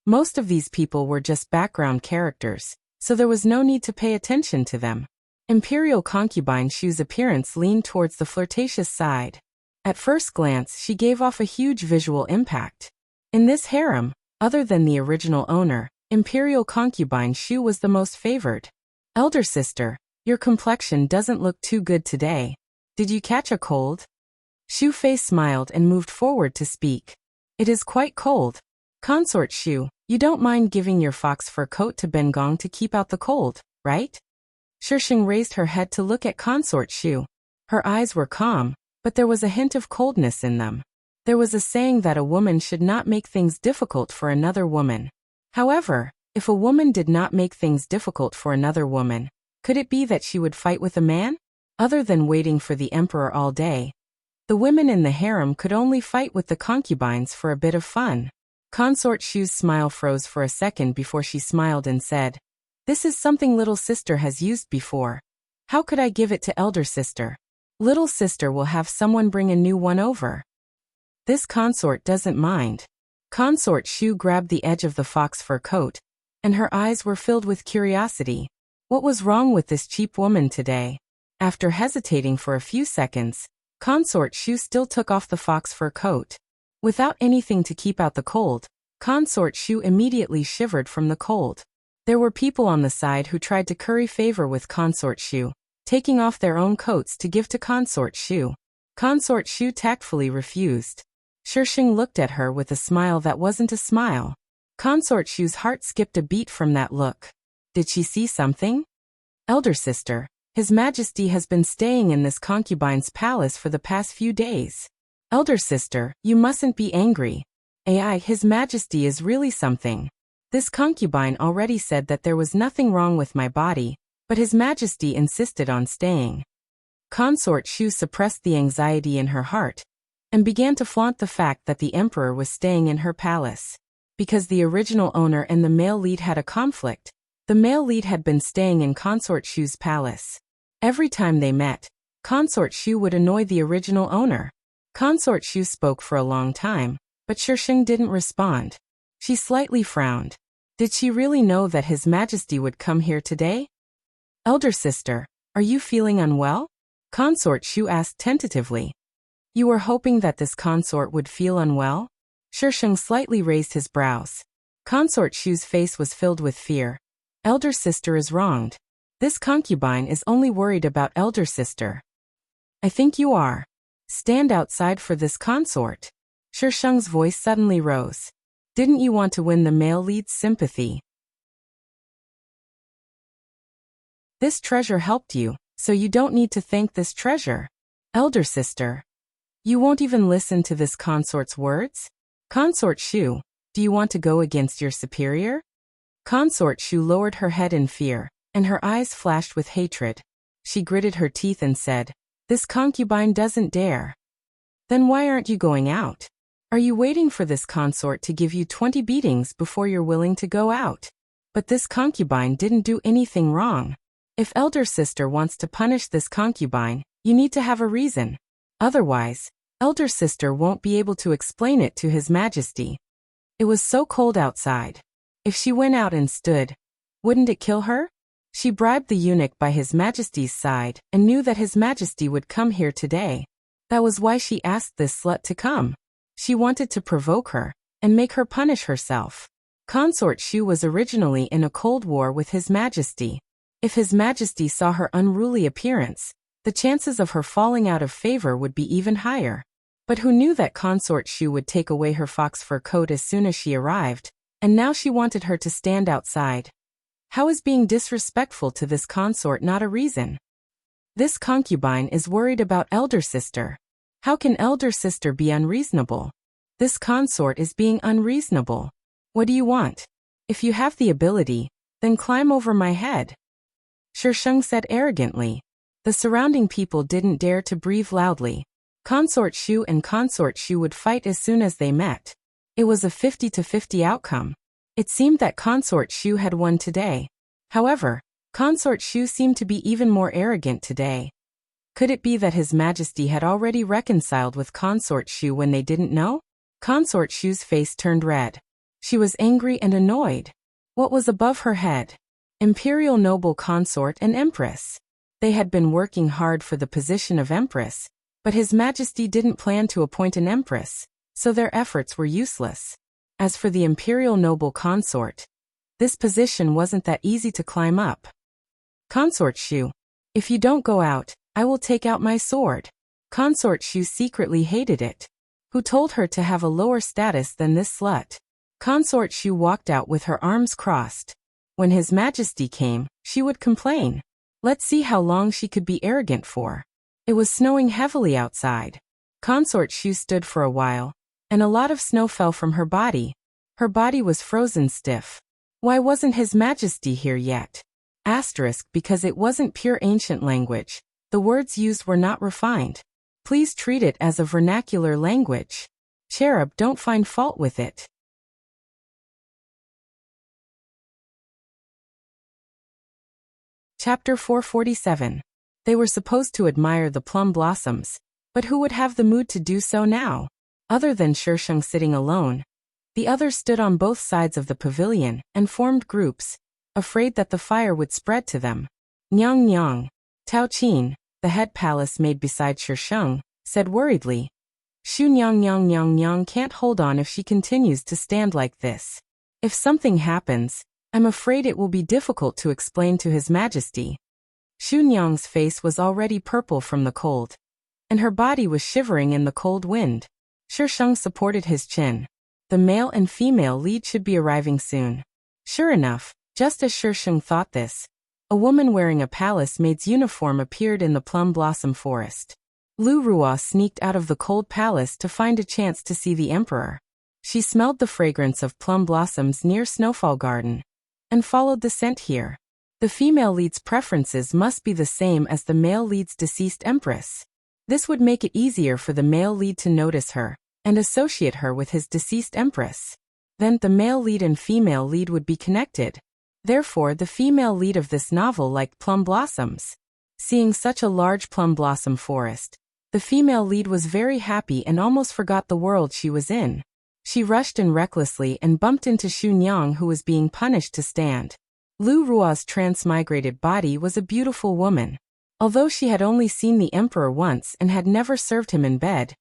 Most of these people were just background characters, so there was no need to pay attention to them. Imperial concubine Shu's appearance leaned towards the flirtatious side. At first glance, she gave off a huge visual impact. In this harem, other than the original owner, Imperial concubine Shu was the most favored. Elder sister, your complexion doesn't look too good today. Did you catch a cold? Shu Fei smiled and moved forward to speak. It is quite cold. Consort Shu, you don't mind giving your fox fur coat to Ben Gong to keep out the cold, right? Shisheng raised her head to look at Consort Shu. Her eyes were calm, but there was a hint of coldness in them. There was a saying that a woman should not make things difficult for another woman. However, if a woman did not make things difficult for another woman, could it be that she would fight with a man? Other than waiting for the emperor all day, the women in the harem could only fight with the concubines for a bit of fun. Consort Shu's smile froze for a second before she smiled and said, "This is something little sister has used before. How could I give it to elder sister? Little sister will have someone bring a new one over." This consort doesn't mind. Consort Shu grabbed the edge of the fox fur coat, and her eyes were filled with curiosity. What was wrong with this cheap woman today? After hesitating for a few seconds, Consort Shu still took off the fox fur coat. Without anything to keep out the cold, Consort Shu immediately shivered from the cold. There were people on the side who tried to curry favor with Consort Shu, taking off their own coats to give to Consort Shu. Consort Shu tactfully refused. Shisheng looked at her with a smile that wasn't a smile. Consort Shu's heart skipped a beat from that look. Did she see something? Elder sister, His Majesty has been staying in this concubine's palace for the past few days. Elder sister, you mustn't be angry. His Majesty is really something. This concubine already said that there was nothing wrong with my body, but His Majesty insisted on staying. Consort Shu suppressed the anxiety in her heart and began to flaunt the fact that the emperor was staying in her palace. Because the original owner and the male lead had a conflict, the male lead had been staying in Consort Shu's palace. Every time they met, Consort Shu would annoy the original owner. Consort Shu spoke for a long time, but Shisheng didn't respond. She slightly frowned. Did she really know that His Majesty would come here today? Elder sister, are you feeling unwell? Consort Shu asked tentatively. You were hoping that this consort would feel unwell? Shisheng slightly raised his brows. Consort Shu's face was filled with fear. Elder sister is wronged. This concubine is only worried about elder sister. I think you are. Stand outside for this consort. Shisheng's voice suddenly rose. Didn't you want to win the male lead's sympathy? This treasure helped you, so you don't need to thank this treasure. Elder sister. You won't even listen to this consort's words? Consort Shu, do you want to go against your superior? Consort Shu lowered her head in fear, and her eyes flashed with hatred. She gritted her teeth and said, This concubine doesn't dare. Then why aren't you going out? Are you waiting for this consort to give you 20 beatings before you're willing to go out? But this concubine didn't do anything wrong. If elder sister wants to punish this concubine, you need to have a reason. Otherwise, elder sister won't be able to explain it to His Majesty. It was so cold outside. If she went out and stood, wouldn't it kill her? She bribed the eunuch by His Majesty's side and knew that His Majesty would come here today. That was why she asked this slut to come. She wanted to provoke her and make her punish herself. Consort Shu was originally in a cold war with His Majesty. If His Majesty saw her unruly appearance, the chances of her falling out of favor would be even higher. But who knew that Consort Shu would take away her fox fur coat as soon as she arrived, and now she wanted her to stand outside. How is being disrespectful to this consort not a reason? This concubine is worried about elder sister. How can elder sister be unreasonable? This consort is being unreasonable. What do you want? If you have the ability, then climb over my head. Shisheng said arrogantly. The surrounding people didn't dare to breathe loudly. Consort Shu and Consort Shu would fight as soon as they met. It was a 50-50 outcome. It seemed that Consort Shu had won today. However, Consort Shu seemed to be even more arrogant today. Could it be that His Majesty had already reconciled with Consort Shu when they didn't know? Consort Shu's face turned red. She was angry and annoyed. What was above her head? Imperial noble consort and empress. They had been working hard for the position of empress, but His Majesty didn't plan to appoint an empress, so their efforts were useless. As for the imperial noble consort, this position wasn't that easy to climb up. Consort Shu, if you don't go out, I will take out my sword. Consort Shu secretly hated it. Who told her to have a lower status than this slut? Consort Shu walked out with her arms crossed. When His Majesty came, she would complain. Let's see how long she could be arrogant for. It was snowing heavily outside. Consort Shu stood for a while, and a lot of snow fell from her body. Her body was frozen stiff. Why wasn't His Majesty here yet? Because it wasn't pure ancient language. The words used were not refined. Please treat it as a vernacular language. Cherub, don't find fault with it. Chapter 447. They were supposed to admire the plum blossoms, but who would have the mood to do so now? Other than Shisheng sitting alone. The others stood on both sides of the pavilion and formed groups, afraid that the fire would spread to them. Nyang Nyang. Tao Qin, the head palace maid beside Shisheng, said worriedly. Shu Nyang Nyang Nyang Nyang can't hold on if she continues to stand like this. If something happens, I'm afraid it will be difficult to explain to His Majesty. Shu Nyang's face was already purple from the cold, and her body was shivering in the cold wind. Shisheng supported his chin. The male and female lead should be arriving soon. Sure enough, just as Shisheng thought this, a woman wearing a palace maid's uniform appeared in the plum blossom forest. Lu Ruo sneaked out of the cold palace to find a chance to see the emperor. She smelled the fragrance of plum blossoms near Snowfall Garden, and followed the scent here. The female lead's preferences must be the same as the male lead's deceased empress. This would make it easier for the male lead to notice her and associate her with his deceased empress. Then the male lead and female lead would be connected. Therefore, the female lead of this novel liked plum blossoms. Seeing such a large plum blossom forest, the female lead was very happy and almost forgot the world she was in. She rushed in recklessly and bumped into Shu Nyang, who was being punished to stand. Lu Ruo's transmigrated body was a beautiful woman. Although she had only seen the emperor once and had never served him in bed,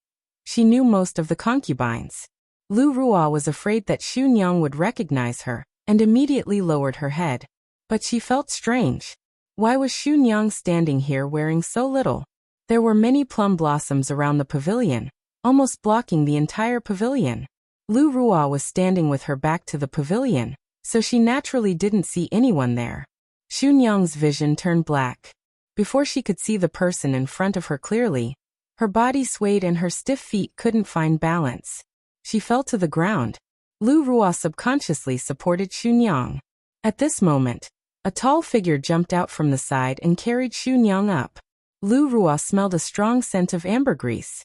she knew most of the concubines. Lu Ruo was afraid that Shu Nyang would recognize her, and immediately lowered her head. But she felt strange. Why was Shu Nyang standing here wearing so little? There were many plum blossoms around the pavilion, almost blocking the entire pavilion. Lu Ruo was standing with her back to the pavilion, so she naturally didn't see anyone there. Shu Nyang's vision turned black. Before she could see the person in front of her clearly, her body swayed and her stiff feet couldn't find balance. She fell to the ground. Lu Ruo subconsciously supported Shu Nyang. At this moment, a tall figure jumped out from the side and carried Shu Nyang up. Lu Ruo smelled a strong scent of ambergris.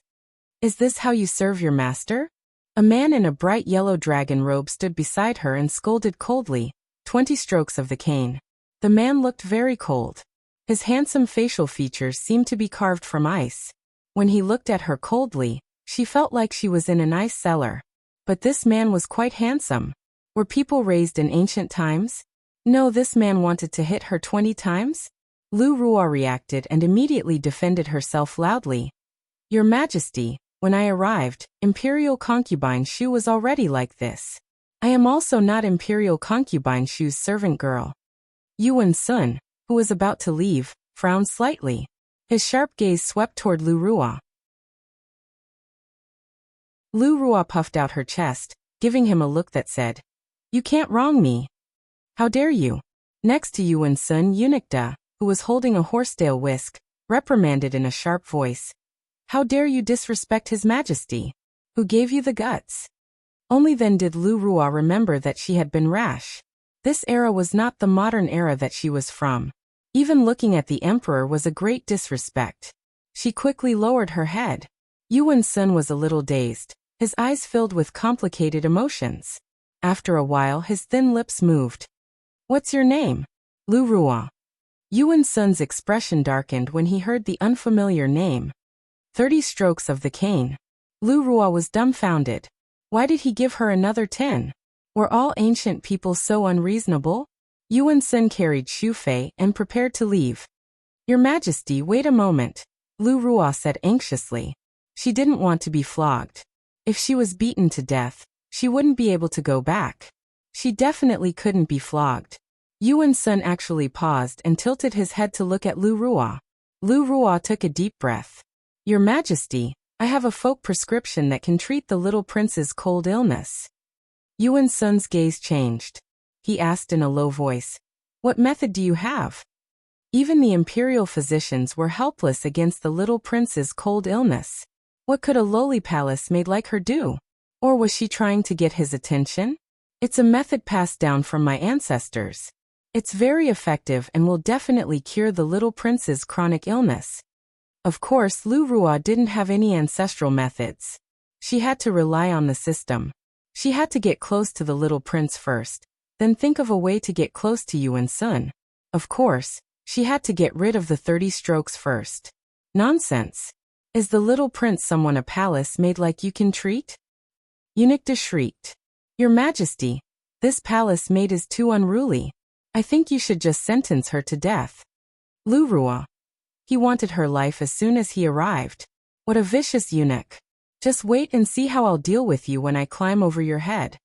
Is this how you serve your master? A man in a bright yellow dragon robe stood beside her and scolded coldly, 20 strokes of the cane. The man looked very cold. His handsome facial features seemed to be carved from ice. When he looked at her coldly, she felt like she was in an ice cellar. But this man was quite handsome. Were people raised in ancient times? No, this man wanted to hit her 20 times? Lu Ruo reacted and immediately defended herself loudly. Your Majesty, when I arrived, Imperial Concubine Shu was already like this. I am also not Imperial Concubine Shu's servant girl. Yuan Sun, who was about to leave, frowned slightly. His sharp gaze swept toward Lu Ruo. Lu Ruo puffed out her chest, giving him a look that said, You can't wrong me. How dare you? Next to Yuan Sun, Eunuch Da, who was holding a horsetail whisk, reprimanded in a sharp voice. How dare you disrespect His Majesty? Who gave you the guts? Only then did Lu Ruo remember that she had been rash. This era was not the modern era that she was from. Even looking at the emperor was a great disrespect. She quickly lowered her head. Yuan Sun was a little dazed, his eyes filled with complicated emotions. After a while his thin lips moved. "What's your name?" "Lu Ruo." Yuan Sun's expression darkened when he heard the unfamiliar name. 30 strokes of the cane. Lu Ruo was dumbfounded. Why did he give her another 10? Were all ancient people so unreasonable? Yuan Sun carried Xu Fei and prepared to leave. "Your Majesty, wait a moment," Lu Ruo said anxiously. She didn't want to be flogged. If she was beaten to death, she wouldn't be able to go back. She definitely couldn't be flogged. Yuan Sun actually paused and tilted his head to look at Lu Ruo. Lu Ruo took a deep breath. "Your Majesty, I have a folk prescription that can treat the little prince's cold illness." Yuan Sun's gaze changed. He asked in a low voice, "What method do you have?" Even the imperial physicians were helpless against the little prince's cold illness. What could a lowly palace maid like her do? Or was she trying to get his attention? "It's a method passed down from my ancestors. It's very effective and will definitely cure the little prince's chronic illness." Of course, Lu Ruo didn't have any ancestral methods. She had to rely on the system. She had to get close to the little prince first, then think of a way to get close to Yuan Sun. Of course, she had to get rid of the 30 strokes first. Nonsense. Is the little prince someone a palace maid like you can treat? Eunuch shrieked. "Your Majesty, this palace maid is too unruly. I think you should just sentence her to death." Lu Ruo. He wanted her life as soon as he arrived. What a vicious eunuch. "Just wait and see how I'll deal with you when I climb over your head."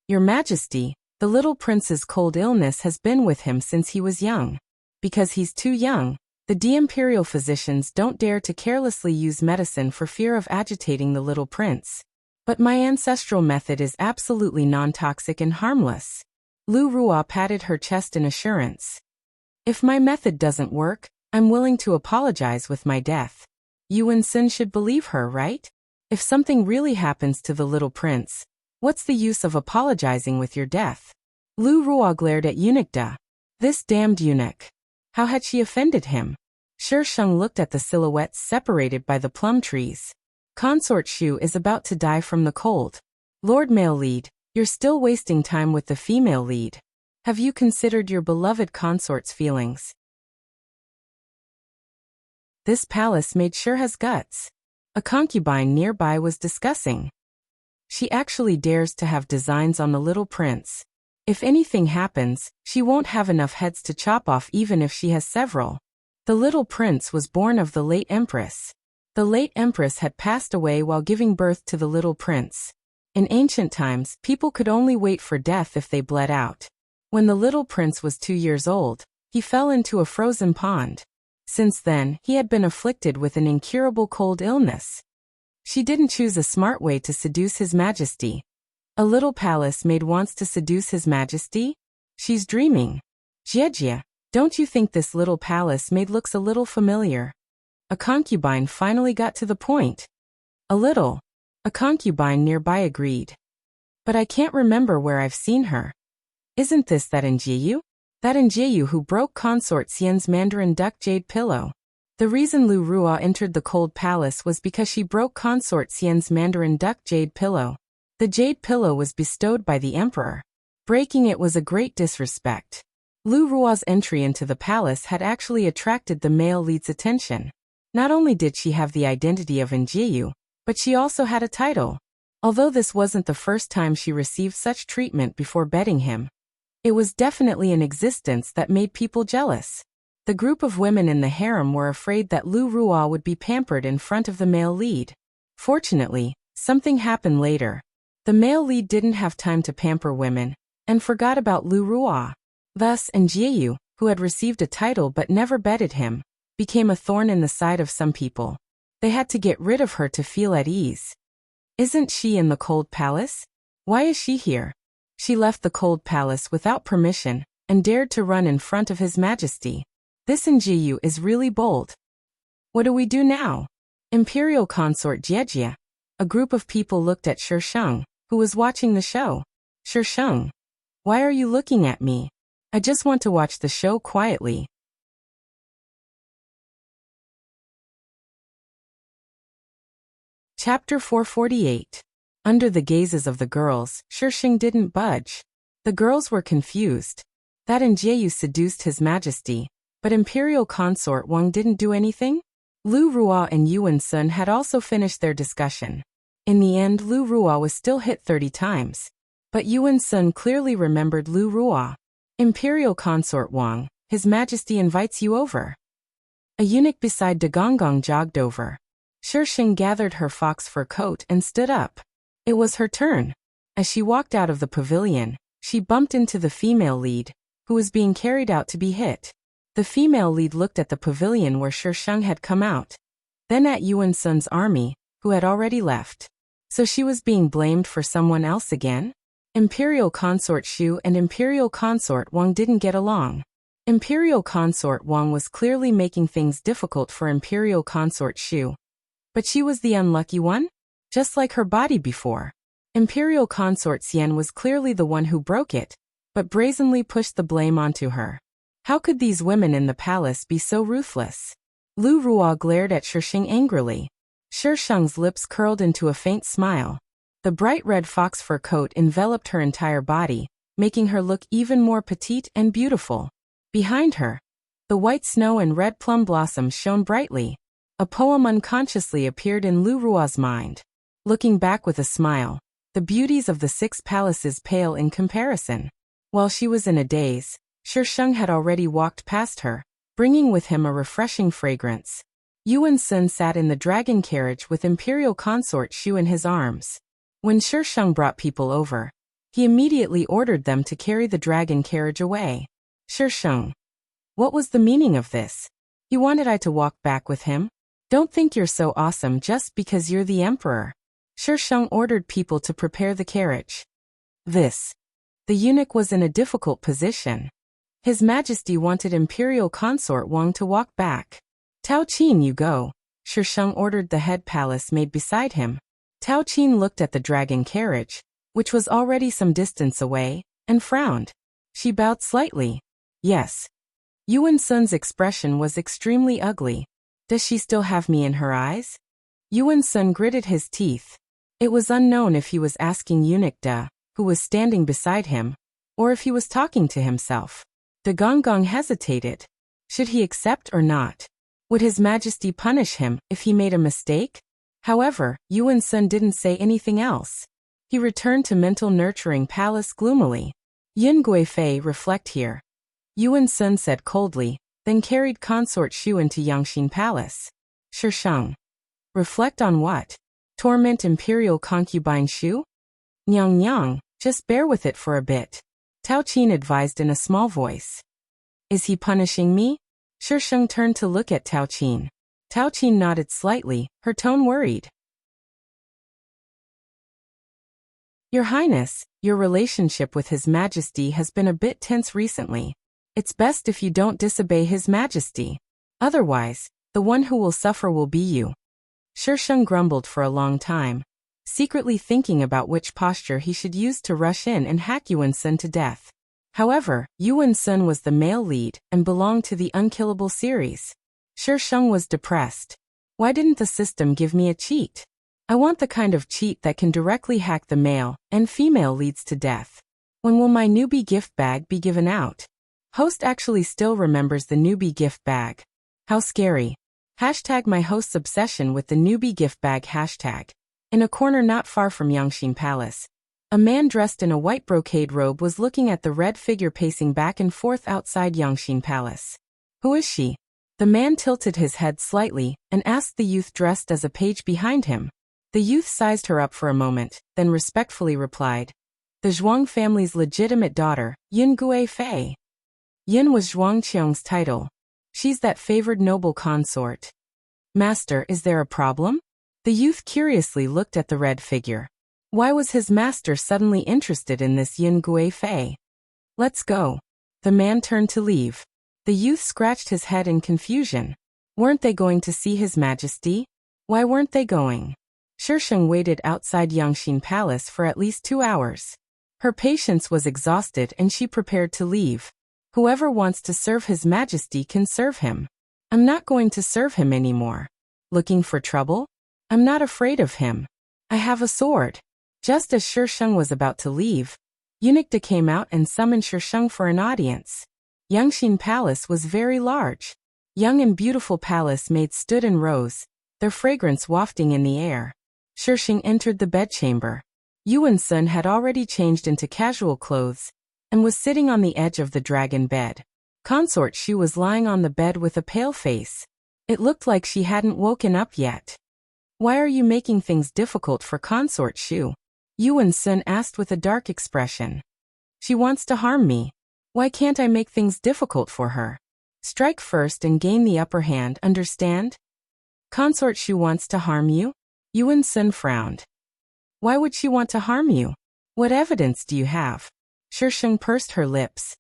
"Your Majesty, the little prince's cold illness has been with him since he was young. Because he's too young, the imperial physicians don't dare to carelessly use medicine for fear of agitating the little prince. But my ancestral method is absolutely non-toxic and harmless." Lu Ruo patted her chest in assurance. "If my method doesn't work, I'm willing to apologize with my death. Yuan Sun should believe her, right? If something really happens to the little prince, what's the use of apologizing with your death?" Lu Ruo glared at Eunuch Da. This damned eunuch. How had she offended him? Shi Sheng looked at the silhouettes separated by the plum trees. Consort Shu is about to die from the cold. Lord Male Lead, you're still wasting time with the female lead. Have you considered your beloved consort's feelings? This palace maid sure has guts. A concubine nearby was discussing. She actually dares to have designs on the little prince. If anything happens, she won't have enough heads to chop off even if she has several. The little prince was born of the late empress. The late empress had passed away while giving birth to the little prince. In ancient times, people could only wait for death if they bled out. When the little prince was 2 years old, he fell into a frozen pond. Since then, he had been afflicted with an incurable cold illness. She didn't choose a smart way to seduce His Majesty. A little palace maid wants to seduce His Majesty? She's dreaming. Jie, don't you think this little palace maid looks a little familiar? A concubine finally got to the point. A little. A concubine nearby agreed. But I can't remember where I've seen her. Isn't this that Njiu? That Njiu who broke Consort Xian's Mandarin duck jade pillow. The reason Lu Ruo entered the cold palace was because she broke Consort Xian's Mandarin duck jade pillow. The jade pillow was bestowed by the emperor. Breaking it was a great disrespect. Lu Ruo's entry into the palace had actually attracted the male lead's attention. Not only did she have the identity of Njiu, but she also had a title. Although this wasn't the first time she received such treatment before bedding him, it was definitely an existence that made people jealous. The group of women in the harem were afraid that Lu Ruo would be pampered in front of the male lead. Fortunately, something happened later. The male lead didn't have time to pamper women, and forgot about Lu Ruo. Thus, Njiu, who had received a title but never bedded him, became a thorn in the side of some people. They had to get rid of her to feel at ease. Isn't she in the cold palace? Why is she here? She left the cold palace without permission, and dared to run in front of His Majesty. This Njiu is really bold. What do we do now? Imperial consort Jie. A group of people looked at Shi Sheng. who was watching the show. Sheng, why are you looking at me? I just want to watch the show quietly. Chapter 448. Under the gazes of the girls, Sheng didn't budge. The girls were confused. That Jieyu seduced His Majesty, but Imperial Consort Wang didn't do anything? Lu Ruo and Yuan Sun had also finished their discussion. In the end, Lu Ruo was still hit 30 times. But Yuan Sun clearly remembered Lu Ruo. Imperial Consort Wang, His Majesty invites you over. A eunuch beside De Gonggong jogged over. Sheng gathered her fox fur coat and stood up. It was her turn. As she walked out of the pavilion, she bumped into the female lead, who was being carried out to be hit. The female lead looked at the pavilion where Sheng had come out, then at Yuan Sun's army, who had already left. So she was being blamed for someone else again? Imperial Consort Shu and Imperial Consort Wang didn't get along. Imperial Consort Wang was clearly making things difficult for Imperial Consort Shu. But she was the unlucky one? Just like her body before. Imperial Consort Xian was clearly the one who broke it, but brazenly pushed the blame onto her. How could these women in the palace be so ruthless? Lu Ruo glared at Sheng angrily. Sheng's lips curled into a faint smile. The bright red fox fur coat enveloped her entire body, making her look even more petite and beautiful. Behind her, the white snow and red plum blossoms shone brightly. A poem unconsciously appeared in Lu Ruo's mind. Looking back with a smile, the beauties of the 6 palaces pale in comparison. While she was in a daze, Sheng had already walked past her, bringing with him a refreshing fragrance. Yuan Sun sat in the dragon carriage with Imperial Consort Shu in his arms. When Sheng brought people over, he immediately ordered them to carry the dragon carriage away. Sheng, what was the meaning of this? You wanted I to walk back with him? Don't think you're so awesome just because you're the emperor. Sheng ordered people to prepare the carriage. The eunuch was in a difficult position. His Majesty wanted Imperial Consort Wang to walk back. Tao Qin, you go. Sheng ordered the head palace maid beside him. Tao Qin looked at the dragon carriage, which was already some distance away, and frowned. She bowed slightly. Yes. Yuan Sun's expression was extremely ugly. Does she still have me in her eyes? Yuan Sun gritted his teeth. It was unknown if he was asking Eunuch De, who was standing beside him, or if he was talking to himself. De Gonggong hesitated. Should he accept or not? Would His Majesty punish him if he made a mistake? However, Yuan Sun didn't say anything else. He returned to mental nurturing palace gloomily. Yin Guifei, reflect here. Yuan Sun said coldly, then carried Consort Shu into Yangxin Palace. Sheng. Reflect on what? Torment Imperial Concubine Shu? Nyang, just bear with it for a bit. Tao Qin advised in a small voice. Is he punishing me? Sheng turned to look at Tao Qin. Tao Qin nodded slightly, her tone worried. Your Highness, your relationship with His Majesty has been a bit tense recently. It's best if you don't disobey His Majesty. Otherwise, the one who will suffer will be you. Sheng grumbled for a long time, secretly thinking about which posture he should use to rush in and hack Yuan Sun to death. However, Yuan Sun was the male lead and belonged to the unkillable series. Sheng was depressed. Why didn't the system give me a cheat? I want the kind of cheat that can directly hack the male and female leads to death. When will my newbie gift bag be given out? Host actually still remembers the newbie gift bag. How scary. Hashtag my host's obsession with the newbie gift bag hashtag. In a corner not far from Yangxin Palace, a man dressed in a white brocade robe was looking at the red figure pacing back and forth outside Yangxin Palace. Who is she? The man tilted his head slightly and asked the youth dressed as a page behind him. The youth sized her up for a moment, then respectfully replied, the Zhuang family's legitimate daughter, Yin Guifei. Yin was Zhuang Qiong's title. She's that favored noble consort. Master, is there a problem? The youth curiously looked at the red figure. Why was his master suddenly interested in this Yin Guifei? Let's go. The man turned to leave. The youth scratched his head in confusion. Weren't they going to see His Majesty? Why weren't they going? Shisheng waited outside Yangxin Palace for at least 2 hours. Her patience was exhausted and she prepared to leave. Whoever wants to serve His Majesty can serve him. I'm not going to serve him anymore. Looking for trouble? I'm not afraid of him. I have a sword. Just as Shisheng was about to leave, Eunuch came out and summoned Shisheng for an audience. Yangxin Palace was very large. Young and beautiful palace maids stood in rows, their fragrance wafting in the air. Shisheng entered the bedchamber. Yuan Sun had already changed into casual clothes and was sitting on the edge of the dragon bed. Consort Shu was lying on the bed with a pale face. It looked like she hadn't woken up yet. Why are you making things difficult for Consort Shu? Yuan Sun asked with a dark expression. She wants to harm me. Why can't I make things difficult for her? Strike first and gain the upper hand, understand? Consort Shu wants to harm you? Yuan Sun frowned. Why would she want to harm you? What evidence do you have? Shisheng pursed her lips.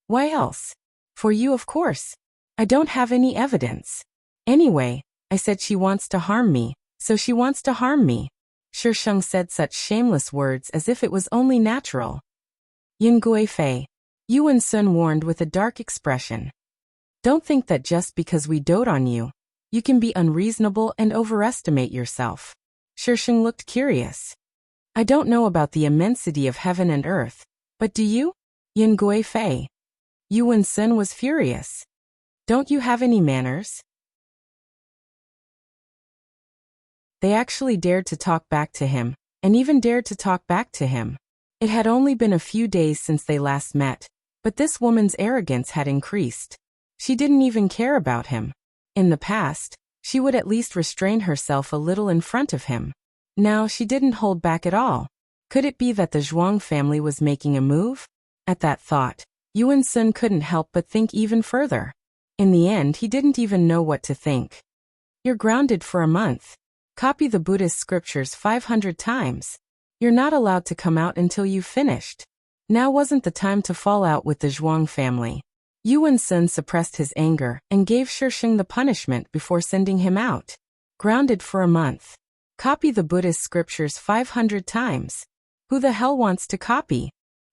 Why else? For you, of course. I don't have any evidence. Anyway, I said she wants to harm me, so she wants to harm me. Shisheng said such shameless words as if it was only natural. Yin Guifei. Yuan Sun warned with a dark expression. Don't think that just because we dote on you, you can be unreasonable and overestimate yourself. Shisheng looked curious. I don't know about the immensity of heaven and earth, but do you? Yin Guifei. Yuan Sun was furious. Don't you have any manners? They actually dared to talk back to him, and even dared to talk back to him. It had only been a few days since they last met, but this woman's arrogance had increased. She didn't even care about him. In the past, she would at least restrain herself a little in front of him. Now she didn't hold back at all. Could it be that the Zhuang family was making a move? At that thought, Yuan Sun couldn't help but think even further. In the end, he didn't even know what to think. You're grounded for a month. Copy the Buddhist scriptures 500 times. You're not allowed to come out until you've finished. Now wasn't the time to fall out with the Zhuang family. Yuan Sun suppressed his anger and gave Shisheng the punishment before sending him out. Grounded for a month. Copy the Buddhist scriptures 500 times. Who the hell wants to copy?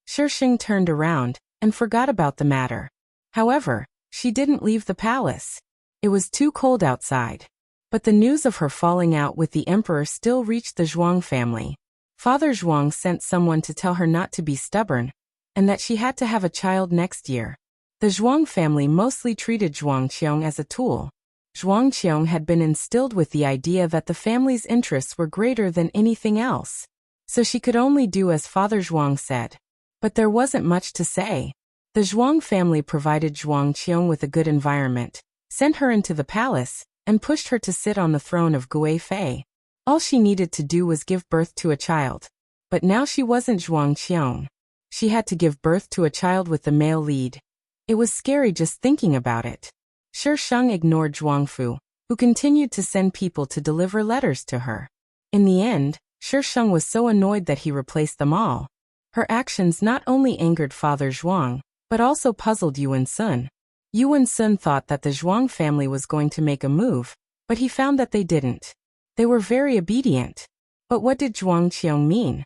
Shisheng turned around and forgot about the matter. However, she didn't leave the palace. It was too cold outside. But the news of her falling out with the emperor still reached the Zhuang family. Father Zhuang sent someone to tell her not to be stubborn, and that she had to have a child next year. The Zhuang family mostly treated Zhuang Qiong as a tool. Zhuang Qiong had been instilled with the idea that the family's interests were greater than anything else. So she could only do as Father Zhuang said. But there wasn't much to say. The Zhuang family provided Zhuang Qiong with a good environment, sent her into the palace, and pushed her to sit on the throne of Guifei. All she needed to do was give birth to a child. But now she wasn't Zhuang Qiong. She had to give birth to a child with the male lead. It was scary just thinking about it. Shisheng ignored Zhuangfu, who continued to send people to deliver letters to her. In the end, Shisheng was so annoyed that he replaced them all. Her actions not only angered Father Zhuang, but also puzzled Yuan Sun. Yuan Sun thought that the Zhuang family was going to make a move, but he found that they didn't. They were very obedient. But what did Zhuang Qiong mean?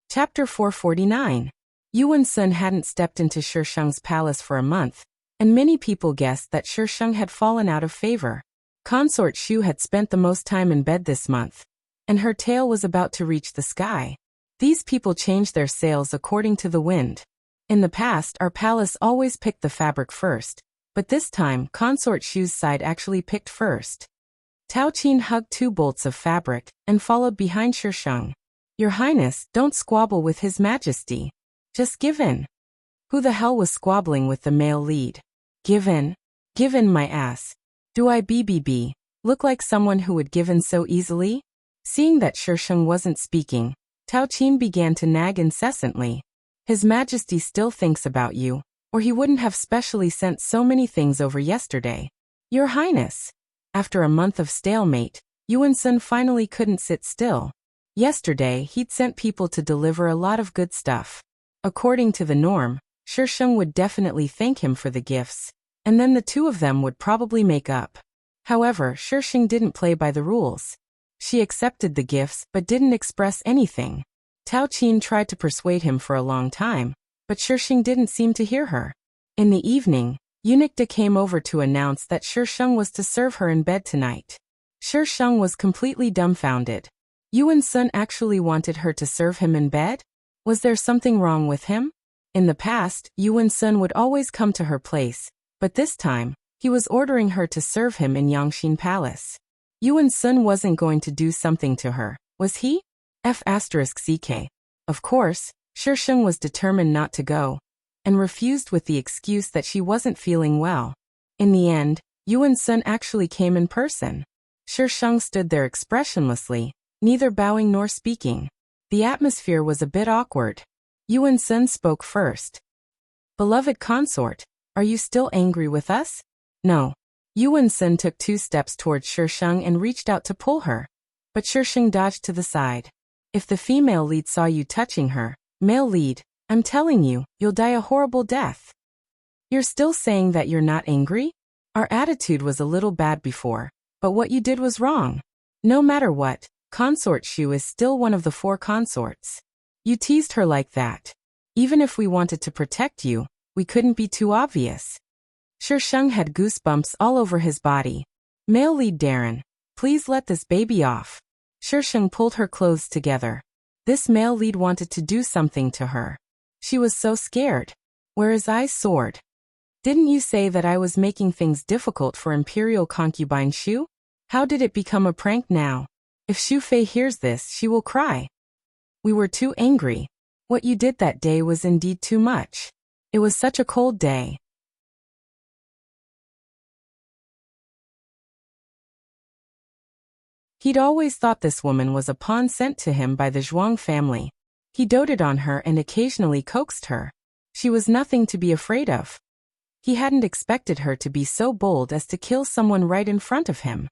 Chapter 449. Yuan Sun hadn't stepped into Shisheng's palace for a month, and many people guessed that Shisheng had fallen out of favor. Consort Shu had spent the most time in bed this month, and her tail was about to reach the sky. These people changed their sails according to the wind. In the past, our palace always picked the fabric first, but this time, Consort Shu's side actually picked first. Tao Qin hugged 2 bolts of fabric and followed behind Shisheng. Your Highness, don't squabble with His Majesty. Just give in. Who the hell was squabbling with the male lead? Give in? Give in my ass. Do I look like someone who would give in so easily? Seeing that Shisheng wasn't speaking, Tao Qin began to nag incessantly. His Majesty still thinks about you, or he wouldn't have specially sent so many things over yesterday. Your Highness. After a month of stalemate, Yuan Sun finally couldn't sit still. Yesterday, he'd sent people to deliver a lot of good stuff. According to the norm, Shisheng would definitely thank him for the gifts, and then the two of them would probably make up. However, Shisheng didn't play by the rules. She accepted the gifts but didn't express anything. Tao Qin tried to persuade him for a long time, but Shisheng didn't seem to hear her. In the evening, Eunuch De came over to announce that Shisheng was to serve her in bed tonight. Shisheng was completely dumbfounded. Yuan Sun actually wanted her to serve him in bed? Was there something wrong with him? In the past, Yuan Sun would always come to her place, but this time, he was ordering her to serve him in Yangxin Palace. Yuan Sun wasn't going to do something to her, was he? F***ck. Of course, Shisheng was determined not to go, and refused with the excuse that she wasn't feeling well. In the end, Yuan Sun actually came in person. Shisheng stood there expressionlessly, neither bowing nor speaking. The atmosphere was a bit awkward. Yuan Sun spoke first. "Beloved consort, are you still angry with us?" "No." Yuan Sun took 2 steps towards Shisheng and reached out to pull her. But Shisheng dodged to the side. "If the female lead saw you touching her, male lead, I'm telling you, you'll die a horrible death." "You're still saying that you're not angry? Our attitude was a little bad before, but what you did was wrong. No matter what, Consort Shu is still one of the 4 consorts. You teased her like that. Even if we wanted to protect you, we couldn't be too obvious." Shisheng had goosebumps all over his body. "Male lead Darren, please let this baby off." Shisheng pulled her clothes together. This male lead wanted to do something to her. She was so scared. Where his eyes soared. "Didn't you say that I was making things difficult for Imperial concubine Shu? How did it become a prank now? If Shu Fei hears this, she will cry. We were too angry. What you did that day was indeed too much. It was such a cold day." He'd always thought this woman was a pawn sent to him by the Zhuang family. He doted on her and occasionally coaxed her. She was nothing to be afraid of. He hadn't expected her to be so bold as to kill someone right in front of him.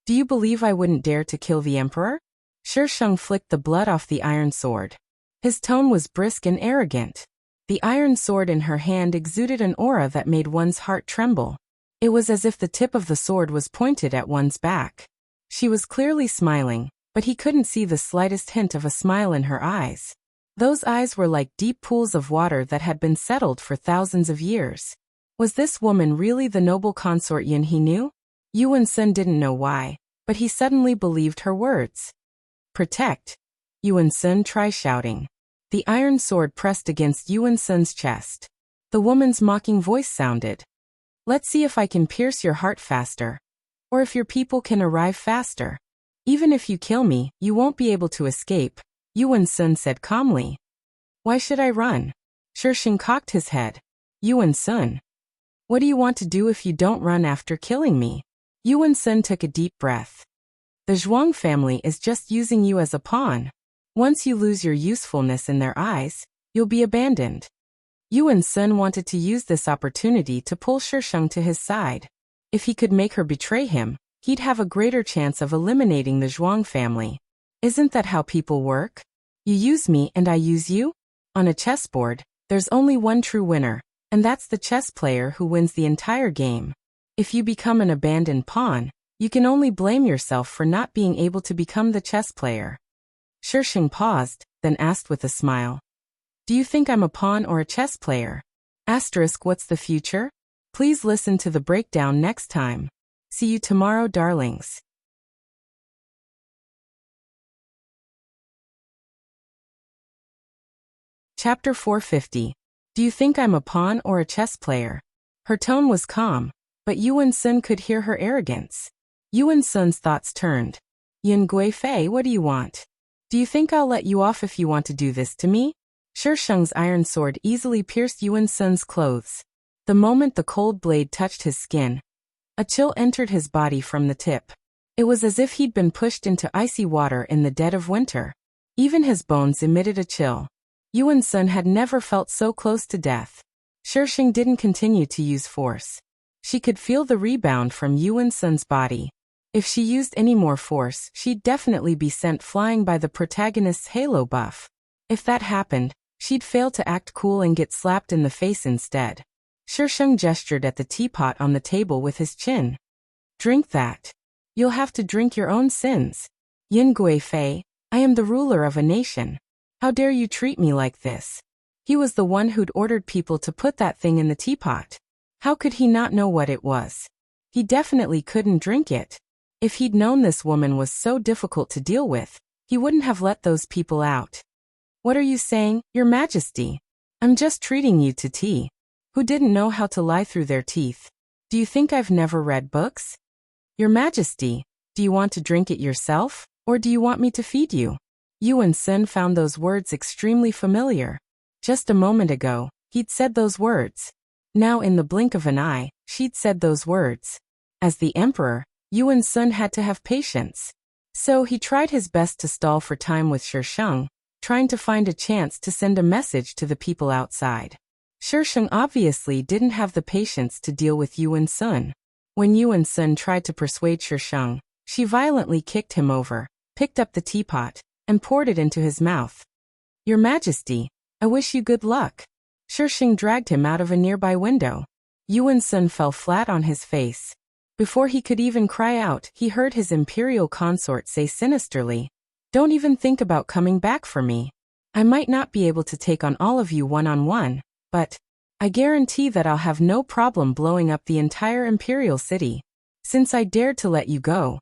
"Do you believe I wouldn't dare to kill the emperor?" Shisheng flicked the blood off the iron sword. His tone was brisk and arrogant. The iron sword in her hand exuded an aura that made one's heart tremble. It was as if the tip of the sword was pointed at one's back. She was clearly smiling, but he couldn't see the slightest hint of a smile in her eyes. Those eyes were like deep pools of water that had been settled for thousands of years. Was this woman really the noble consort Yin he knew? Yuan Sun didn't know why, but he suddenly believed her words. "Protect." Yuan Sun, try shouting. The iron sword pressed against Yuan Sun's chest. The woman's mocking voice sounded. "Let's see if I can pierce your heart faster. Or if your people can arrive faster. Even if you kill me, you won't be able to escape," Yuan Sun said calmly. "Why should I run?" Shisheng cocked his head. "Yuan Sun. What do you want to do if you don't run after killing me?" Yuan Sun took a deep breath. "The Zhuang family is just using you as a pawn. Once you lose your usefulness in their eyes, you'll be abandoned." Yuan Sun wanted to use this opportunity to pull Shisheng to his side. If he could make her betray him, he'd have a greater chance of eliminating the Zhuang family. Isn't that how people work? You use me and I use you? On a chessboard, there's only one true winner, and that's the chess player who wins the entire game. If you become an abandoned pawn, you can only blame yourself for not being able to become the chess player. Shisheng paused, then asked with a smile. "Do you think I'm a pawn or a chess player? What's the future? Please listen to the breakdown next time. See you tomorrow, darlings." Chapter 450. Do you think I'm a pawn or a chess player? Her tone was calm, but Yuan Sun could hear her arrogance. Yuan Sun's thoughts turned. "Yin Guifei, what do you want? Do you think I'll let you off if you want to do this to me?" Shisheng's iron sword easily pierced Yuan Sun's clothes. The moment the cold blade touched his skin, a chill entered his body from the tip. It was as if he'd been pushed into icy water in the dead of winter. Even his bones emitted a chill. Yuan Sun had never felt so close to death. Shisheng didn't continue to use force. She could feel the rebound from Yuan Sun's body. If she used any more force, she'd definitely be sent flying by the protagonist's halo buff. If that happened, she'd fail to act cool and get slapped in the face instead. Shisheng gestured at the teapot on the table with his chin. Drink that. You'll have to drink your own sins. Yin Guifei, I am the ruler of a nation. How dare you treat me like this? He was the one who'd ordered people to put that thing in the teapot. How could he not know what it was? He definitely couldn't drink it. If he'd known this woman was so difficult to deal with, he wouldn't have let those people out. What are you saying, Your Majesty? I'm just treating you to tea. Who didn't know how to lie through their teeth? Do you think I've never read books? Your Majesty, do you want to drink it yourself, or do you want me to feed you? Yuan Sun found those words extremely familiar. Just a moment ago, he'd said those words. Now in the blink of an eye, she'd said those words. As the emperor, Yuan Sun had to have patience. So he tried his best to stall for time with Shisheng, trying to find a chance to send a message to the people outside. Shisheng obviously didn't have the patience to deal with Yuan Sun. When Yuan Sun tried to persuade Shisheng, she violently kicked him over, picked up the teapot, and poured it into his mouth. Your Majesty, I wish you good luck. Shisheng dragged him out of a nearby window. Yuan Sun fell flat on his face. Before he could even cry out, he heard his imperial consort say sinisterly, Don't even think about coming back for me. I might not be able to take on all of you one-on-one, but I guarantee that I'll have no problem blowing up the entire imperial city. Since I dared to let you go,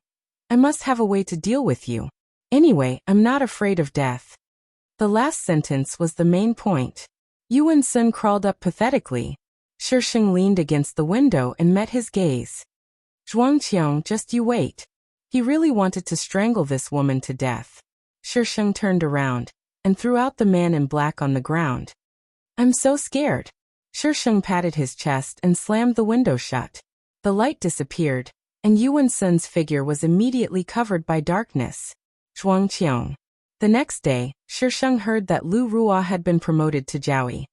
I must have a way to deal with you. Anyway, I'm not afraid of death. The last sentence was the main point. Yuan Sun crawled up pathetically. Shisheng leaned against the window and met his gaze. Zhuangqiang, just you wait. He really wanted to strangle this woman to death. Shisheng turned around and threw out the man in black on the ground. I'm so scared. Shisheng patted his chest and slammed the window shut. The light disappeared, and Yuan Sun's figure was immediately covered by darkness. Zhuangqiang. The next day, Shisheng heard that Lu Ruo had been promoted to Jiaoyi.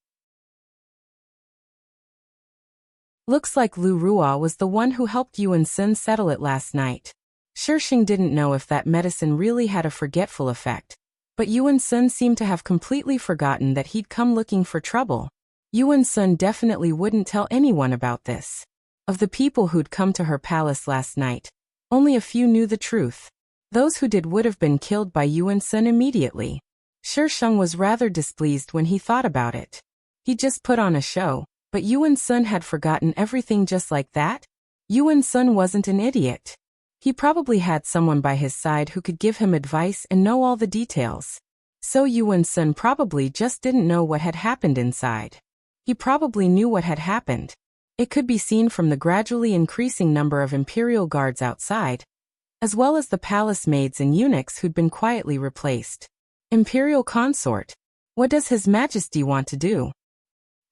Looks like Lu Ruo was the one who helped Yuan Sun settle it last night. Shisheng didn't know if that medicine really had a forgetful effect, but Yuan Sun seemed to have completely forgotten that he'd come looking for trouble. Yuan Sun definitely wouldn't tell anyone about this. Of the people who'd come to her palace last night, only a few knew the truth. Those who did would have been killed by Yuan Sun immediately. Shisheng was rather displeased when he thought about it. He just put on a show, but Yuan Sun had forgotten everything just like that? Yuan Sun wasn't an idiot. He probably had someone by his side who could give him advice and know all the details. So Yuan Sun probably just didn't know what had happened inside. He probably knew what had happened. It could be seen from the gradually increasing number of imperial guards outside, as well as the palace maids and eunuchs who'd been quietly replaced. Imperial consort. What does His Majesty want to do?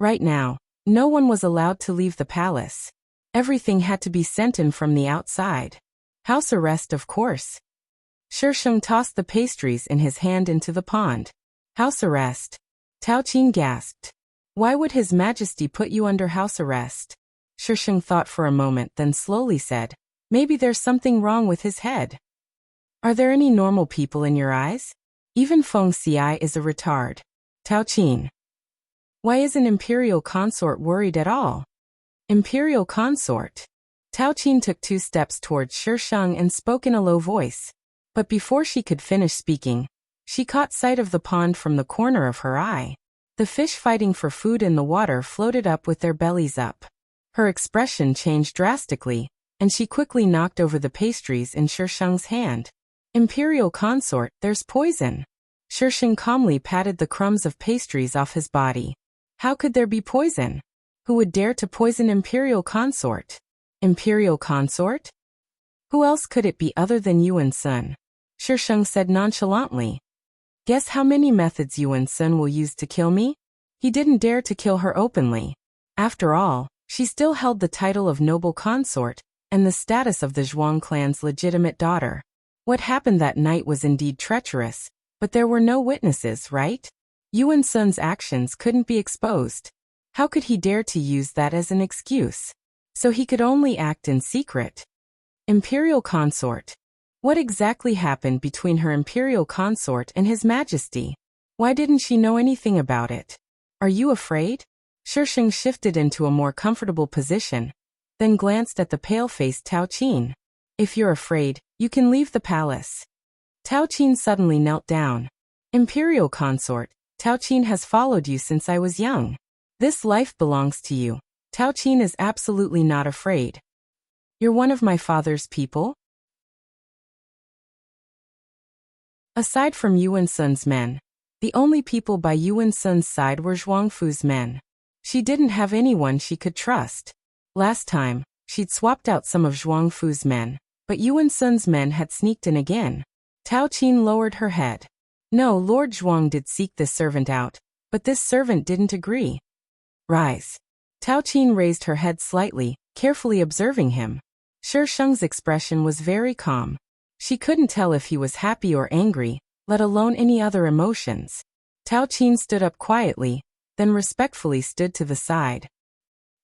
Right now, no one was allowed to leave the palace. Everything had to be sent in from the outside. House arrest, of course. Shisheng tossed the pastries in his hand into the pond. House arrest. Tao Qin gasped. Why would His Majesty put you under house arrest? Shisheng thought for a moment, then slowly said, Maybe there's something wrong with his head. Are there any normal people in your eyes? Even Feng Xiai is a retard. Tao Qin. Why isn't Imperial Consort worried at all? Imperial Consort. Tao Qin took 2 steps towards Shisheng and spoke in a low voice. But before she could finish speaking, she caught sight of the pond from the corner of her eye. The fish fighting for food in the water floated up with their bellies up. Her expression changed drastically, and she quickly knocked over the pastries in Shisheng's hand. Imperial Consort, there's poison. Shisheng calmly patted the crumbs of pastries off his body. How could there be poison? Who would dare to poison Imperial Consort? Imperial Consort? Who else could it be other than Yuan Sun? Shisheng said nonchalantly. Guess how many methods Yuan Sun will use to kill me? He didn't dare to kill her openly. After all, she still held the title of noble consort and the status of the Zhuang clan's legitimate daughter. What happened that night was indeed treacherous, but there were no witnesses, right? Yuan Sun's actions couldn't be exposed. How could he dare to use that as an excuse? So he could only act in secret. Imperial Consort. What exactly happened between her Imperial Consort and His Majesty? Why didn't she know anything about it? Are you afraid? Shisheng shifted into a more comfortable position, then glanced at the pale-faced Tao Qin. If you're afraid, you can leave the palace. Tao Qin suddenly knelt down. Imperial consort, Tao Qin has followed you since I was young. This life belongs to you. Tao Qin is absolutely not afraid. You're one of my father's people? Aside from Yuan Sun's men, the only people by Yuan Sun's side were Zhuangfu's men. She didn't have anyone she could trust. Last time, she'd swapped out some of Zhuangfu's men, but Yuan Sun's men had sneaked in again. Tao Qin lowered her head. No, Lord Zhuang did seek this servant out, but this servant didn't agree. Rise. Tao Qin raised her head slightly, carefully observing him. Shisheng's expression was very calm. She couldn't tell if he was happy or angry, let alone any other emotions. Tao Qin stood up quietly, then respectfully stood to the side.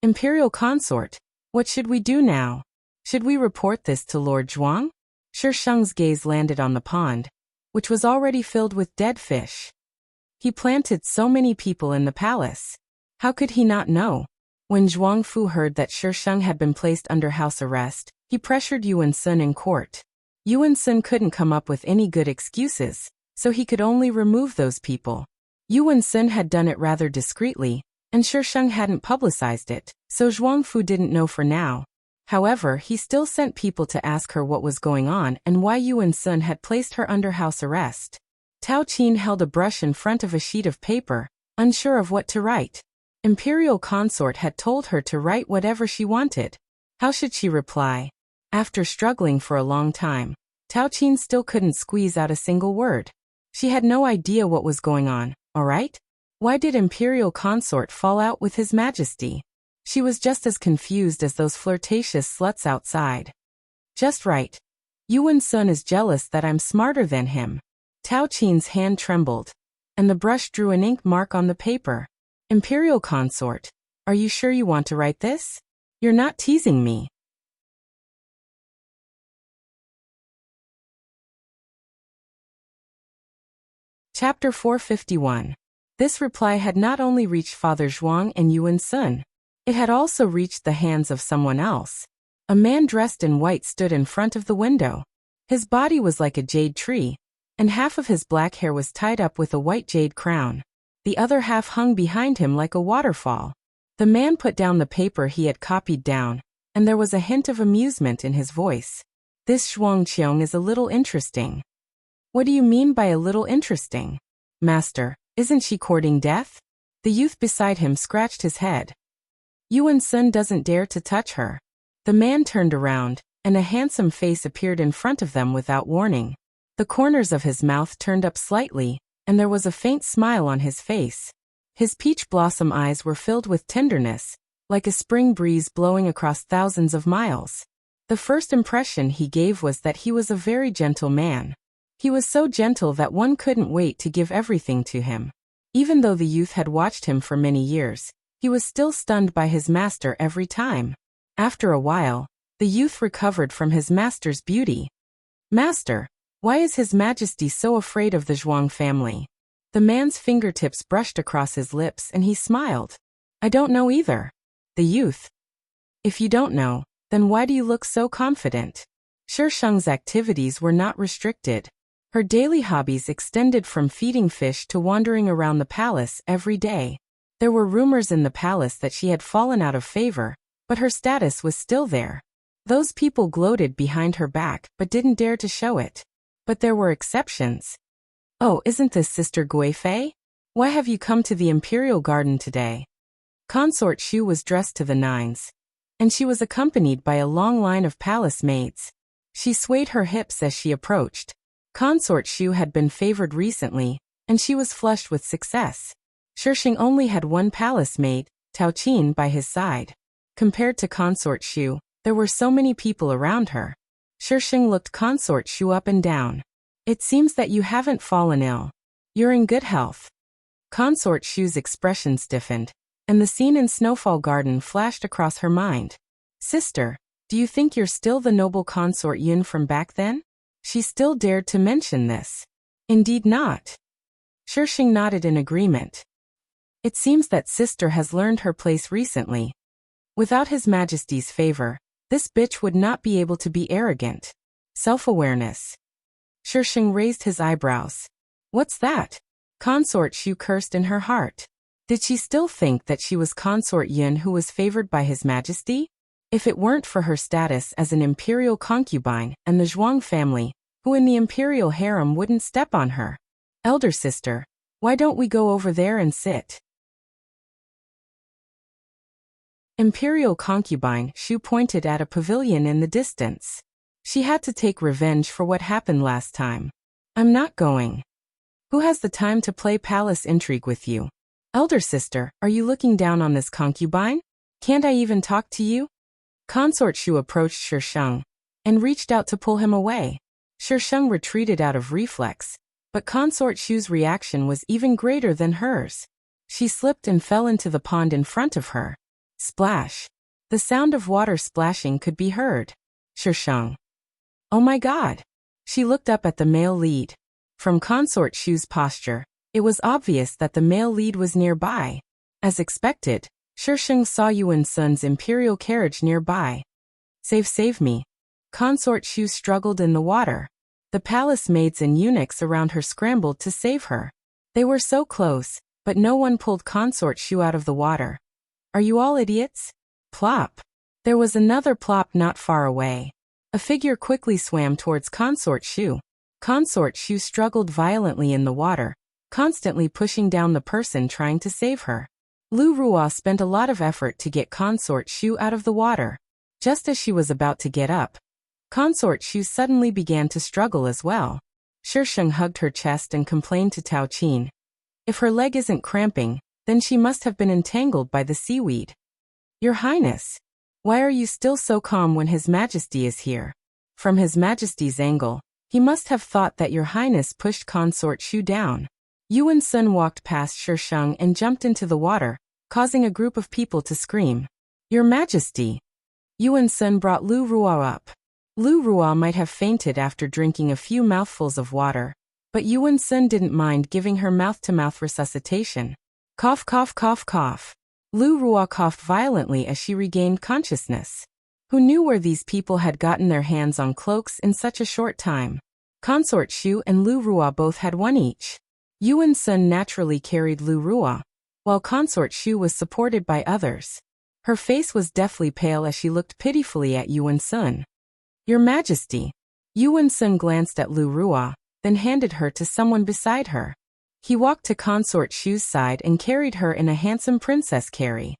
Imperial consort, what should we do now? Should we report this to Lord Zhuang? Shisheng's gaze landed on the pond, which was already filled with dead fish. He planted so many people in the palace. How could he not know? When Zhuangfu heard that Shisheng had been placed under house arrest, he pressured Yuan Sun in court. Yuan Sun couldn't come up with any good excuses, so he could only remove those people. Yuan Sun had done it rather discreetly, and Shisheng hadn't publicized it, so Zhuangfu didn't know for now. However, he still sent people to ask her what was going on and why Yuan Sun had placed her under house arrest. Tao Qin held a brush in front of a sheet of paper, unsure of what to write. Imperial consort had told her to write whatever she wanted. How should she reply? After struggling for a long time, Tao Qin still couldn't squeeze out a single word. She had no idea what was going on, alright? Why did Imperial consort fall out with His Majesty? She was just as confused as those flirtatious sluts outside. Just right. Yuan Sun is jealous that I'm smarter than him. Tao Qin's hand trembled, and the brush drew an ink mark on the paper. Imperial consort, are you sure you want to write this? You're not teasing me. Chapter 451. This reply had not only reached Father Zhuang and Yuan Sun, it had also reached the hands of someone else. A man dressed in white stood in front of the window. His body was like a jade tree, and half of his black hair was tied up with a white jade crown. The other half hung behind him like a waterfall. The man put down the paper he had copied down, and there was a hint of amusement in his voice. This Zhuangqiong is a little interesting. What do you mean by a little interesting? Master, isn't she courting death? The youth beside him scratched his head. Yuan Sun doesn't dare to touch her. The man turned around, and a handsome face appeared in front of them without warning. The corners of his mouth turned up slightly, and there was a faint smile on his face. His peach blossom eyes were filled with tenderness, like a spring breeze blowing across thousands of miles. The first impression he gave was that he was a very gentle man. He was so gentle that one couldn't wait to give everything to him. Even though the youth had watched him for many years, he was still stunned by his master every time. After a while, the youth recovered from his master's beauty. Master, why is His Majesty so afraid of the Zhuang family? The man's fingertips brushed across his lips and he smiled. I don't know either. The youth. If you don't know, then why do you look so confident? Shisheng's activities were not restricted. Her daily hobbies extended from feeding fish to wandering around the palace every day. There were rumors in the palace that she had fallen out of favor, but her status was still there. Those people gloated behind her back but didn't dare to show it. But there were exceptions. Oh, isn't this Sister Guifei? Why have you come to the Imperial Garden today? Consort Shu was dressed to the nines, and she was accompanied by a long line of palace maids. She swayed her hips as she approached. Consort Shu had been favored recently, and she was flushed with success. Shisheng only had one palace maid, Tao Qin, by his side. Compared to Consort Shu, there were so many people around her. Shisheng looked Consort Shu up and down. It seems that you haven't fallen ill. You're in good health. Consort Shu's expression stiffened, and the scene in Snowfall Garden flashed across her mind. Sister, do you think you're still the noble consort Yun from back then? She still dared to mention this. Indeed not. Shisheng nodded in agreement. It seems that sister has learned her place recently. Without His Majesty's favor, this bitch would not be able to be arrogant. Self-awareness. Shisheng raised his eyebrows. What's that? Consort Shu cursed in her heart. Did she still think that she was Consort Yun who was favored by His Majesty? If it weren't for her status as an imperial concubine and the Zhuang family, who in the imperial harem wouldn't step on her? Elder sister, why don't we go over there and sit? Imperial concubine Shu pointed at a pavilion in the distance. She had to take revenge for what happened last time. I'm not going. Who has the time to play palace intrigue with you? Elder sister, are you looking down on this concubine? Can't I even talk to you? Consort Shu approached Shisheng and reached out to pull him away. Shisheng retreated out of reflex, but Consort Shu's reaction was even greater than hers. She slipped and fell into the pond in front of her. Splash. The sound of water splashing could be heard. Shisheng. Oh my God. She looked up at the male lead. From Consort Shu's posture, it was obvious that the male lead was nearby. As expected, Shisheng saw Yuan Sun's imperial carriage nearby. Save me. Consort Shu struggled in the water. The palace maids and eunuchs around her scrambled to save her. They were so close, but no one pulled Consort Shu out of the water. Are you all idiots? Plop. There was another plop not far away. A figure quickly swam towards Consort Shu. Consort Shu struggled violently in the water, constantly pushing down the person trying to save her. Lu Ruo spent a lot of effort to get Consort Shu out of the water. Just as she was about to get up, Consort Shu suddenly began to struggle as well. Shisheng hugged her chest and complained to Tao Qin. If her leg isn't cramping, then she must have been entangled by the seaweed. Your Highness, why are you still so calm when His Majesty is here? From His Majesty's angle, he must have thought that Your Highness pushed Consort Shu down. Yuan Sun walked past Shisheng and jumped into the water, causing a group of people to scream. Your Majesty! Yuan Sun brought Lu Ruo up. Lu Ruo might have fainted after drinking a few mouthfuls of water, but Yuan Sun didn't mind giving her mouth-to-mouth resuscitation. Cough, cough, cough, cough. Lu Ruo coughed violently as she regained consciousness. Who knew where these people had gotten their hands on cloaks in such a short time? Consort Shu and Lu Ruo both had one each. Yuan Sun naturally carried Lu Ruo, while Consort Shu was supported by others. Her face was deathly pale as she looked pitifully at Yuan Sun. Your Majesty. Yuan Sun glanced at Lu Ruo, then handed her to someone beside her. He walked to Consort Shu's side and carried her in a handsome princess carry.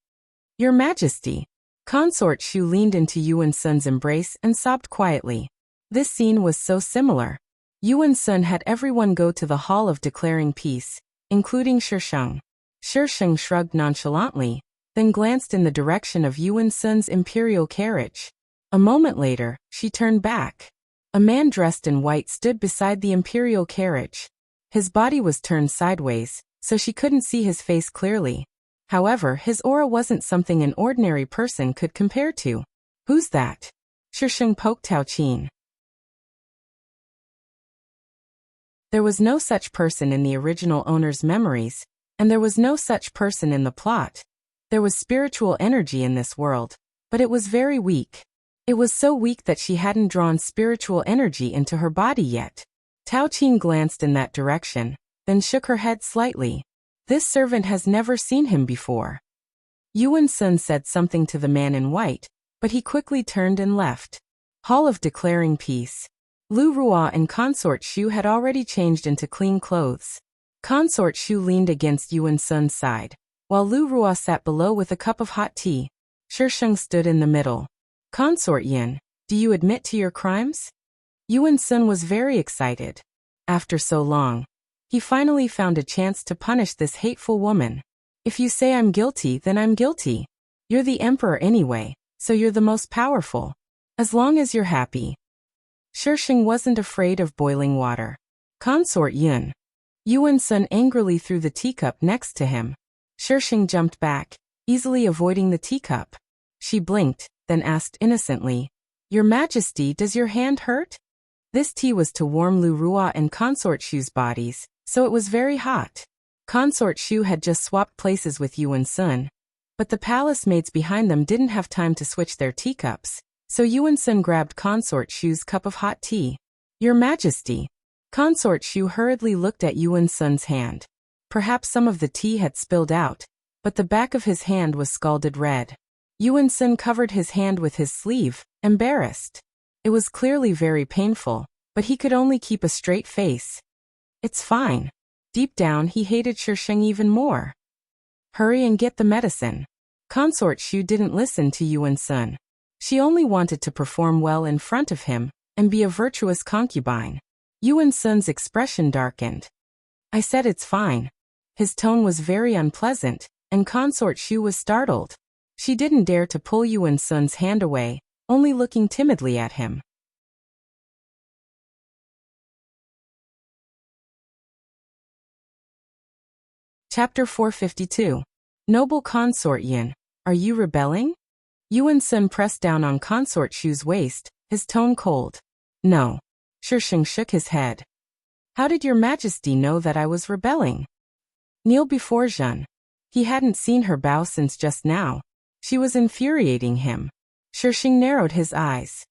Your Majesty. Consort Shu leaned into Yuan Sun's embrace and sobbed quietly. This scene was so similar. Yuan Sun had everyone go to the Hall of Declaring Peace, including Shisheng. Shisheng shrugged nonchalantly, then glanced in the direction of Yuan Sun's imperial carriage. A moment later, she turned back. A man dressed in white stood beside the imperial carriage. His body was turned sideways, so she couldn't see his face clearly. However, his aura wasn't something an ordinary person could compare to. Who's that? Shisheng poked Tao Qin. There was no such person in the original owner's memories, and there was no such person in the plot. There was spiritual energy in this world, but it was very weak. It was so weak that she hadn't drawn spiritual energy into her body yet. Tao Qin glanced in that direction, then shook her head slightly. This servant has never seen him before. Yuan Sun said something to the man in white, but he quickly turned and left. Hall of Declaring Peace. Lu Ruo and Consort Shu had already changed into clean clothes. Consort Shu leaned against Yuan Sun's side, while Lu Ruo sat below with a cup of hot tea. Shisheng stood in the middle. Consort Yin, do you admit to your crimes? Yuan Sun was very excited. After so long, he finally found a chance to punish this hateful woman. If you say I'm guilty, then I'm guilty. You're the emperor anyway, so you're the most powerful. As long as you're happy. Shisheng wasn't afraid of boiling water. Consort Yun. Yuan Sun angrily threw the teacup next to him. Shisheng jumped back, easily avoiding the teacup. She blinked, then asked innocently, Your Majesty, does your hand hurt? This tea was to warm Lu Ruo and Consort Shu's bodies, so it was very hot. Consort Shu had just swapped places with Yuan Sun, but the palace maids behind them didn't have time to switch their teacups, so Yuan Sun grabbed Consort Shu's cup of hot tea. Your Majesty. Consort Shu hurriedly looked at Yuan Sun's hand. Perhaps some of the tea had spilled out, but the back of his hand was scalded red. Yuan Sun covered his hand with his sleeve, embarrassed. It was clearly very painful, but he could only keep a straight face. It's fine. Deep down he hated Shisheng even more. Hurry and get the medicine. Consort Shu didn't listen to Yuan Sun. She only wanted to perform well in front of him and be a virtuous concubine. Yuan Sun's expression darkened. I said it's fine. His tone was very unpleasant, and Consort Shu was startled. She didn't dare to pull Yuan Sun's hand away, only looking timidly at him. Chapter 452. Noble Consort Yin, are you rebelling? Yuan Sun pressed down on Consort Shu's waist, his tone cold. No. Shisheng shook his head. How did your Majesty know that I was rebelling? Kneel before Zhen. He hadn't seen her bow since just now. She was infuriating him. Shisheng narrowed his eyes.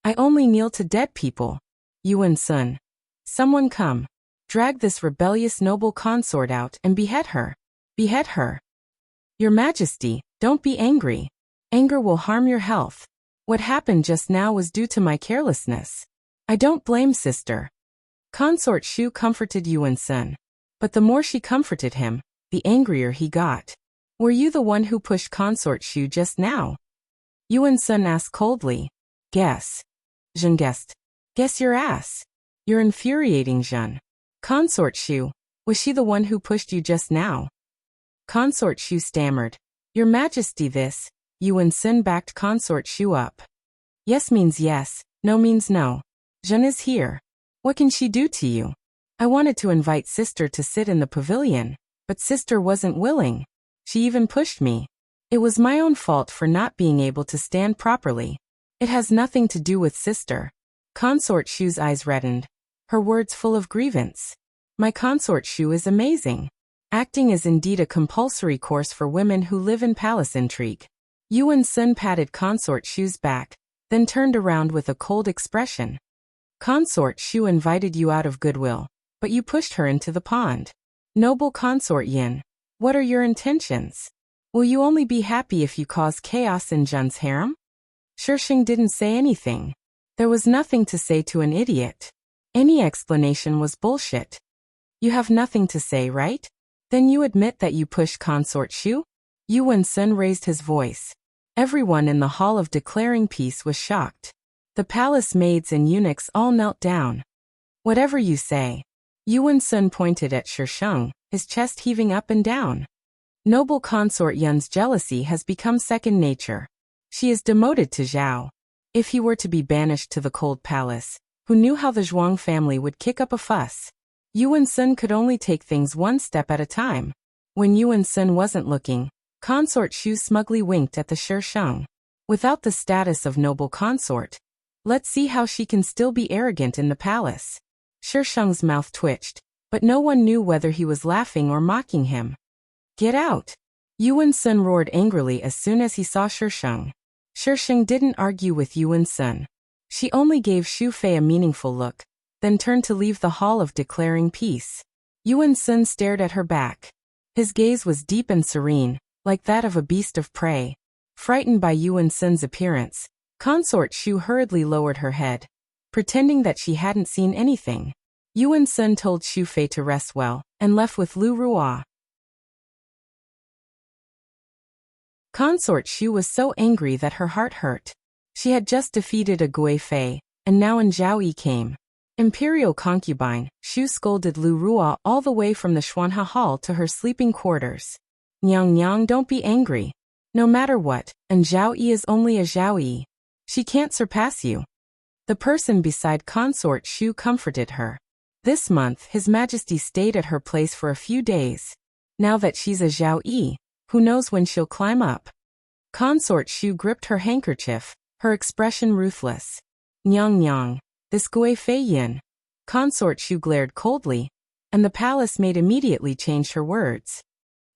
I only kneel to dead people. Yuan Sun. Someone come. Drag this rebellious noble consort out and behead her. Behead her. Your Majesty, don't be angry. Anger will harm your health. What happened just now was due to my carelessness. I don't blame sister. Consort Shu comforted Yuan Sun. But the more she comforted him, the angrier he got. Were you the one who pushed Consort Shu just now? Yuan Sun asked coldly. Guess. Zhen guessed. Guess your ass. You're infuriating, Zhen. Consort Shu, was she the one who pushed you just now? Consort Shu stammered. Your Majesty, this. Yuan Sun backed Consort Shu up. Yes means yes, no means no. Zhen is here. What can she do to you? I wanted to invite sister to sit in the pavilion, but sister wasn't willing. She even pushed me. It was my own fault for not being able to stand properly. It has nothing to do with sister. Consort Shu's eyes reddened. Her words full of grievance. My Consort Shu is amazing. Acting is indeed a compulsory course for women who live in palace intrigue. Yuan Sun patted Consort Shu's back, then turned around with a cold expression. Consort Shu invited you out of goodwill, but you pushed her into the pond. Noble Consort Yin, what are your intentions? Will you only be happy if you cause chaos in Zhen's harem? Shisheng didn't say anything. There was nothing to say to an idiot. Any explanation was bullshit. You have nothing to say, right? Then you admit that you pushed Consort Shu? Yuan Sun raised his voice. Everyone in the Hall of Declaring Peace was shocked. The palace maids and eunuchs all knelt down. Whatever you say. Yuan Sun pointed at Shisheng, his chest heaving up and down. Noble Consort Yun's jealousy has become second nature. She is demoted to Zhao. If he were to be banished to the cold palace, who knew how the Zhuang family would kick up a fuss? Yuan Sun could only take things one step at a time. When Yuan Sun wasn't looking, Consort Shu smugly winked at the Shisheng. Without the status of noble consort, let's see how she can still be arrogant in the palace. Shisheng's mouth twitched, but no one knew whether he was laughing or mocking him. Get out! Yuan Sun roared angrily as soon as he saw Shisheng. Shisheng didn't argue with Yuan Sun. She only gave Xu Fei a meaningful look, then turned to leave the Hall of Declaring Peace. Yuan Sun stared at her back. His gaze was deep and serene, like that of a beast of prey. Frightened by Yuan Sun's appearance, Consort Shu hurriedly lowered her head, pretending that she hadn't seen anything. Yuan Sun told Xu Fei to rest well, and left with Lu Ruo. Consort Shu was so angry that her heart hurt. She had just defeated a Gui Fei, and now an Zhao Yi came. Imperial concubine, Shu scolded Lu Ruo all the way from the Xuanha Hall to her sleeping quarters. Nyang Nyang, don't be angry. No matter what, and Zhao Yi is only a Zhao Yi. She can't surpass you. The person beside Consort Shu comforted her. This month His Majesty stayed at her place for a few days. Now that she's a Zhao Yi, who knows when she'll climb up? Consort Shu gripped her handkerchief, her expression ruthless. Nyang Nyang, this Gui Fei Yin. Consort Shu glared coldly. and the palace maid immediately changed her words.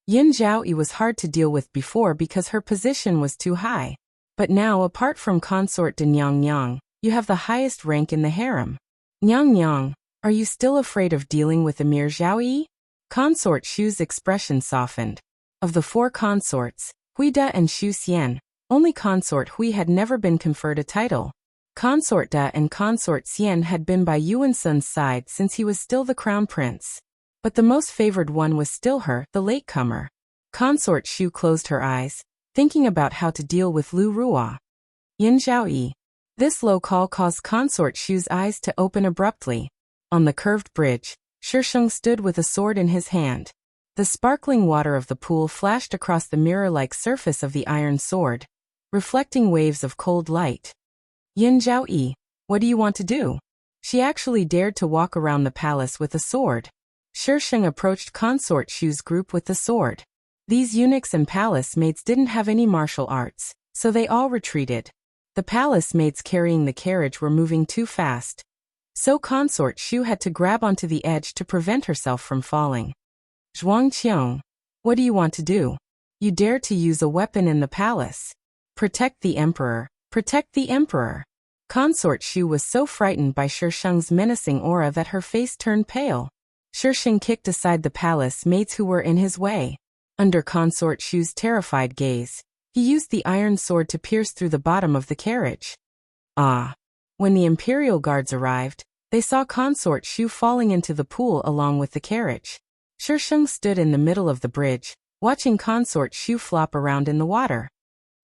Yin Zhaoyi was hard to deal with before because her position was too high. But now, apart from consort de Nyang Nyang, you have the highest rank in the harem. Nyang Nyang, are you still afraid of dealing with Emir Zhaoyi? Consort Shu's expression softened. Of the 4 consorts, Hui Da and Shu Xian, only consort Hui had never been conferred a title. Consort Da and consort Xian had been by Yuan Sun's side since he was still the crown prince. But the most favored one was still her, the latecomer. Consort Shu closed her eyes, thinking about how to deal with Lu Ruo. Yin Zhaoyi. This low call caused Consort Shu's eyes to open abruptly. On the curved bridge, Shisheng stood with a sword in his hand. The sparkling water of the pool flashed across the mirror-like surface of the iron sword, reflecting waves of cold light. Yin Zhaoyi, what do you want to do? She actually dared to walk around the palace with a sword. Shisheng approached Consort Shu's group with the sword. These eunuchs and palace maids didn't have any martial arts, so they all retreated. The palace maids carrying the carriage were moving too fast. So Consort Shu had to grab onto the edge to prevent herself from falling. Zhuang Qiong, what do you want to do? You dare to use a weapon in the palace. Protect the emperor, protect the emperor. Consort Shu was so frightened by Shisheng's menacing aura that her face turned pale. Shisheng kicked aside the palace maids who were in his way. Under Consort Shu's terrified gaze, he used the iron sword to pierce through the bottom of the carriage. Ah! When the imperial guards arrived, they saw Consort Shu falling into the pool along with the carriage. Shisheng stood in the middle of the bridge, watching Consort Shu flop around in the water.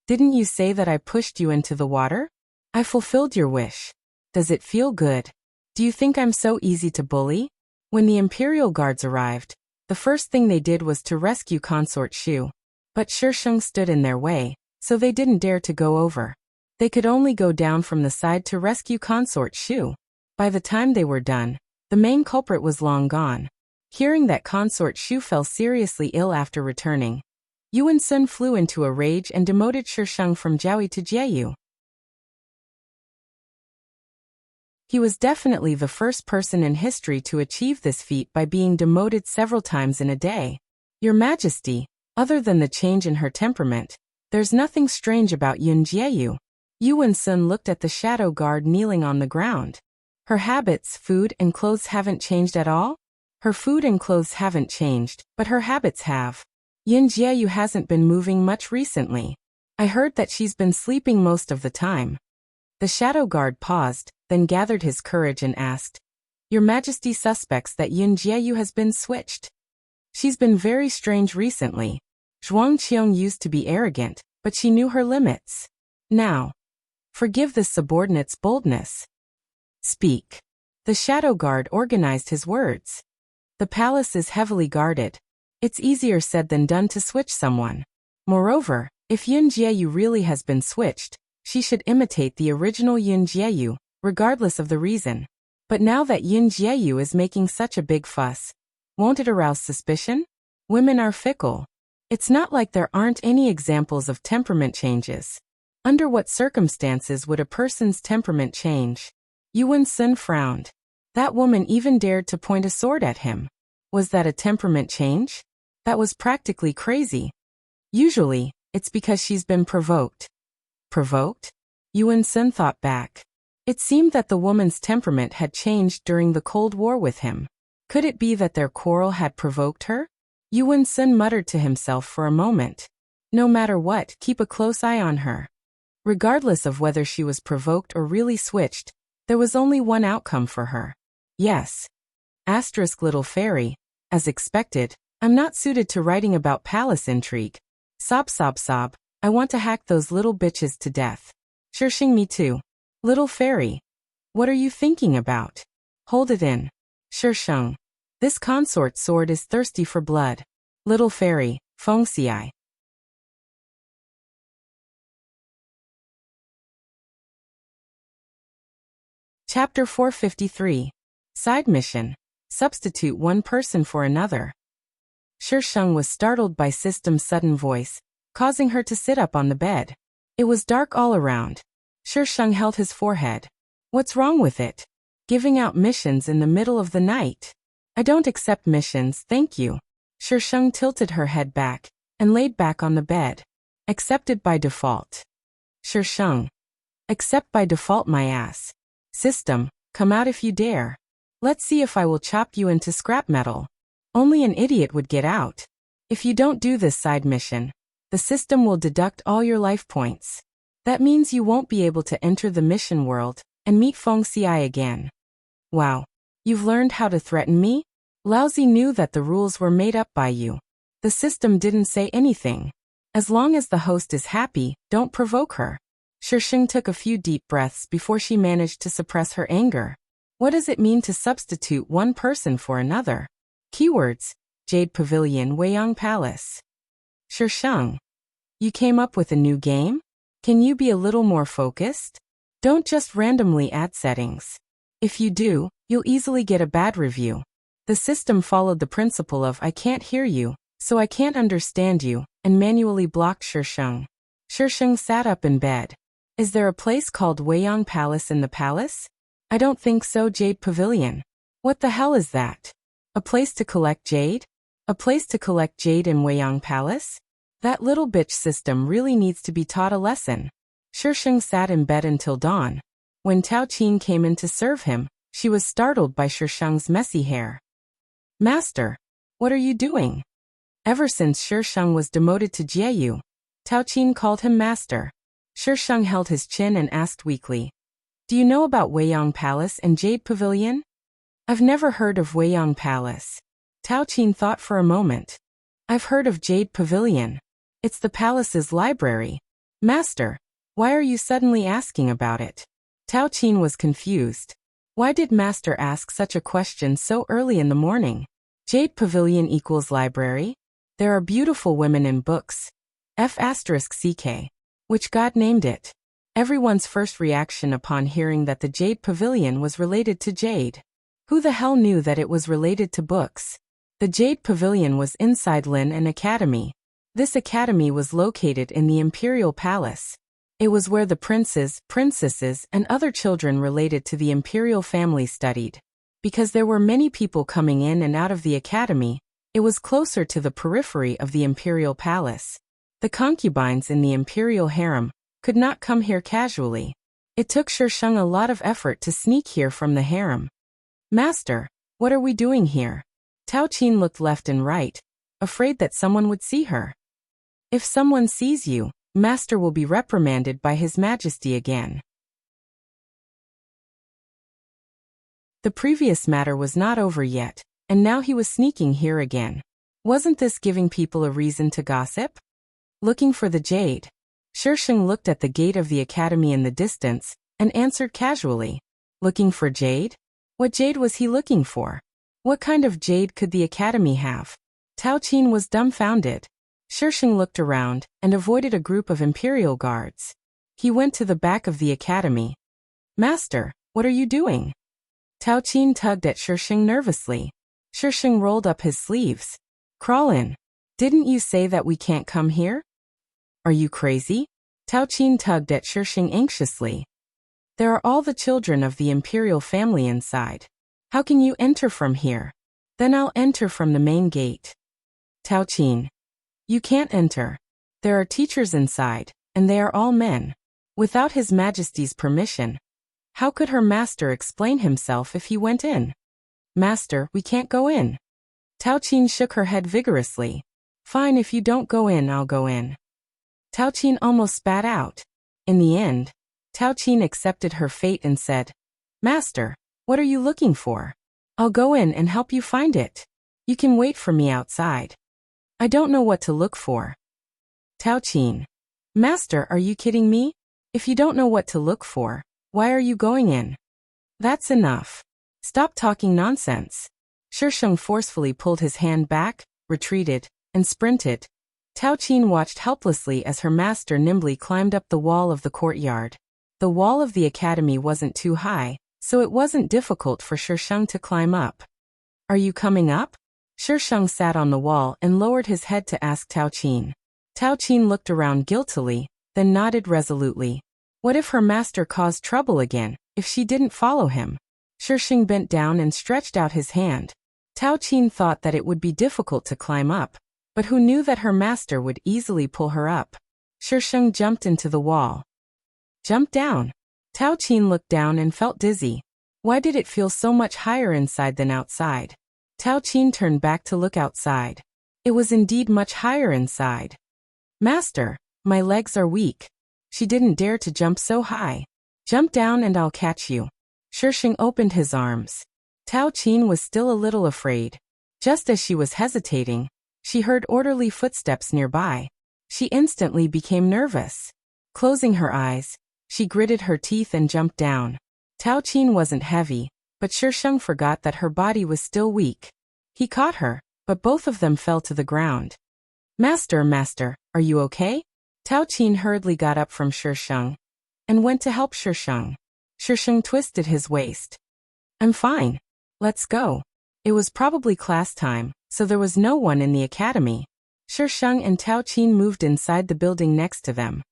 Didn't you say that I pushed you into the water? I fulfilled your wish. Does it feel good? Do you think I'm so easy to bully? When the imperial guards arrived, the first thing they did was to rescue Consort Shu. But Shisheng stood in their way, so they didn't dare to go over. They could only go down from the side to rescue Consort Shu. By the time they were done, the main culprit was long gone. Hearing that Consort Shu fell seriously ill after returning, Yuan Sun flew into a rage and demoted Shisheng from Jiaoyi to Jieyu. He was definitely the first person in history to achieve this feat by being demoted several times in a day. Your Majesty, other than the change in her temperament, there's nothing strange about Yun Jieyu. Yuan Sun looked at the shadow guard kneeling on the ground. Her habits, food, and clothes haven't changed at all? Her food and clothes haven't changed, but her habits have. Yun Jieyu hasn't been moving much recently. I heard that she's been sleeping most of the time. The shadow guard paused, then gathered his courage and asked, Your Majesty suspects that Yun Jieyu has been switched. She's been very strange recently. Zhuang Qiong used to be arrogant, but she knew her limits. Now, forgive this subordinate's boldness. Speak. The shadow guard organized his words. The palace is heavily guarded. It's easier said than done to switch someone. Moreover, if Yun Jieyu really has been switched, she should imitate the original Yun Jieyu, regardless of the reason. But now that Yun Jieyu is making such a big fuss, won't it arouse suspicion? Women are fickle. It's not like there aren't any examples of temperament changes. Under what circumstances would a person's temperament change? Yuan Sun frowned. That woman even dared to point a sword at him. Was that a temperament change? That was practically crazy. Usually, it's because she's been provoked. Provoked? Yuan Sun thought back. It seemed that the woman's temperament had changed during the Cold War with him. Could it be that their quarrel had provoked her? Yuan Sun muttered to himself for a moment. No matter what, keep a close eye on her. Regardless of whether she was provoked or really switched, there was only one outcome for her. Yes. Asterisk little fairy. As expected, I'm not suited to writing about palace intrigue. Sob sob sob, I want to hack those little bitches to death. Shisheng me too. Little fairy. What are you thinking about? Hold it in. Shisheng. This consort sword is thirsty for blood. Little fairy, Feng Xiai. Chapter 453. Side mission. Substitute one person for another. Shisheng was startled by System's sudden voice, causing her to sit up on the bed. It was dark all around. Shisheng held his forehead. What's wrong with it? Giving out missions in the middle of the night. I don't accept missions, thank you. Shisheng tilted her head back and laid back on the bed. Accepted by default. Shisheng. Accept by default my ass. System, come out if you dare. Let's see if I will chop you into scrap metal. Only an idiot would get out. If you don't do this side mission, the system will deduct all your life points. That means you won't be able to enter the mission world and meet Feng Xiai again. Wow. You've learned how to threaten me? Laozi knew that the rules were made up by you. The system didn't say anything. As long as the host is happy, don't provoke her. Shisheng took a few deep breaths before she managed to suppress her anger. What does it mean to substitute one person for another? Keywords: Jade Pavilion, Weiyang Palace. Shisheng. You came up with a new game? Can you be a little more focused? Don't just randomly add settings. If you do, you'll easily get a bad review. The system followed the principle of I can't hear you, so I can't understand you, and manually blocked Shisheng. Shisheng sat up in bed. Is there a place called Weiyang Palace in the palace? I don't think so. Jade Pavilion. What the hell is that? A place to collect jade? A place to collect jade in Weiyang Palace? That little bitch system really needs to be taught a lesson. Shisheng sat in bed until dawn. When Tao Qin came in to serve him, she was startled by Shisheng's messy hair. Master, what are you doing? Ever since Shisheng was demoted to Jieyu, Tao Qin called him master. Shisheng held his chin and asked weakly, do you know about Weiyang Palace and Jade Pavilion? I've never heard of Weiyang Palace. Tao Qin thought for a moment. I've heard of Jade Pavilion. It's the palace's library. Master, why are you suddenly asking about it? Tao Qin was confused. Why did Master ask such a question so early in the morning? Jade Pavilion equals library? There are beautiful women in books. F***ck. Which god named it? Everyone's first reaction upon hearing that the Jade Pavilion was related to Jade. Who the hell knew that it was related to books? The Jade Pavilion was inside Lin an academy. This academy was located in the Imperial Palace. It was where the princes, princesses, and other children related to the imperial family studied. Because there were many people coming in and out of the academy, it was closer to the periphery of the Imperial Palace. The concubines in the imperial harem could not come here casually. It took Shisheng a lot of effort to sneak here from the harem. Master, what are we doing here? Tao Qin looked left and right, afraid that someone would see her. If someone sees you, Master will be reprimanded by His Majesty again. The previous matter was not over yet, and now he was sneaking here again. Wasn't this giving people a reason to gossip? Looking for the jade. Shisheng looked at the gate of the academy in the distance, and answered casually. Looking for jade? What jade was he looking for? What kind of jade could the academy have? Tao Qin was dumbfounded. Shisheng looked around, and avoided a group of imperial guards. He went to the back of the academy. Master, what are you doing? Tao Qin tugged at Shisheng nervously. Shisheng rolled up his sleeves. Crawl in. Didn't you say that we can't come here? Are you crazy? Tao Qin tugged at Shisheng anxiously. There are all the children of the imperial family inside. How can you enter from here? Then I'll enter from the main gate. Tao Qin. You can't enter. There are teachers inside, and they are all men. Without His Majesty's permission. How could her master explain himself if he went in? Master, we can't go in. Tao Qin shook her head vigorously. Fine, if you don't go in, I'll go in. Tao Qin almost spat out. In the end, Tao Qin accepted her fate and said, Master, what are you looking for? I'll go in and help you find it. You can wait for me outside. I don't know what to look for. Tao Qin. Master, are you kidding me? If you don't know what to look for, why are you going in? That's enough. Stop talking nonsense. Shisheng forcefully pulled his hand back, retreated, and sprinted. Tao Qin watched helplessly as her master nimbly climbed up the wall of the courtyard. The wall of the academy wasn't too high, so it wasn't difficult for Shisheng to climb up. Are you coming up? Shisheng sat on the wall and lowered his head to ask Tao Qin. Tao Qin looked around guiltily, then nodded resolutely. What if her master caused trouble again, if she didn't follow him? Shisheng bent down and stretched out his hand. Tao Qin thought that it would be difficult to climb up, but who knew that her master would easily pull her up? Shisheng jumped into the wall. Jump down. Tao Qin looked down and felt dizzy. Why did it feel so much higher inside than outside? Tao Qin turned back to look outside. It was indeed much higher inside. Master, my legs are weak. She didn't dare to jump so high. Jump down and I'll catch you. Shisheng opened his arms. Tao Qin was still a little afraid. Just as she was hesitating, she heard orderly footsteps nearby. She instantly became nervous. Closing her eyes, she gritted her teeth and jumped down. Tao Qin wasn't heavy, but Shisheng forgot that her body was still weak. He caught her, but both of them fell to the ground. Master, are you okay? Tao Qin hurriedly got up from Shisheng and went to help Shisheng. Shisheng twisted his waist. I'm fine. Let's go. It was probably class time, so there was no one in the academy. Shisheng and Tao Qin moved inside the building next to them.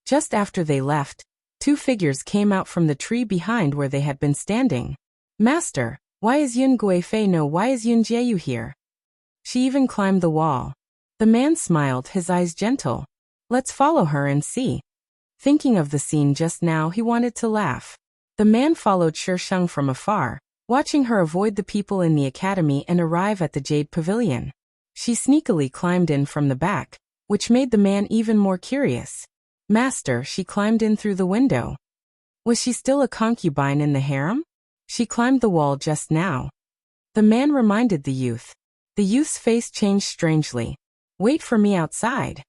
Just after they left, two figures came out from the tree behind where they had been standing. Master, why is Yun Guifei no why is Yun Jieyu here? She even climbed the wall. The man smiled, his eyes gentle. Let's follow her and see. Thinking of the scene just now, he wanted to laugh. The man followed Shisheng from afar, watching her avoid the people in the academy and arrive at the Jade Pavilion. She sneakily climbed in from the back, which made the man even more curious. Master, she climbed in through the window. Was she still a concubine in the harem? She climbed the wall just now. The man reminded the youth. The youth's face changed strangely. Wait for me outside.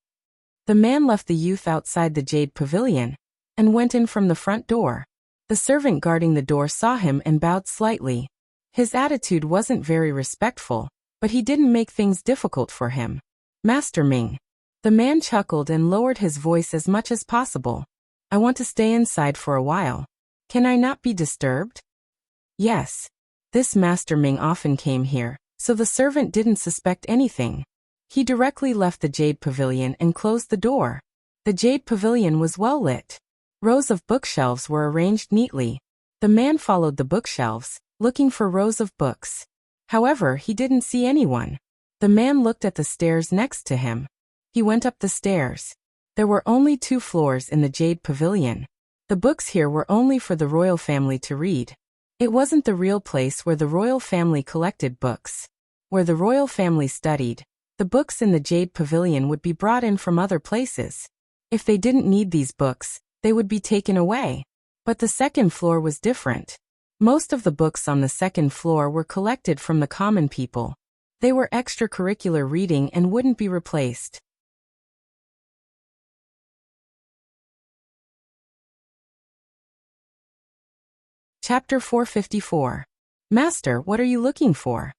The man left the youth outside the Jade Pavilion and went in from the front door. The servant guarding the door saw him and bowed slightly. His attitude wasn't very respectful, but he didn't make things difficult for him. Master Ming. The man chuckled and lowered his voice as much as possible. I want to stay inside for a while. Can I not be disturbed? Yes. This Master Ming often came here, so the servant didn't suspect anything. He directly left the Jade Pavilion and closed the door. The Jade Pavilion was well lit. Rows of bookshelves were arranged neatly. The man followed the bookshelves, looking for rows of books. However, he didn't see anyone. The man looked at the stairs next to him. He went up the stairs. There were only 2 floors in the Jade Pavilion. The books here were only for the royal family to read. It wasn't the real place where the royal family collected books. Where the royal family studied, the books in the Jade Pavilion would be brought in from other places. If they didn't need these books, they would be taken away. But the second floor was different. Most of the books on the second floor were collected from the common people. They were extracurricular reading and wouldn't be replaced. Chapter 454. Master, what are you looking for?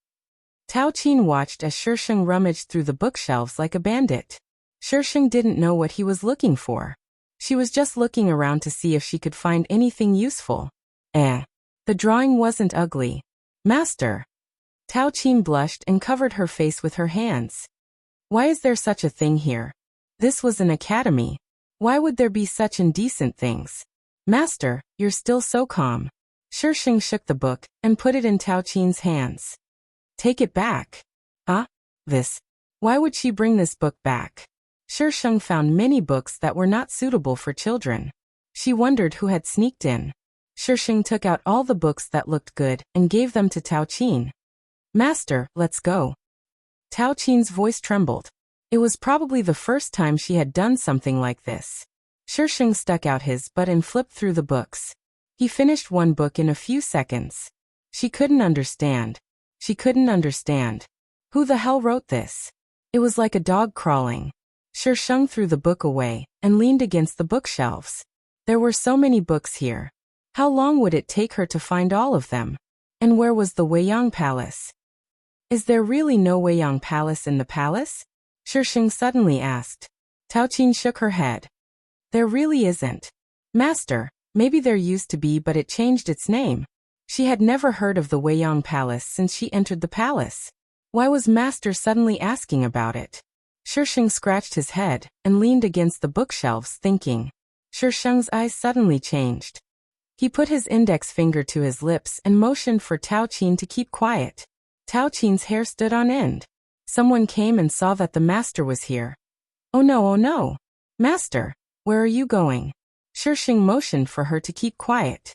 Tao Qin watched as Shisheng rummaged through the bookshelves like a bandit. Shisheng didn't know what he was looking for. She was just looking around to see if she could find anything useful. The drawing wasn't ugly. Master. Tao Qin blushed and covered her face with her hands. Why is there such a thing here? This was an academy. Why would there be such indecent things? Master, you're still so calm. Shisheng shook the book and put it in Tao Qin's hands. Take it back. This. Why would she bring this book back? Shisheng found many books that were not suitable for children. She wondered who had sneaked in. Shisheng took out all the books that looked good and gave them to Tao Qin. Master, let's go. Tao Qin's voice trembled. It was probably the first time she had done something like this. Shisheng stuck out his butt and flipped through the books. He finished one book in a few seconds. She couldn't understand. Who the hell wrote this? It was like a dog crawling. Shisheng threw the book away and leaned against the bookshelves. There were so many books here. How long would it take her to find all of them? And where was the Weiyang Palace? Is there really no Weiyang Palace in the palace? Shisheng suddenly asked. Tao Qin shook her head. There really isn't. Master, maybe there used to be, but it changed its name. She had never heard of the Weiyang Palace since she entered the palace. Why was Master suddenly asking about it? Shisheng scratched his head and leaned against the bookshelves thinking. Shisheng's eyes suddenly changed. He put his index finger to his lips and motioned for Tao Qin to keep quiet. Tao Qin's hair stood on end. Someone came and saw that the master was here. Oh no, oh no. Master, where are you going? Shisheng motioned for her to keep quiet.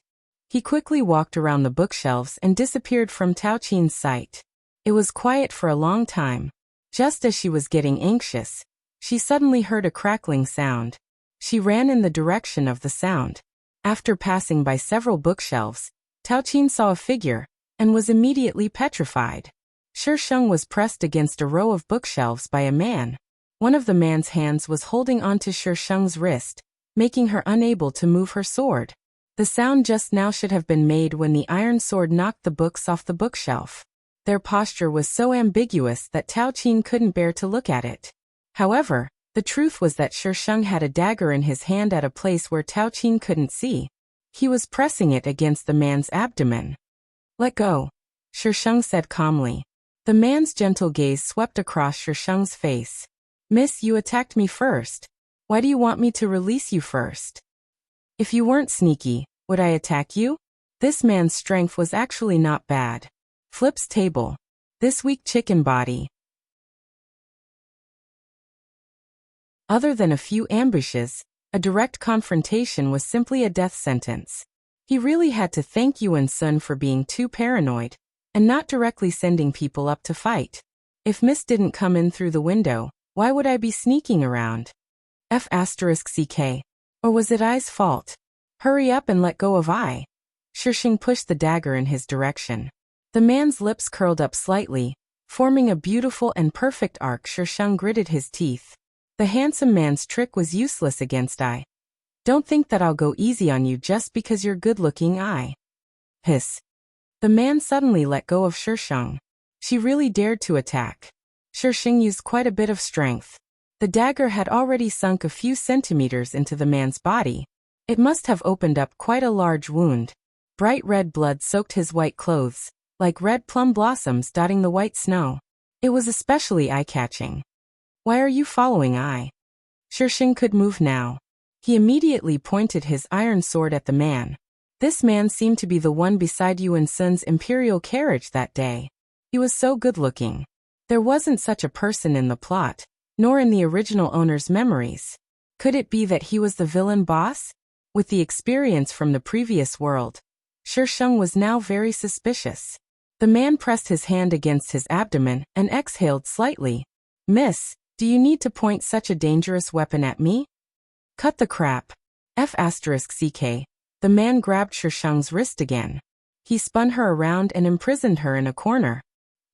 He quickly walked around the bookshelves and disappeared from Tao Qin's sight. It was quiet for a long time. Just as she was getting anxious, she suddenly heard a crackling sound. She ran in the direction of the sound. After passing by several bookshelves, Tao Qin saw a figure and was immediately petrified. Shisheng was pressed against a row of bookshelves by a man. One of the man's hands was holding onto Shisheng's wrist, making her unable to move her sword. The sound just now should have been made when the iron sword knocked the books off the bookshelf. Their posture was so ambiguous that Tao Qin couldn't bear to look at it. However, the truth was that Shisheng had a dagger in his hand at a place where Tao Qin couldn't see. He was pressing it against the man's abdomen. Let go, Shisheng said calmly. The man's gentle gaze swept across Shisheng's face. Miss, you attacked me first. Why do you want me to release you first? If you weren't sneaky, would I attack you? This man's strength was actually not bad. Flips table. This weak chicken body. Other than a few ambushes, a direct confrontation was simply a death sentence. He really had to thank Yuan Sun for being too paranoid and not directly sending people up to fight. If Miss didn't come in through the window, why would I be sneaking around? F***ck. Or was it I's fault? Hurry up and let go of I. Shisheng pushed the dagger in his direction. The man's lips curled up slightly, forming a beautiful and perfect arc. Shisheng gritted his teeth. The handsome man's trick was useless against I. Don't think that I'll go easy on you just because you're good-looking, I. Hiss. The man suddenly let go of Shisheng. She really dared to attack. Shisheng used quite a bit of strength. The dagger had already sunk a few centimeters into the man's body. It must have opened up quite a large wound. Bright red blood soaked his white clothes, like red plum blossoms dotting the white snow. It was especially eye-catching. Why are you following I? Shisheng could move now. He immediately pointed his iron sword at the man. This man seemed to be the one beside Yuan Sun's imperial carriage that day. He was so good-looking. There wasn't such a person in the plot, nor in the original owner's memories. Could it be that he was the villain boss? With the experience from the previous world, Shisheng was now very suspicious. The man pressed his hand against his abdomen and exhaled slightly. Miss, do you need to point such a dangerous weapon at me? Cut the crap. F***ck. The man grabbed Shisheng's wrist again. He spun her around and imprisoned her in a corner.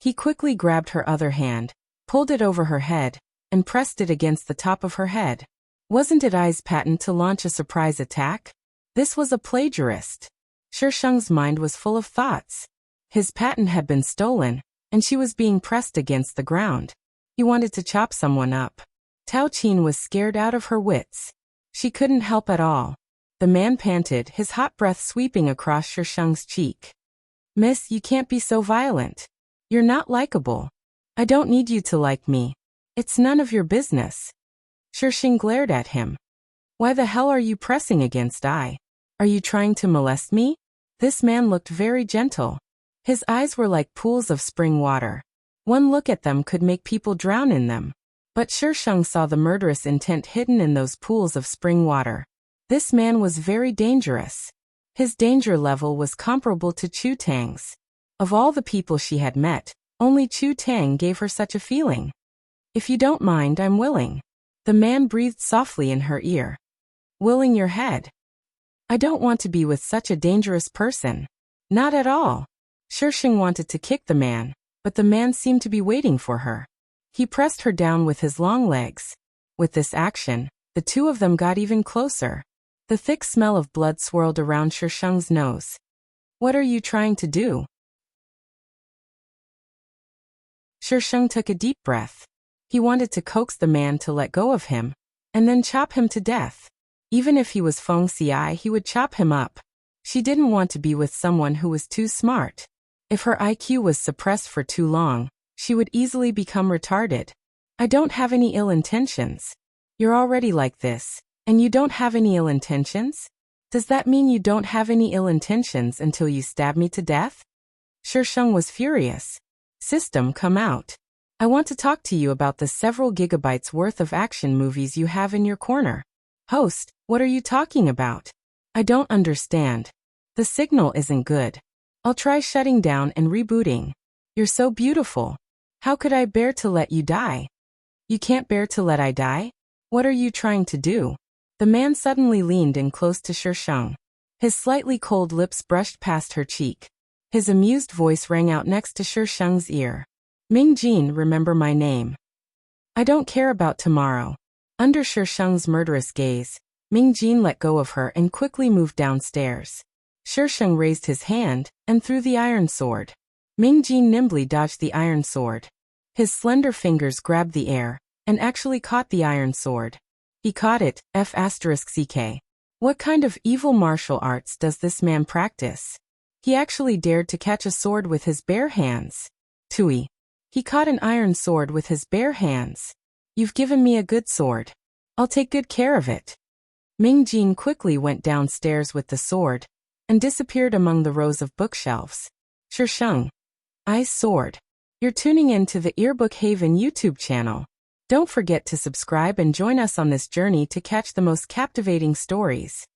He quickly grabbed her other hand, pulled it over her head, and pressed it against the top of her head. Wasn't it I's patent to launch a surprise attack? This was a plagiarist. Shisheng's mind was full of thoughts. His patent had been stolen, and she was being pressed against the ground. He wanted to chop someone up. Tao Qin was scared out of her wits. She couldn't help at all. The man panted, his hot breath sweeping across Shisheng's cheek. Miss, you can't be so violent. You're not likable. I don't need you to like me. It's none of your business. Shisheng glared at him. Why the hell are you pressing against I? Are you trying to molest me? This man looked very gentle. His eyes were like pools of spring water. One look at them could make people drown in them. But Shisheng saw the murderous intent hidden in those pools of spring water. This man was very dangerous. His danger level was comparable to Chu Tang's. Of all the people she had met, only Chu Tang gave her such a feeling. If you don't mind, I'm willing. The man breathed softly in her ear. Willing your head. I don't want to be with such a dangerous person. Not at all. Shisheng wanted to kick the man, but the man seemed to be waiting for her. He pressed her down with his long legs. With this action, the two of them got even closer. The thick smell of blood swirled around Shisheng's nose. What are you trying to do? Shisheng took a deep breath. He wanted to coax the man to let go of him, and then chop him to death. Even if he was Feng Xiai, he would chop him up. She didn't want to be with someone who was too smart. If her IQ was suppressed for too long, she would easily become retarded. I don't have any ill intentions. You're already like this, and you don't have any ill intentions? Does that mean you don't have any ill intentions until you stab me to death? Shisheng was furious. System, come out. I want to talk to you about the several gigabytes worth of action movies you have in your corner. Host, what are you talking about? I don't understand. The signal isn't good. I'll try shutting down and rebooting. You're so beautiful. How could I bear to let you die? You can't bear to let I die? What are you trying to do? The man suddenly leaned in close to Shisheng. His slightly cold lips brushed past her cheek. His amused voice rang out next to Shisheng's ear. Mingjin, remember my name. I don't care about tomorrow. Under Shisheng's murderous gaze, Mingjin let go of her and quickly moved downstairs. Shisheng raised his hand and threw the iron sword. Mingjin nimbly dodged the iron sword. His slender fingers grabbed the air and actually caught the iron sword. He caught it, F***ck. What kind of evil martial arts does this man practice? He actually dared to catch a sword with his bare hands. Tui. He caught an iron sword with his bare hands. You've given me a good sword. I'll take good care of it. Mingjin quickly went downstairs with the sword and disappeared among the rows of bookshelves. Shisheng. Ice sword. You're tuning in to the Earbook Haven YouTube channel. Don't forget to subscribe and join us on this journey to catch the most captivating stories.